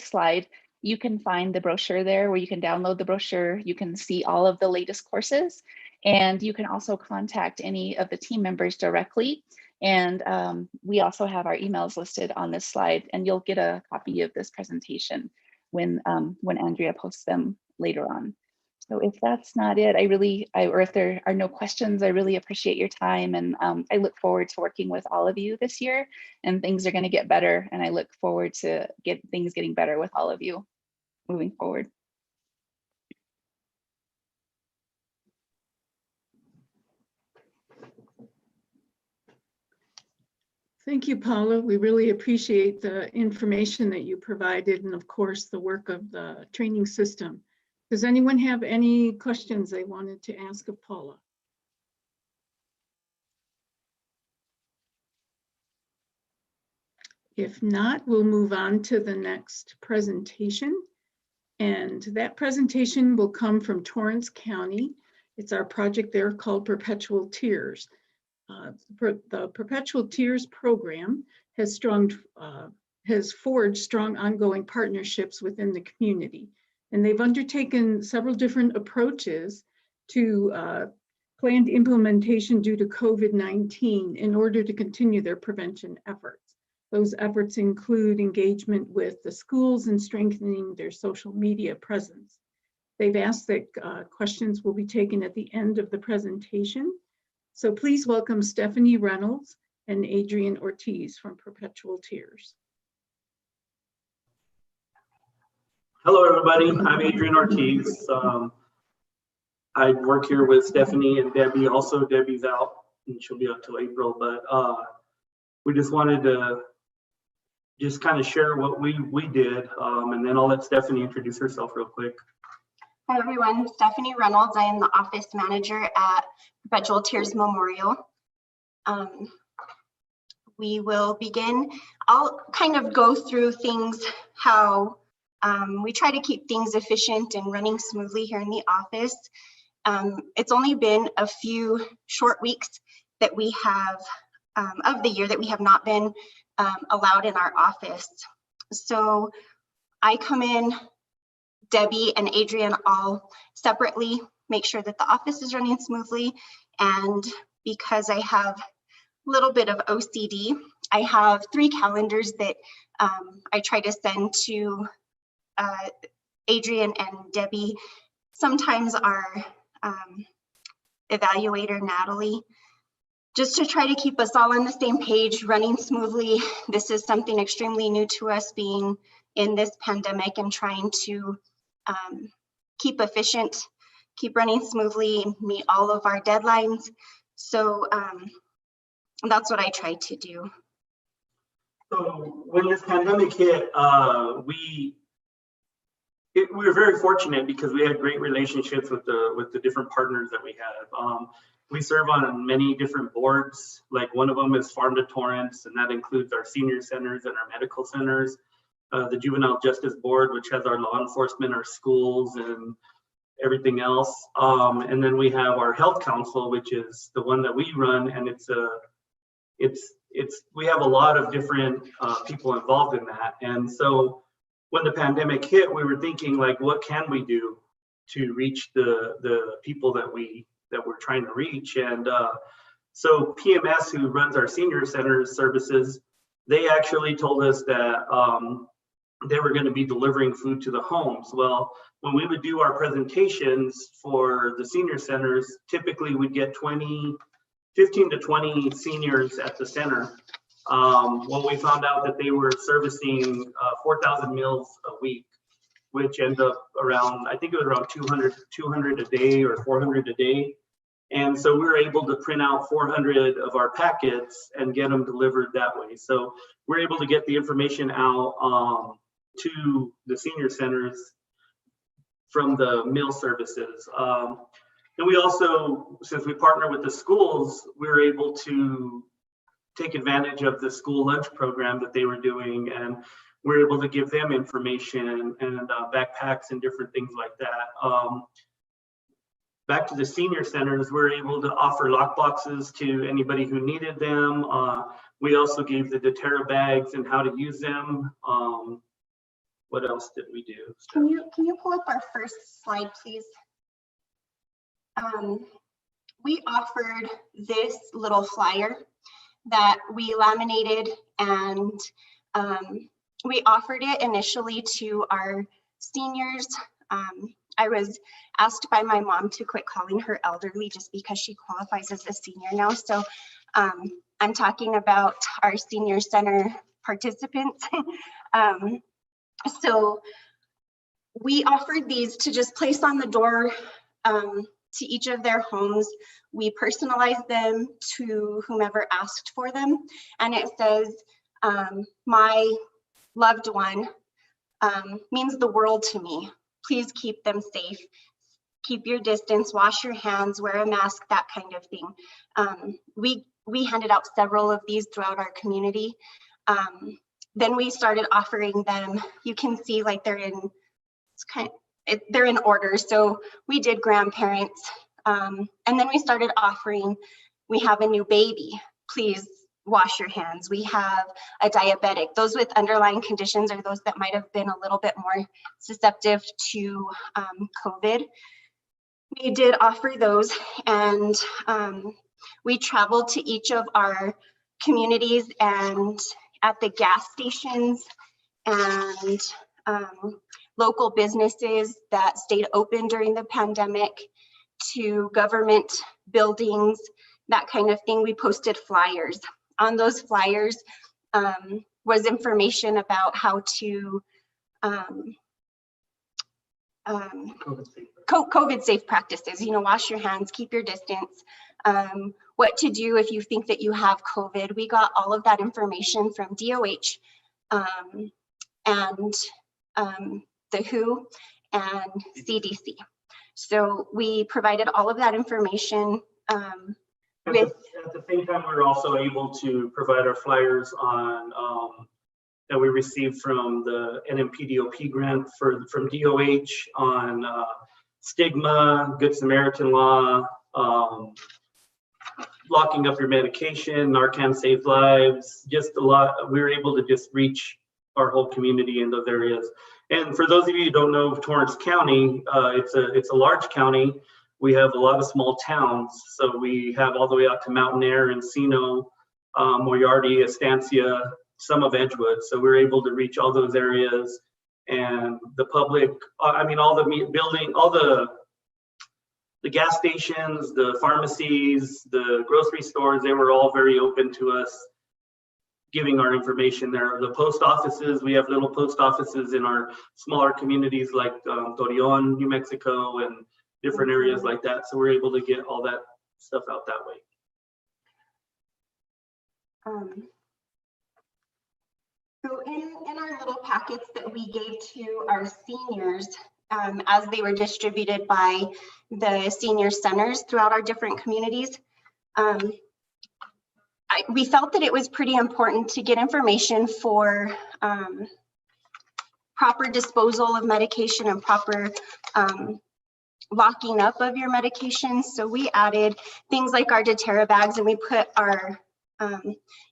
slide. You can find the brochure there where you can download the brochure. You can see all of the latest courses, and you can also contact any of the team members directly. And we also have our emails listed on this slide, and you'll get a copy of this presentation when Andrea posts them later on. So if that's not it, or if there are no questions, I really appreciate your time. And I look forward to working with all of you this year, and things are going to get better. And I look forward to things getting better with all of you moving forward. Thank you, Paula. We really appreciate the information that you provided and of course the work of the training system. Does anyone have any questions they wanted to ask of Paula? If not, we'll move on to the next presentation. And that presentation will come from Torrance County. It's our project there called Perpetual Tears. The Perpetual Tears program has forged strong ongoing partnerships within the community. And they've undertaken several different approaches to planned implementation due to COVID-19 in order to continue their prevention efforts. Those efforts include engagement with the schools and strengthening their social media presence. They've asked that questions will be taken at the end of the presentation. So please welcome Stephanie Reynolds and Adrian Ortiz from Perpetual Tears. Hello, everybody. I'm Adrian Ortiz. I work here with Stephanie and Debbie. Also, Debbie's out, and she'll be out till April. But we just wanted to just kind of share what we did, and then I'll let Stephanie introduce herself real quick. Hi, everyone. Stephanie Reynolds. I am the office manager at Perpetual Tears Memorial. We will begin. I'll kind of go through things, how we try to keep things efficient and running smoothly here in the office. It's only been a few short weeks that we have of the year that we have not been allowed in our office. So I come in, Debbie and Adrian all separately make sure that the office is running smoothly. And because I have a little bit of OCD, I have 3 calendars that I try to send to Adrian and Debbie, sometimes our evaluator, Natalie, just to try to keep us all on the same page, running smoothly. This is something extremely new to us, being in this pandemic and trying to keep efficient, keep running smoothly, meet all of our deadlines. So that's what I try to do. So when this pandemic hit, we were very fortunate because we had great relationships with the different partners that we have. We serve on many different boards. Like one of them is Farm to Torrance, and that includes our senior centers and our medical centers. The Juvenile Justice Board, which has our law enforcement, our schools, and everything else. And then we have our Health Council, which is the one that we run, and we have a lot of different people involved in that. And so when the pandemic hit, we were thinking, like, what can we do to reach the people that we're trying to reach? And so PMS, who runs our senior center services, they actually told us that they were going to be delivering food to the homes. Well, when we would do our presentations for the senior centers, typically we'd get 15 to 20 seniors at the center. when we found out that they were servicing 4,000 meals a week, which ended up around, I think it was around 200 a day or 400 a day. And so we were able to print out 400 of our packets and get them delivered that way. So we're able to get the information out to the senior centers from the meal services. And we also, since we partner with the schools, we were able to take advantage of the school lunch program that they were doing, and we're able to give them information and backpacks and different things like that. Back to the senior centers, we're able to offer lock boxes to anybody who needed them. We also gave the doTERRA bags and how to use them. What else did we do? Can you pull up our first slide, please? We offered this little flyer that we laminated, and we offered it initially to our seniors. I was asked by my mom to quit calling her elderly just because she qualifies as a senior now. So I'm talking about our senior center participants. So we offered these to just place on the door to each of their homes. We personalized them to whomever asked for them. And it says, my loved one means the world to me. Please keep them safe. Keep your distance, wash your hands, wear a mask, that kind of thing. We handed out several of these throughout our community. Then we started offering them. You can see like they're in, they're in order. So we did grandparents, and then we started offering, we have a new baby, please wash your hands. We have a diabetic, those with underlying conditions or those that might have been a little bit more susceptible to COVID. We did offer those, and we traveled to each of our communities and at the gas stations and local businesses that stayed open during the pandemic, to government buildings, that kind of thing. We posted flyers. On those flyers was information about how to COVID safe practices, you know, wash your hands, keep your distance, what to do if you think that you have COVID. We got all of that information from DOH and the WHO and CDC. So we provided all of that information. At the same time, we were also able to provide our flyers on that we received from the NMPDOP grant from DOH on stigma, Good Samaritan law, locking up your medication, Narcan saved lives, just a lot. We were able to just reach our whole community in those areas. And for those of you who don't know Torrance County, it's a large county. We have a lot of small towns. So we have all the way out to Mountain Air, Encino, Moriarty, Estancia, some of Edgewood. So we're able to reach all those areas, and the public, I mean, all the building, all the gas stations, the pharmacies, the grocery stores, they were all very open to us giving our information there. The post offices, we have little post offices in our smaller communities like Torreon, New Mexico, and different areas like that. So we're able to get all that stuff out that way. So in our little packets that we gave to our seniors, as they were distributed by the senior centers throughout our different communities, we felt that it was pretty important to get information for proper disposal of medication and proper locking up of your medications. So we added things like our doTERRA bags, and we put our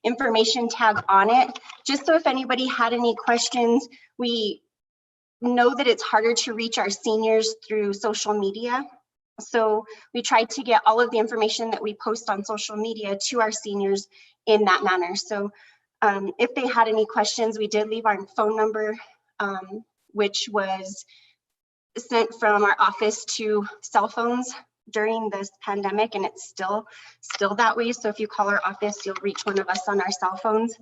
information tag on it, just so if anybody had any questions. We know that it's harder to reach our seniors through social media. So we tried to get all of the information that we post on social media to our seniors in that manner. So if they had any questions, we did leave our phone number, which was sent from our office to cell phones during this pandemic, and it's still that way. So if you call our office, you'll reach one of us on our cell phones.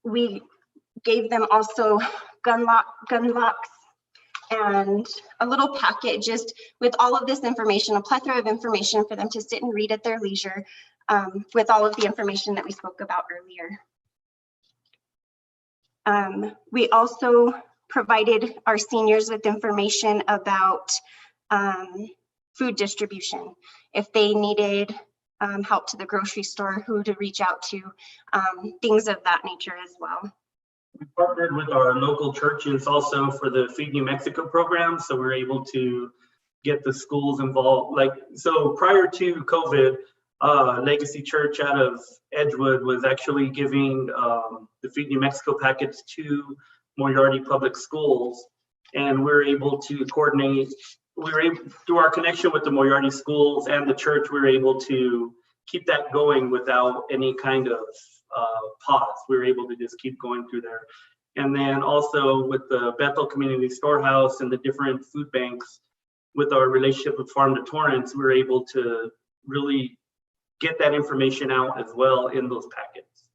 We gave them also gun locks and a little packet just with all of this information, a plethora of information for them to sit and read at their leisure, with all of the information that we spoke about earlier. We also provided our seniors with information about food distribution. If they needed help to the grocery store, who to reach out to, things of that nature as well. We partnered with our local churches also for the Feed New Mexico program, so we're able to get the schools involved. Like, so prior to COVID, Legacy Church out of Edgewood was actually giving the Feed New Mexico packets to Moriarty Public Schools, and we're able to coordinate. We were able, through our connection with the Moriarty schools and the church, we were able to keep that going without any kind of pause. We were able to just keep going through there. And then also with the Bethel Community Storehouse and the different food banks, with our relationship with Farm to Torrance, we were able to really get that information out as well in those packets.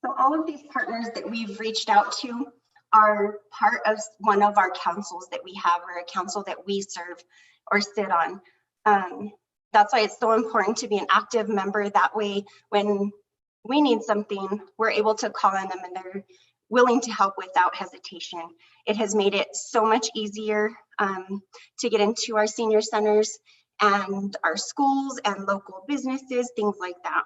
So all of these partners that we've reached out to are part of one of our councils that we have, or a council that we serve or sit on. That's why it's so important to be an active member. That way, when we need something, we're able to call on them and they're willing to help without hesitation. It has made it so much easier to get into our senior centers and our schools and local businesses, things like that.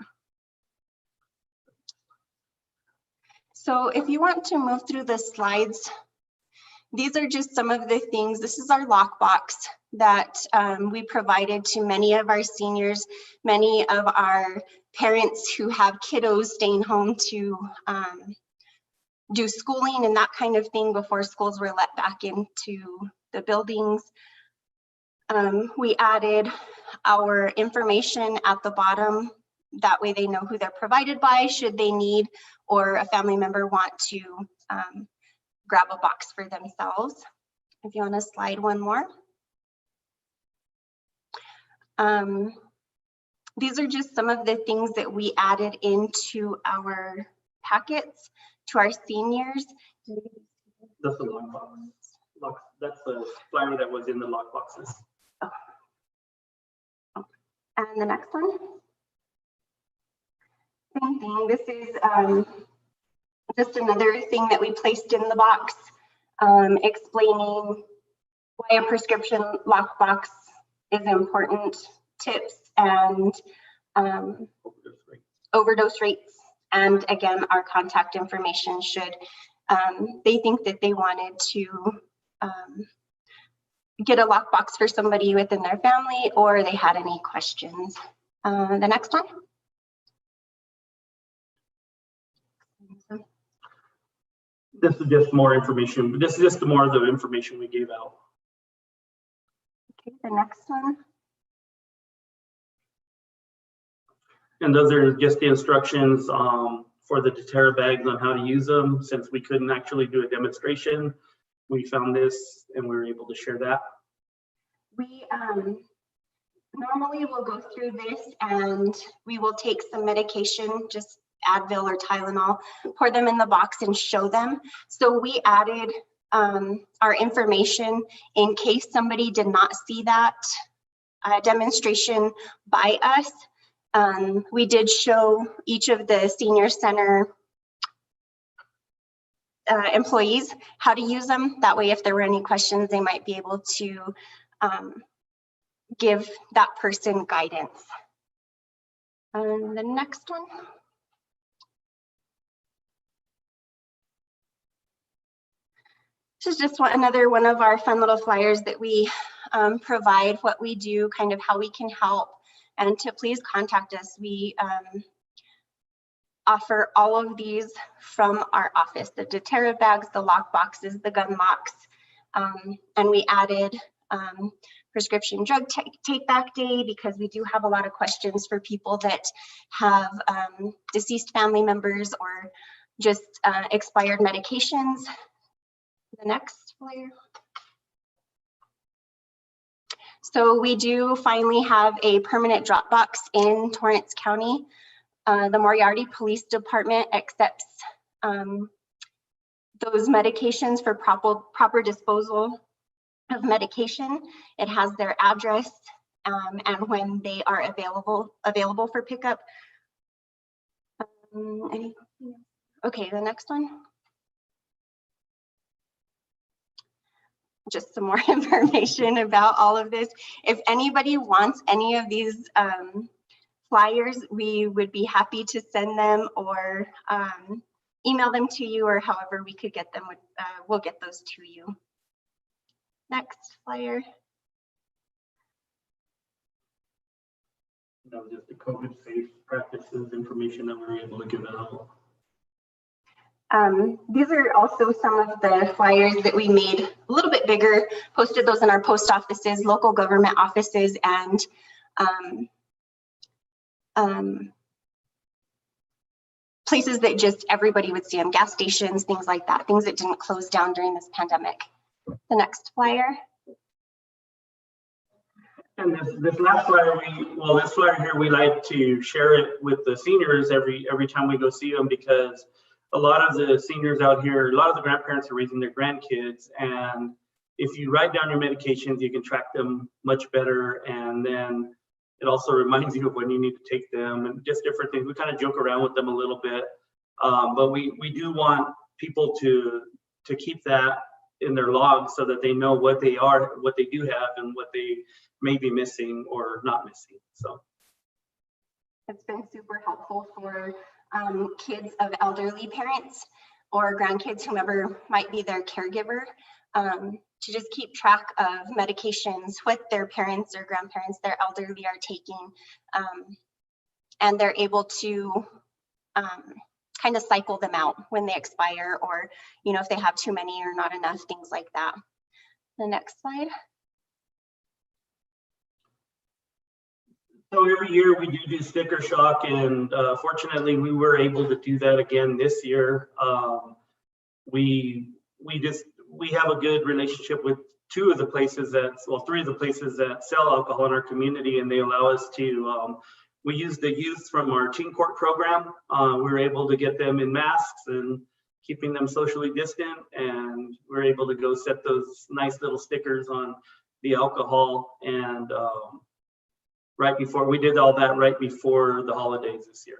So if you want to move through the slides, these are just some of the things. This is our lockbox that we provided to many of our seniors, many of our parents who have kiddos staying home to do schooling and that kind of thing before schools were let back into the buildings. We added our information at the bottom. That way they know who they're provided by, should they need or a family member want to grab a box for themselves. If you want to slide one more. These are just some of the things that we added into our packets to our seniors. That's the lockbox. That's the flyer that was in the lock boxes. Oh. And the next one. Same thing. This is just another thing that we placed in the box, explaining why a prescription lockbox is important, tips, and overdose rates, and again, our contact information should they think that they wanted to get a lockbox for somebody within their family, or they had any questions. The next one. This is just more information. This is just more of the information we gave out. Okay, the next one. And those are just the instructions for the deterra bags on how to use them. Since we couldn't actually do a demonstration, we found this and we were able to share that. We normally will go through this and we will take some medication, just Advil or Tylenol, pour them in the box and show them. So we added our information in case somebody did not see that demonstration by us. We did show each of the senior center employees how to use them. That way, if there were any questions, they might be able to give that person guidance. The next one. This is just another one of our fun little flyers that we provide, what we do, kind of how we can help, and to please contact us. We offer all of these from our office, the deterra bags, the lock boxes, the gun locks, and we added prescription drug take back day because we do have a lot of questions for people that have deceased family members or just expired medications. The next flyer. So we do finally have a permanent drop box in Torrance County. The Moriarty Police Department accepts those medications for proper disposal of medication. It has their address and when they are available for pickup. Okay, the next one. Just some more information about all of this. If anybody wants any of these flyers, we would be happy to send them or email them to you, or however we could get them. We'll get those to you. Next flyer. Just the COVID safe practices information that we're able to give out. These are also some of the flyers that we made a little bit bigger, posted those in our post offices, local government offices, and places that just everybody would see them, gas stations, things like that, things that didn't close down during this pandemic. The next flyer. And this last flyer, this flyer here, we like to share it with the seniors every time we go see them, because a lot of the seniors out here, a lot of the grandparents are raising their grandkids, and if you write down your medications, you can track them much better, and then it also reminds you of when you need to take them and just different things. We kind of joke around with them a little bit, but we do want people to keep that in their logs so that they know what they are, what they do have, and what they may be missing or not missing. So it's been super helpful for kids of elderly parents or grandkids, whomever might be their caregiver, to just keep track of medications, what their parents or grandparents, their elderly are taking, and they're able to kind of cycle them out when they expire, or if they have too many or not enough, things like that. The next slide. So every year we do sticker shock, and fortunately we were able to do that again this year. We have a good relationship with three of the places that sell alcohol in our community, and they allow us to, we use the youth from our teen court program. We were able to get them in masks and keeping them socially distant, and we're able to go set those nice little stickers on the alcohol, and we did all that right before the holidays this year.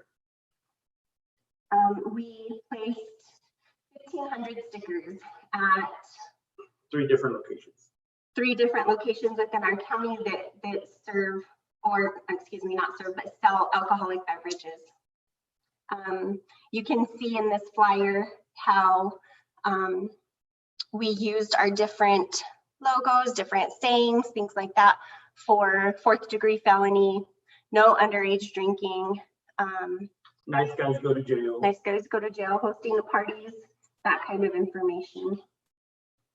We placed 1,500 stickers at 3 different locations. 3 different locations within our county that serve, or excuse me, not serve, but sell alcoholic beverages. You can see in this flyer how we used our different logos, different sayings, things like that, for 4th degree felony, no underage drinking. Nice guys go to jail. Nice guys go to jail, hosting the parties, that kind of information.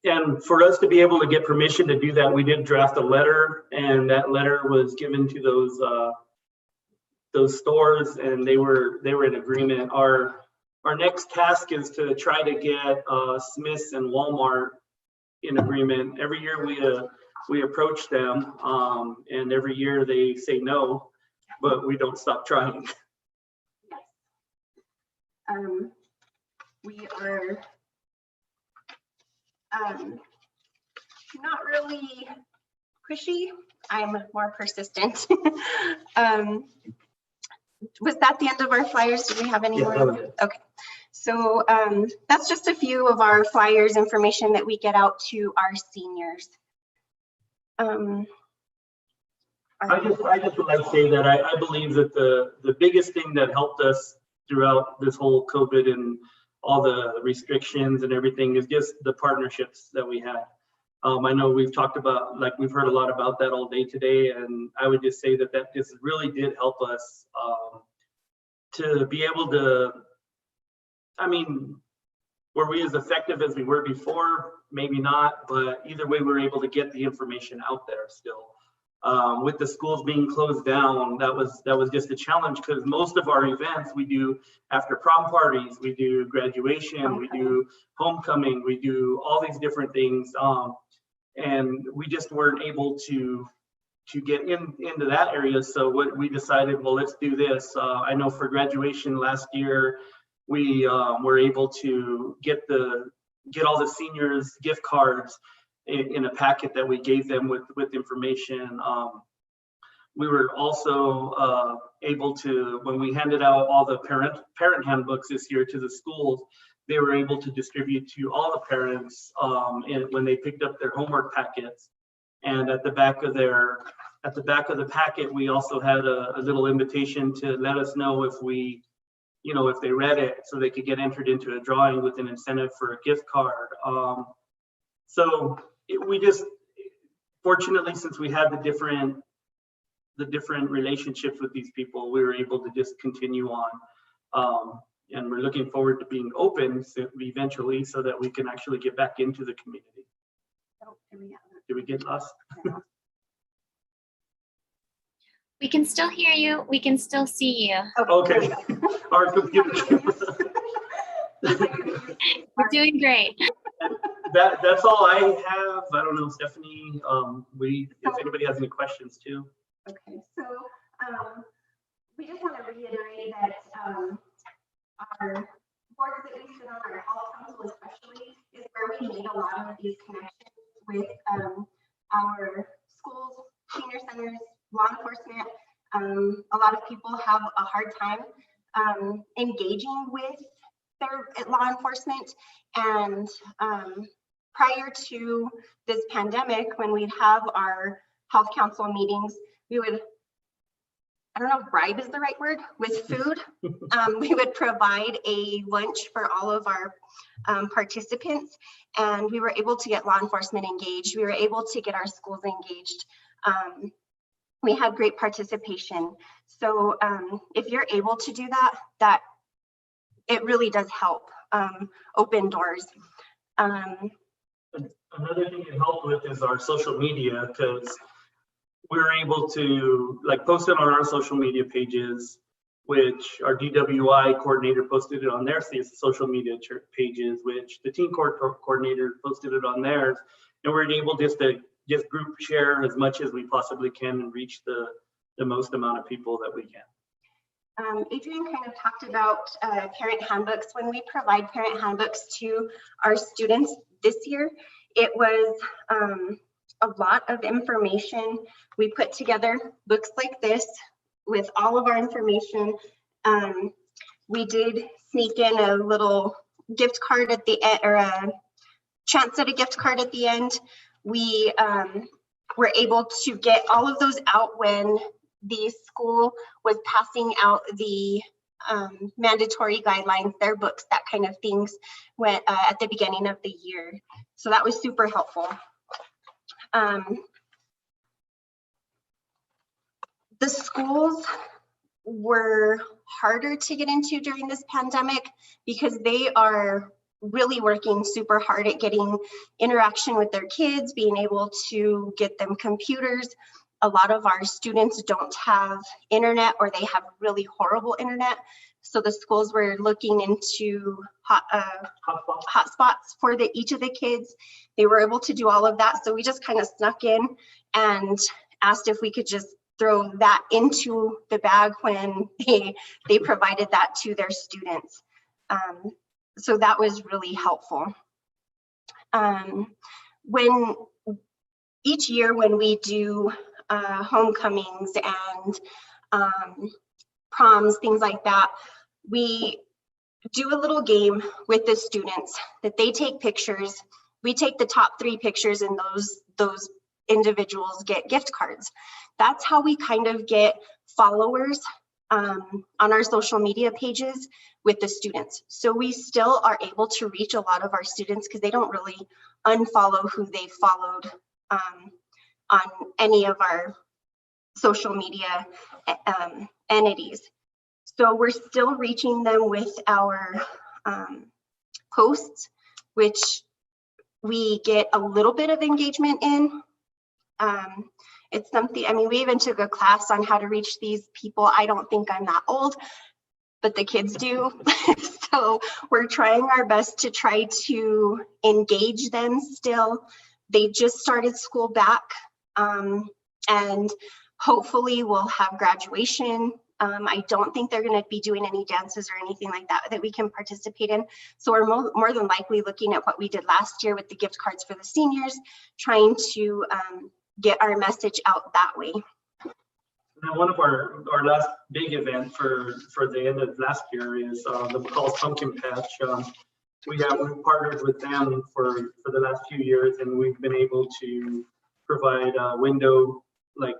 And for us to be able to get permission to do that, we did draft a letter, and that letter was given to those stores, and they were in agreement. Our next task is to try to get Smith's and Walmart in agreement. Every year we approach them, and every year they say no, but we don't stop trying. We are not really pushy. I'm more persistent. Was that the end of our flyers? Do we have any more? Okay. So that's just a few of our flyers, information that we get out to our seniors. I just would like to say that I believe that the biggest thing that helped us throughout this whole COVID and all the restrictions and everything is just the partnerships that we had. I know we've talked about, we've heard a lot about that all day today, and I would just say that just really did help us to be able to, were we as effective as we were before? Maybe not, but either way, we were able to get the information out there still. With the schools being closed down, that was just a challenge, because most of our events we do after prom parties, we do graduation, we do homecoming, we do all these different things, and we just weren't able to get into that area. So what we decided, well, let's do this. I know for graduation last year, we were able to get all the seniors gift cards in a packet that we gave them with information. We were also able to, when we handed out all the parent handbooks this year to the schools, they were able to distribute to all the parents when they picked up their homework packets. And at the back of the packet, we also had a little invitation to let us know if if they read it, so they could get entered into a drawing with an incentive for a gift card. We just, fortunately, since we had the different relationships with these people, we were able to just continue on. And we're looking forward to being open eventually so that we can actually get back into the community. Did we get lost? We can still hear you. We can still see you. Okay. Our computer. We're doing great. That's all I have. I don't know, Stephanie, if anybody has any questions too. Okay, so we just want to reiterate that our boards that we sit on, our health council especially, is where we made a lot of these connections with our schools, senior centers, law enforcement. A lot of people have a hard time engaging with their law enforcement, and prior to this pandemic, when we'd have our health council meetings, we would, I don't know if bribe is the right word, with food. We would provide a lunch for all of our participants, and we were able to get law enforcement engaged. We were able to get our schools engaged. We had great participation. So if you're able to do that it really does help open doors. Another thing it helped with is our social media, because we were able to post it on our social media pages, which our DWI coordinator posted it on their social media pages, which the teen court coordinator posted it on theirs, and we're able just to group share as much as we possibly can and reach the most amount of people that we can. Adrian kind of talked about parent handbooks. When we provide parent handbooks to our students this year, it was a lot of information. We put together books like this with all of our information. We did sneak in a little gift card at the end, or a chance at a gift card at the end. We were able to get all of those out when the school was passing out the mandatory guidelines, their books, that kind of things, went at the beginning of the year. So that was super helpful. The schools were harder to get into during this pandemic because they are really working super hard at getting interaction with their kids, being able to get them computers. A lot of our students don't have internet, or they have really horrible internet. So the schools were looking into hotspots for each of the kids. They were able to do all of that. So we just kind of snuck in and asked if we could just throw that into the bag when they provided that to their students. So that was really helpful. When each year when we do homecomings and proms, things like that, we do a little game with the students that they take pictures. We take the top 3 pictures, and those individuals get gift cards. That's how we kind of get followers on our social media pages with the students. So we still are able to reach a lot of our students because they don't really unfollow who they followed on any of our social media entities. So we're still reaching them with our posts, which we get a little bit of engagement in. It's something, I mean, we even took a class on how to reach these people. I don't think I'm that old, but the kids do. So we're trying our best to try to engage them still. They just started school back And hopefully we'll have graduation. I don't think they're going to be doing any dances or anything like that that we can participate in. So we're more than likely looking at what we did last year with the gift cards for the seniors, trying to get our message out that way. Now, one of our last big event for the end of last year is the McCall's Pumpkin Patch. We've partnered with them for the last few years, and we've been able to provide a window, like,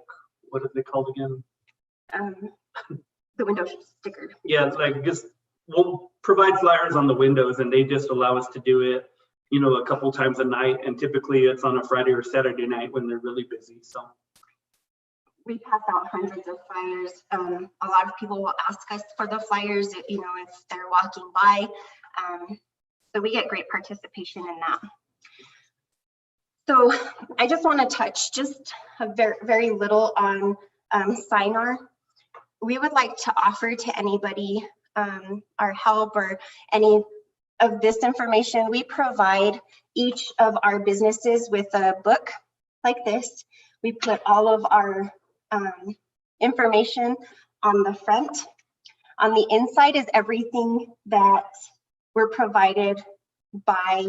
what are they called again? The window sticker. Yeah, it's like just we'll provide flyers on the windows, and they just allow us to do it, you know, a couple times a night, and typically it's on a Friday or Saturday night when they're really busy. So we pass out hundreds of flyers. A lot of people will ask us for the flyers, you know, if they're walking by. So we get great participation in that. So I just want to touch just a very little on SINAR. We would like to offer to anybody our help or any of this information. We provide each of our businesses with a book like this. We put all of our information on the front. On the inside is everything that we're provided by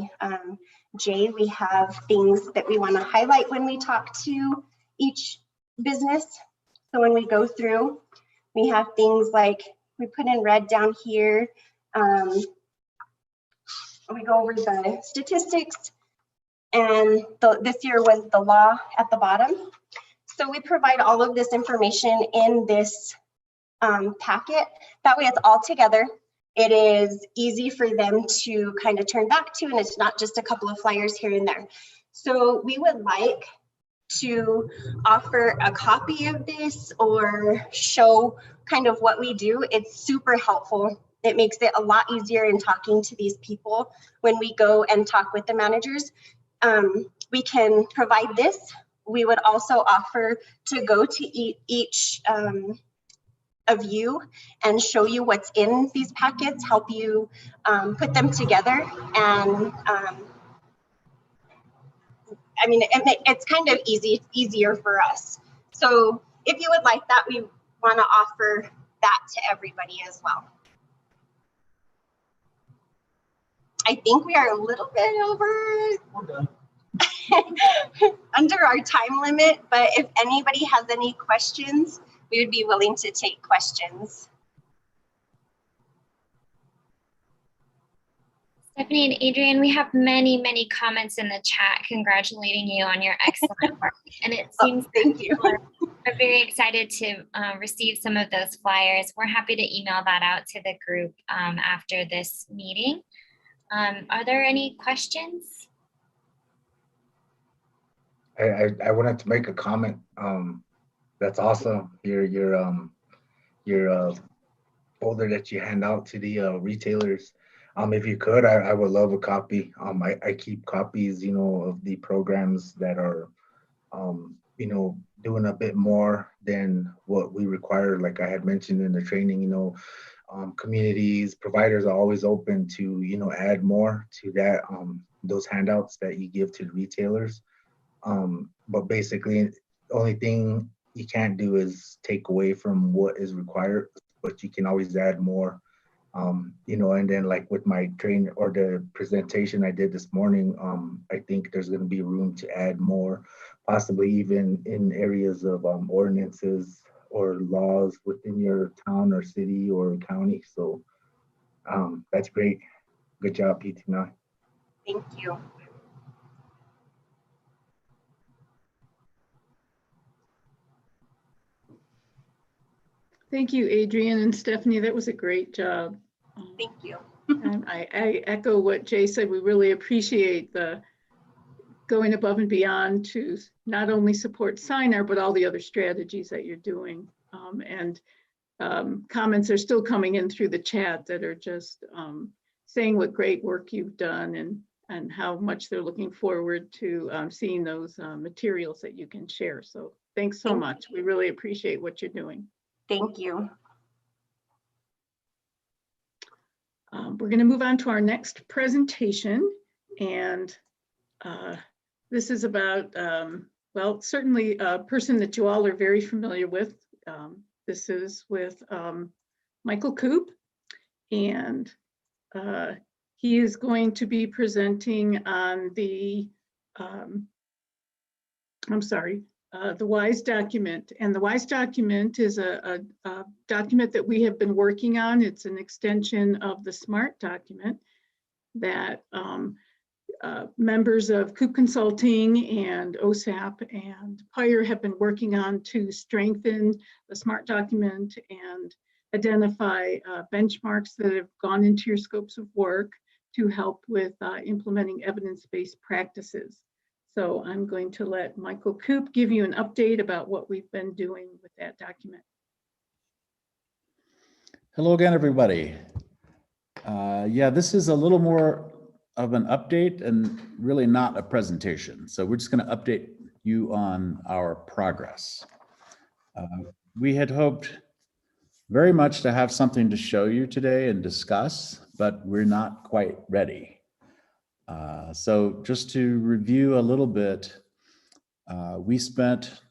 Jay. We have things that we want to highlight when we talk to each business. So when we go through, we have things like we put in red down here. We go over the statistics, and this year was the law at the bottom. So we provide all of this information in this packet. That way it's all together. It is easy for them to kind of turn back to, and it's not just a couple of flyers here and there. So we would like to offer a copy of this or show kind of what we do. It's super helpful. It makes it a lot easier in talking to these people when we go and talk with the managers. We can provide this. We would also offer to go to each of you and show you what's in these packets, help you put them together. And I mean, it's kind of easier for us. So if you would like that, we want to offer that to everybody as well. I think we are a little bit over under our time limit, but if anybody has any questions, we would be willing to take questions. Stephanie and Adrian, we have many comments in the chat congratulating you on your excellent work. And it seems thank you. We're very excited to receive some of those flyers. We're happy to email that out to the group after this meeting. Are there any questions? I wanted to make a comment. That's awesome. Your folder that you hand out to the retailers. If you could, I would love a copy. I keep copies, you know, of the programs that are, you know, doing a bit more than what we require. Like I had mentioned in the training, you know, communities, providers are always open to, you know, add more to that, those handouts that you give to the retailers. But basically, the only thing you can't do is take away from what is required, but you can always add more. You know, and then like with my train or the presentation I did this morning, I think there's going to be room to add more, possibly even in areas of ordinances or laws within your town or city or county. So that's great. Good job, PT9. Thank you. Thank you, Adrian and Stephanie. That was a great job. Thank you. And I echo what Jay said. We really appreciate the going above and beyond to not only support SINAR, but all the other strategies that you're doing. Comments are still coming in through the chat that are just saying what great work you've done and how much they're looking forward to seeing those materials that you can share. So thanks so much. We really appreciate what you're doing. Thank you. We're going to move on to our next presentation, and this is about well, certainly a person that you all are very familiar with. This is with Michael Coop, and he is going to be presenting on the, the WISE document. And the WISE document is a document that we have been working on. It's an extension of the SMART document that members of Coop Consulting and OSAP and PIRE have been working on to strengthen the SMART document and identify benchmarks that have gone into your scopes of work to help with implementing evidence-based practices. So I'm going to let Michael Coop give you an update about what we've been doing with that document. Hello again, everybody. Yeah, this is a little more of an update and really not a presentation. So we're just going to update you on our progress. We had hoped very much to have something to show you today and discuss, but we're not quite ready. So just to review a little bit, we spent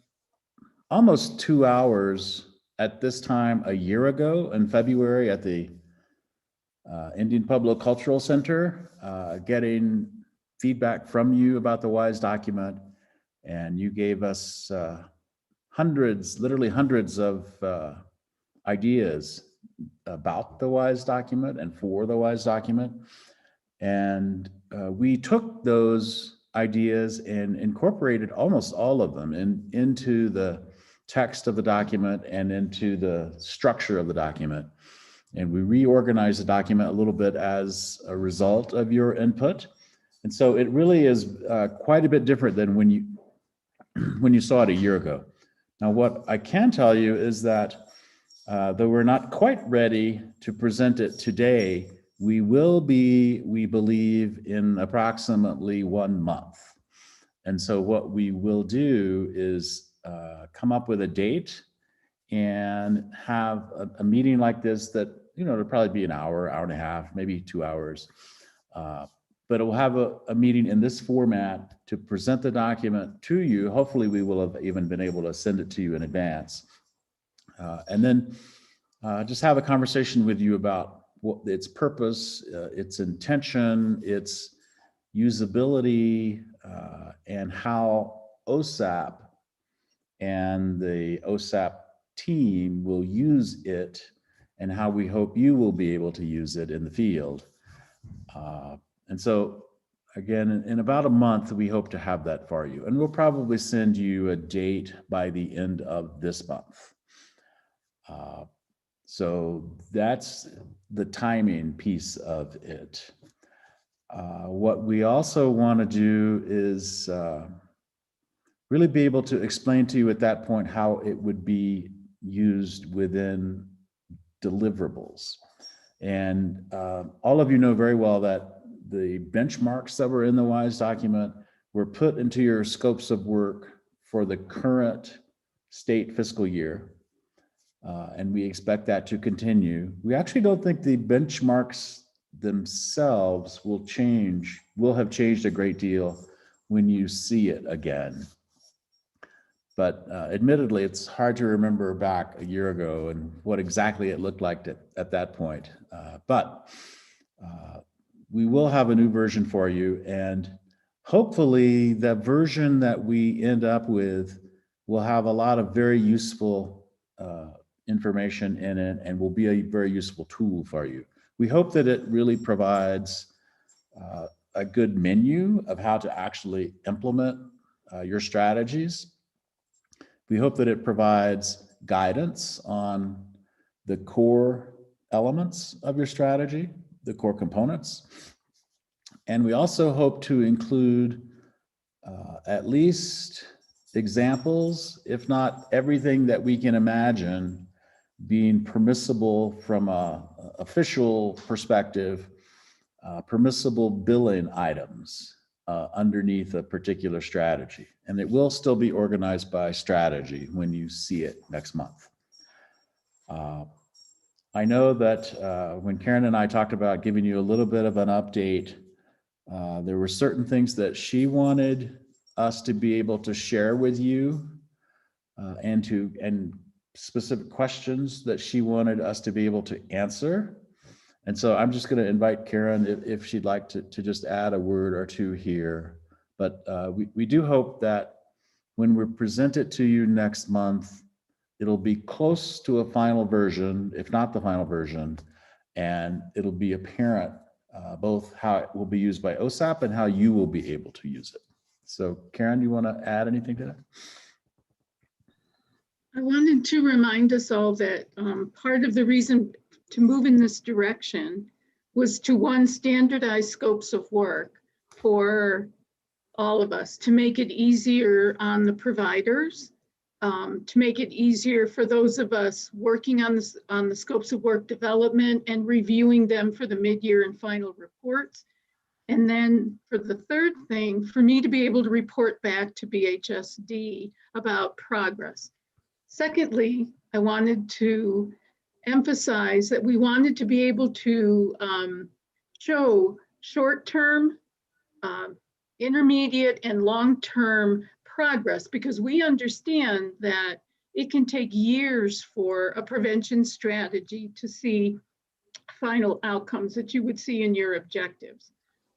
almost 2 hours at this time a year ago in February at the Indian Pueblo Cultural Center, getting feedback from you about the WISE document, and you gave us hundreds, literally hundreds of ideas about the WISE document and for the WISE document. And we took those ideas and incorporated almost all of them into the text of the document and into the structure of the document. And we reorganized the document a little bit as a result of your input. And so it really is quite a bit different than when you saw it a year ago. Now, what I can tell you is that though we're not quite ready to present it today, we will be, we believe, in approximately 1 month. And so what we will do is come up with a date and have a meeting like this that, it'll probably be an hour, hour and a half, maybe 2 hours. But it will have a meeting in this format to present the document to you. Hopefully we will have even been able to send it to you in advance. And then just have a conversation with you about what its purpose, its intention, its usability, and how OSAP and the OSAP team will use it, and how we hope you will be able to use it in the field. And so again, in about a month, we hope to have that for you. And we'll probably send you a date by the end of this month. So that's the timing piece of it. What we also want to do is really be able to explain to you at that point how it would be used within deliverables. And all of you know very well that the benchmarks that were in the WISE document were put into your scopes of work for the current state fiscal year. And we expect that to continue. We actually don't think the benchmarks themselves will have changed a great deal when you see it again. But admittedly, it's hard to remember back a year ago and what exactly it looked like at that point. But we will have a new version for you. And hopefully the version that we end up with will have a lot of very useful information in it and will be a very useful tool for you. We hope that it really provides a good menu of how to actually implement your strategies. We hope that it provides guidance on the core elements of your strategy, the core components. And we also hope to include at least examples, if not everything that we can imagine being permissible from an official perspective, permissible billing items underneath a particular strategy. And it will still be organized by strategy when you see it next month. I know that when Karen and I talked about giving you a little bit of an update, there were certain things that she wanted us to be able to share with you and specific questions that she wanted us to be able to answer. And so I'm just going to invite Karen if she'd like to just add a word or two here. But we do hope that when we present it to you next month, it'll be close to a final version, if not the final version, and it'll be apparent both how it will be used by OSAP and how you will be able to use it. So Karen, you want to add anything to that? I wanted to remind us all that part of the reason to move in this direction was to, one, standardize scopes of work for all of us, to make it easier on the providers, to make it easier for those of us working on the scopes of work development and reviewing them for the mid-year and final reports. And then for the third thing, for me to be able to report back to BHSD about progress. Secondly, I wanted to emphasize that we wanted to be able to show short-term, intermediate, and long-term progress, because we understand that it can take years for a prevention strategy to see final outcomes that you would see in your objectives.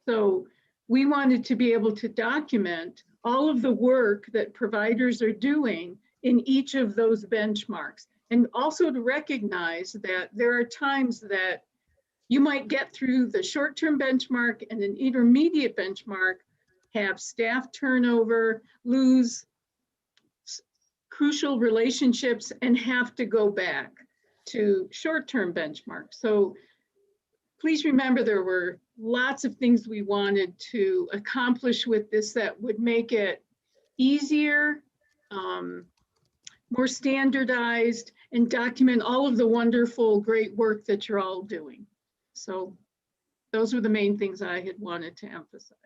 So we wanted to be able to document all of the work that providers are doing in each of those benchmarks, and also to recognize that there are times that you might get through the short-term benchmark and an intermediate benchmark, have staff turnover, lose crucial relationships, and have to go back to short-term benchmarks. So please remember, there were lots of things we wanted to accomplish with this that would make it easier, more standardized, and document all of the wonderful, great work that you're all doing. So those were the main things I had wanted to emphasize.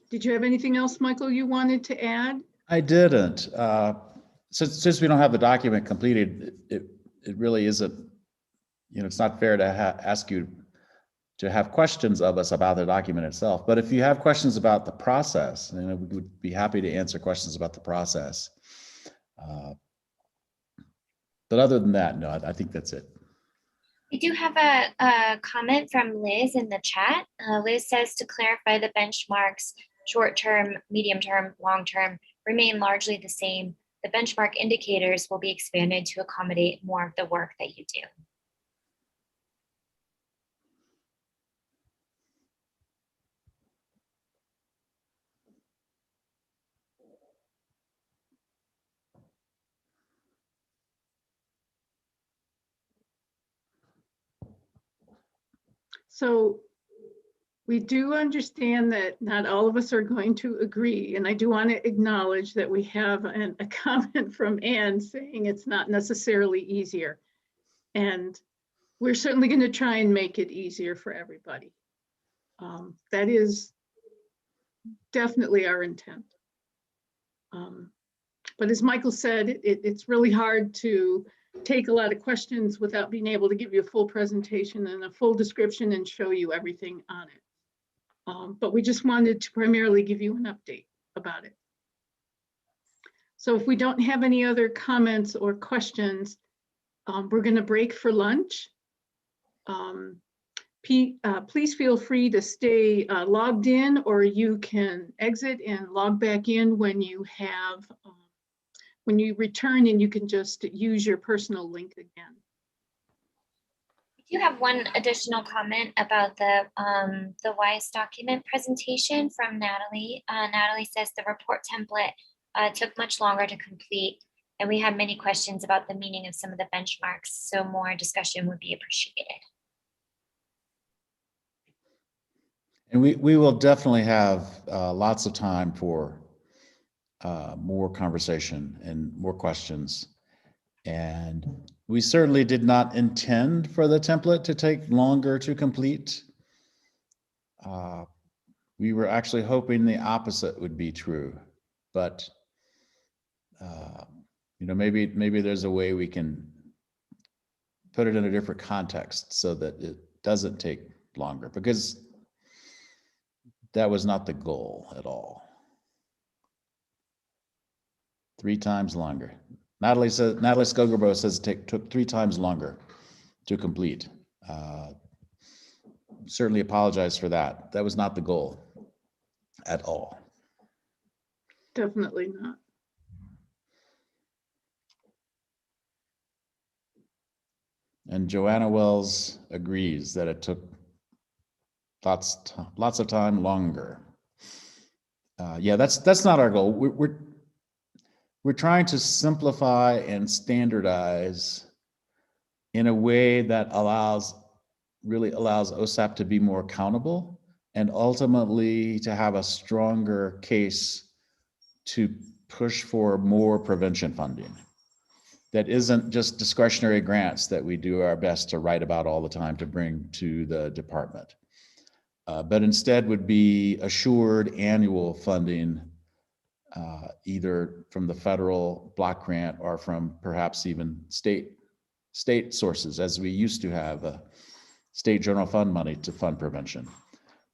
Did you have anything else, Michael, you wanted to add? I didn't. Since we don't have the document completed, it really isn't, it's not fair to ask you to have questions of us about the document itself. But if you have questions about the process, we would be happy to answer questions about the process. But other than that, no, I think that's it. We do have a comment from Liz in the chat. Liz says, to clarify, the benchmarks, short-term, medium-term, long-term, remain largely the same. The benchmark indicators will be expanded to accommodate more of the work that you do. So we do understand that not all of us are going to agree, and I do want to acknowledge that we have a comment from Anne saying it's not necessarily easier. And we're certainly going to try and make it easier for everybody. That is definitely our intent. But as Michael said, it's really hard to take a lot of questions without being able to give you a full presentation and a full description and show you everything on it. But we just wanted to primarily give you an update about it. So if we don't have any other comments or questions, we're going to break for lunch. Please feel free to stay logged in, or you can exit and log back in when you have when you return, and you can just use your personal link again. We do have one additional comment about the WISE document presentation from Natalie. Natalie says the report template took much longer to complete, and we had many questions about the meaning of some of the benchmarks, so more discussion would be appreciated. And we will definitely have lots of time for more conversation and more questions. And we certainly did not intend for the template to take longer to complete. We were actually hoping the opposite would be true, but maybe there's a way we can put it in a different context so that it doesn't take longer, because that was not the goal at all. 3 times longer. Natalie Skogerbo says it took 3 times longer to complete. Certainly apologize for that. That was not the goal at all. Definitely not. And Joanna Wells agrees that it took lots of time longer. Yeah, that's not our goal. We're trying to simplify and standardize in a way that really allows OSAP to be more accountable and ultimately to have a stronger case to push for more prevention funding. That isn't just discretionary grants that we do our best to write about all the time to bring to the department, but instead would be assured annual funding, either from the federal block grant or from perhaps even state sources, as we used to have state general fund money to fund prevention.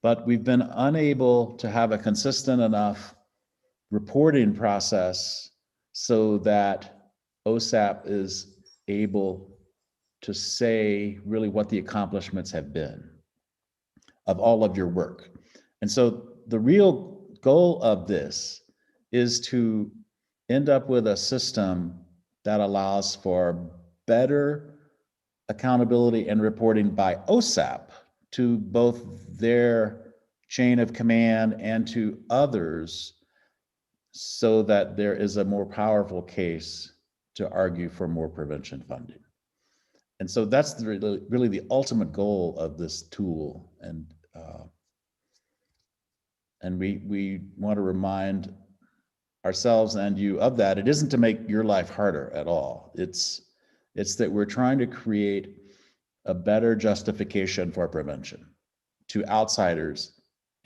But we've been unable to have a consistent enough reporting process so that OSAP is able to say really what the accomplishments have been of all of your work. And so the real goal of this is to end up with a system that allows for better accountability and reporting by OSAP to both their chain of command and to others, so that there is a more powerful case to argue for more prevention funding. And so that's really the ultimate goal of this tool. And we want to remind ourselves and you of that. It isn't to make your life harder at all. It's that we're trying to create a better justification for prevention to outsiders,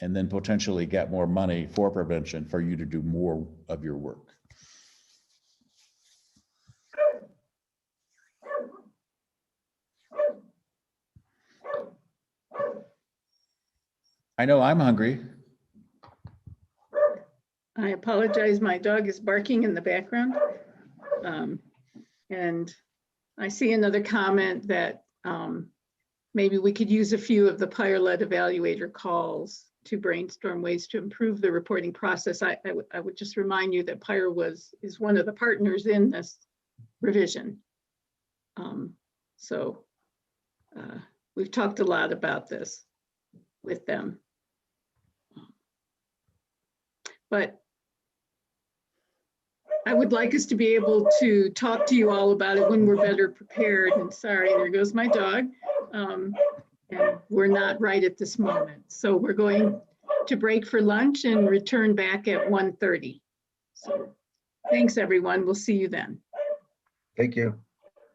and then potentially get more money for prevention for you to do more of your work. I know I'm hungry. I apologize. My dog is barking in the background. And I see another comment that maybe we could use a few of the PIRE-led evaluator calls to brainstorm ways to improve the reporting process. I would just remind you that PIRE is one of the partners in this revision. So we've talked a lot about this with them. But I would like us to be able to talk to you all about it when we're better prepared. And sorry, there goes my dog. And we're not right at this moment. So we're going to break for lunch and return back at 1:30. So thanks, everyone. We'll see you then. Thank you.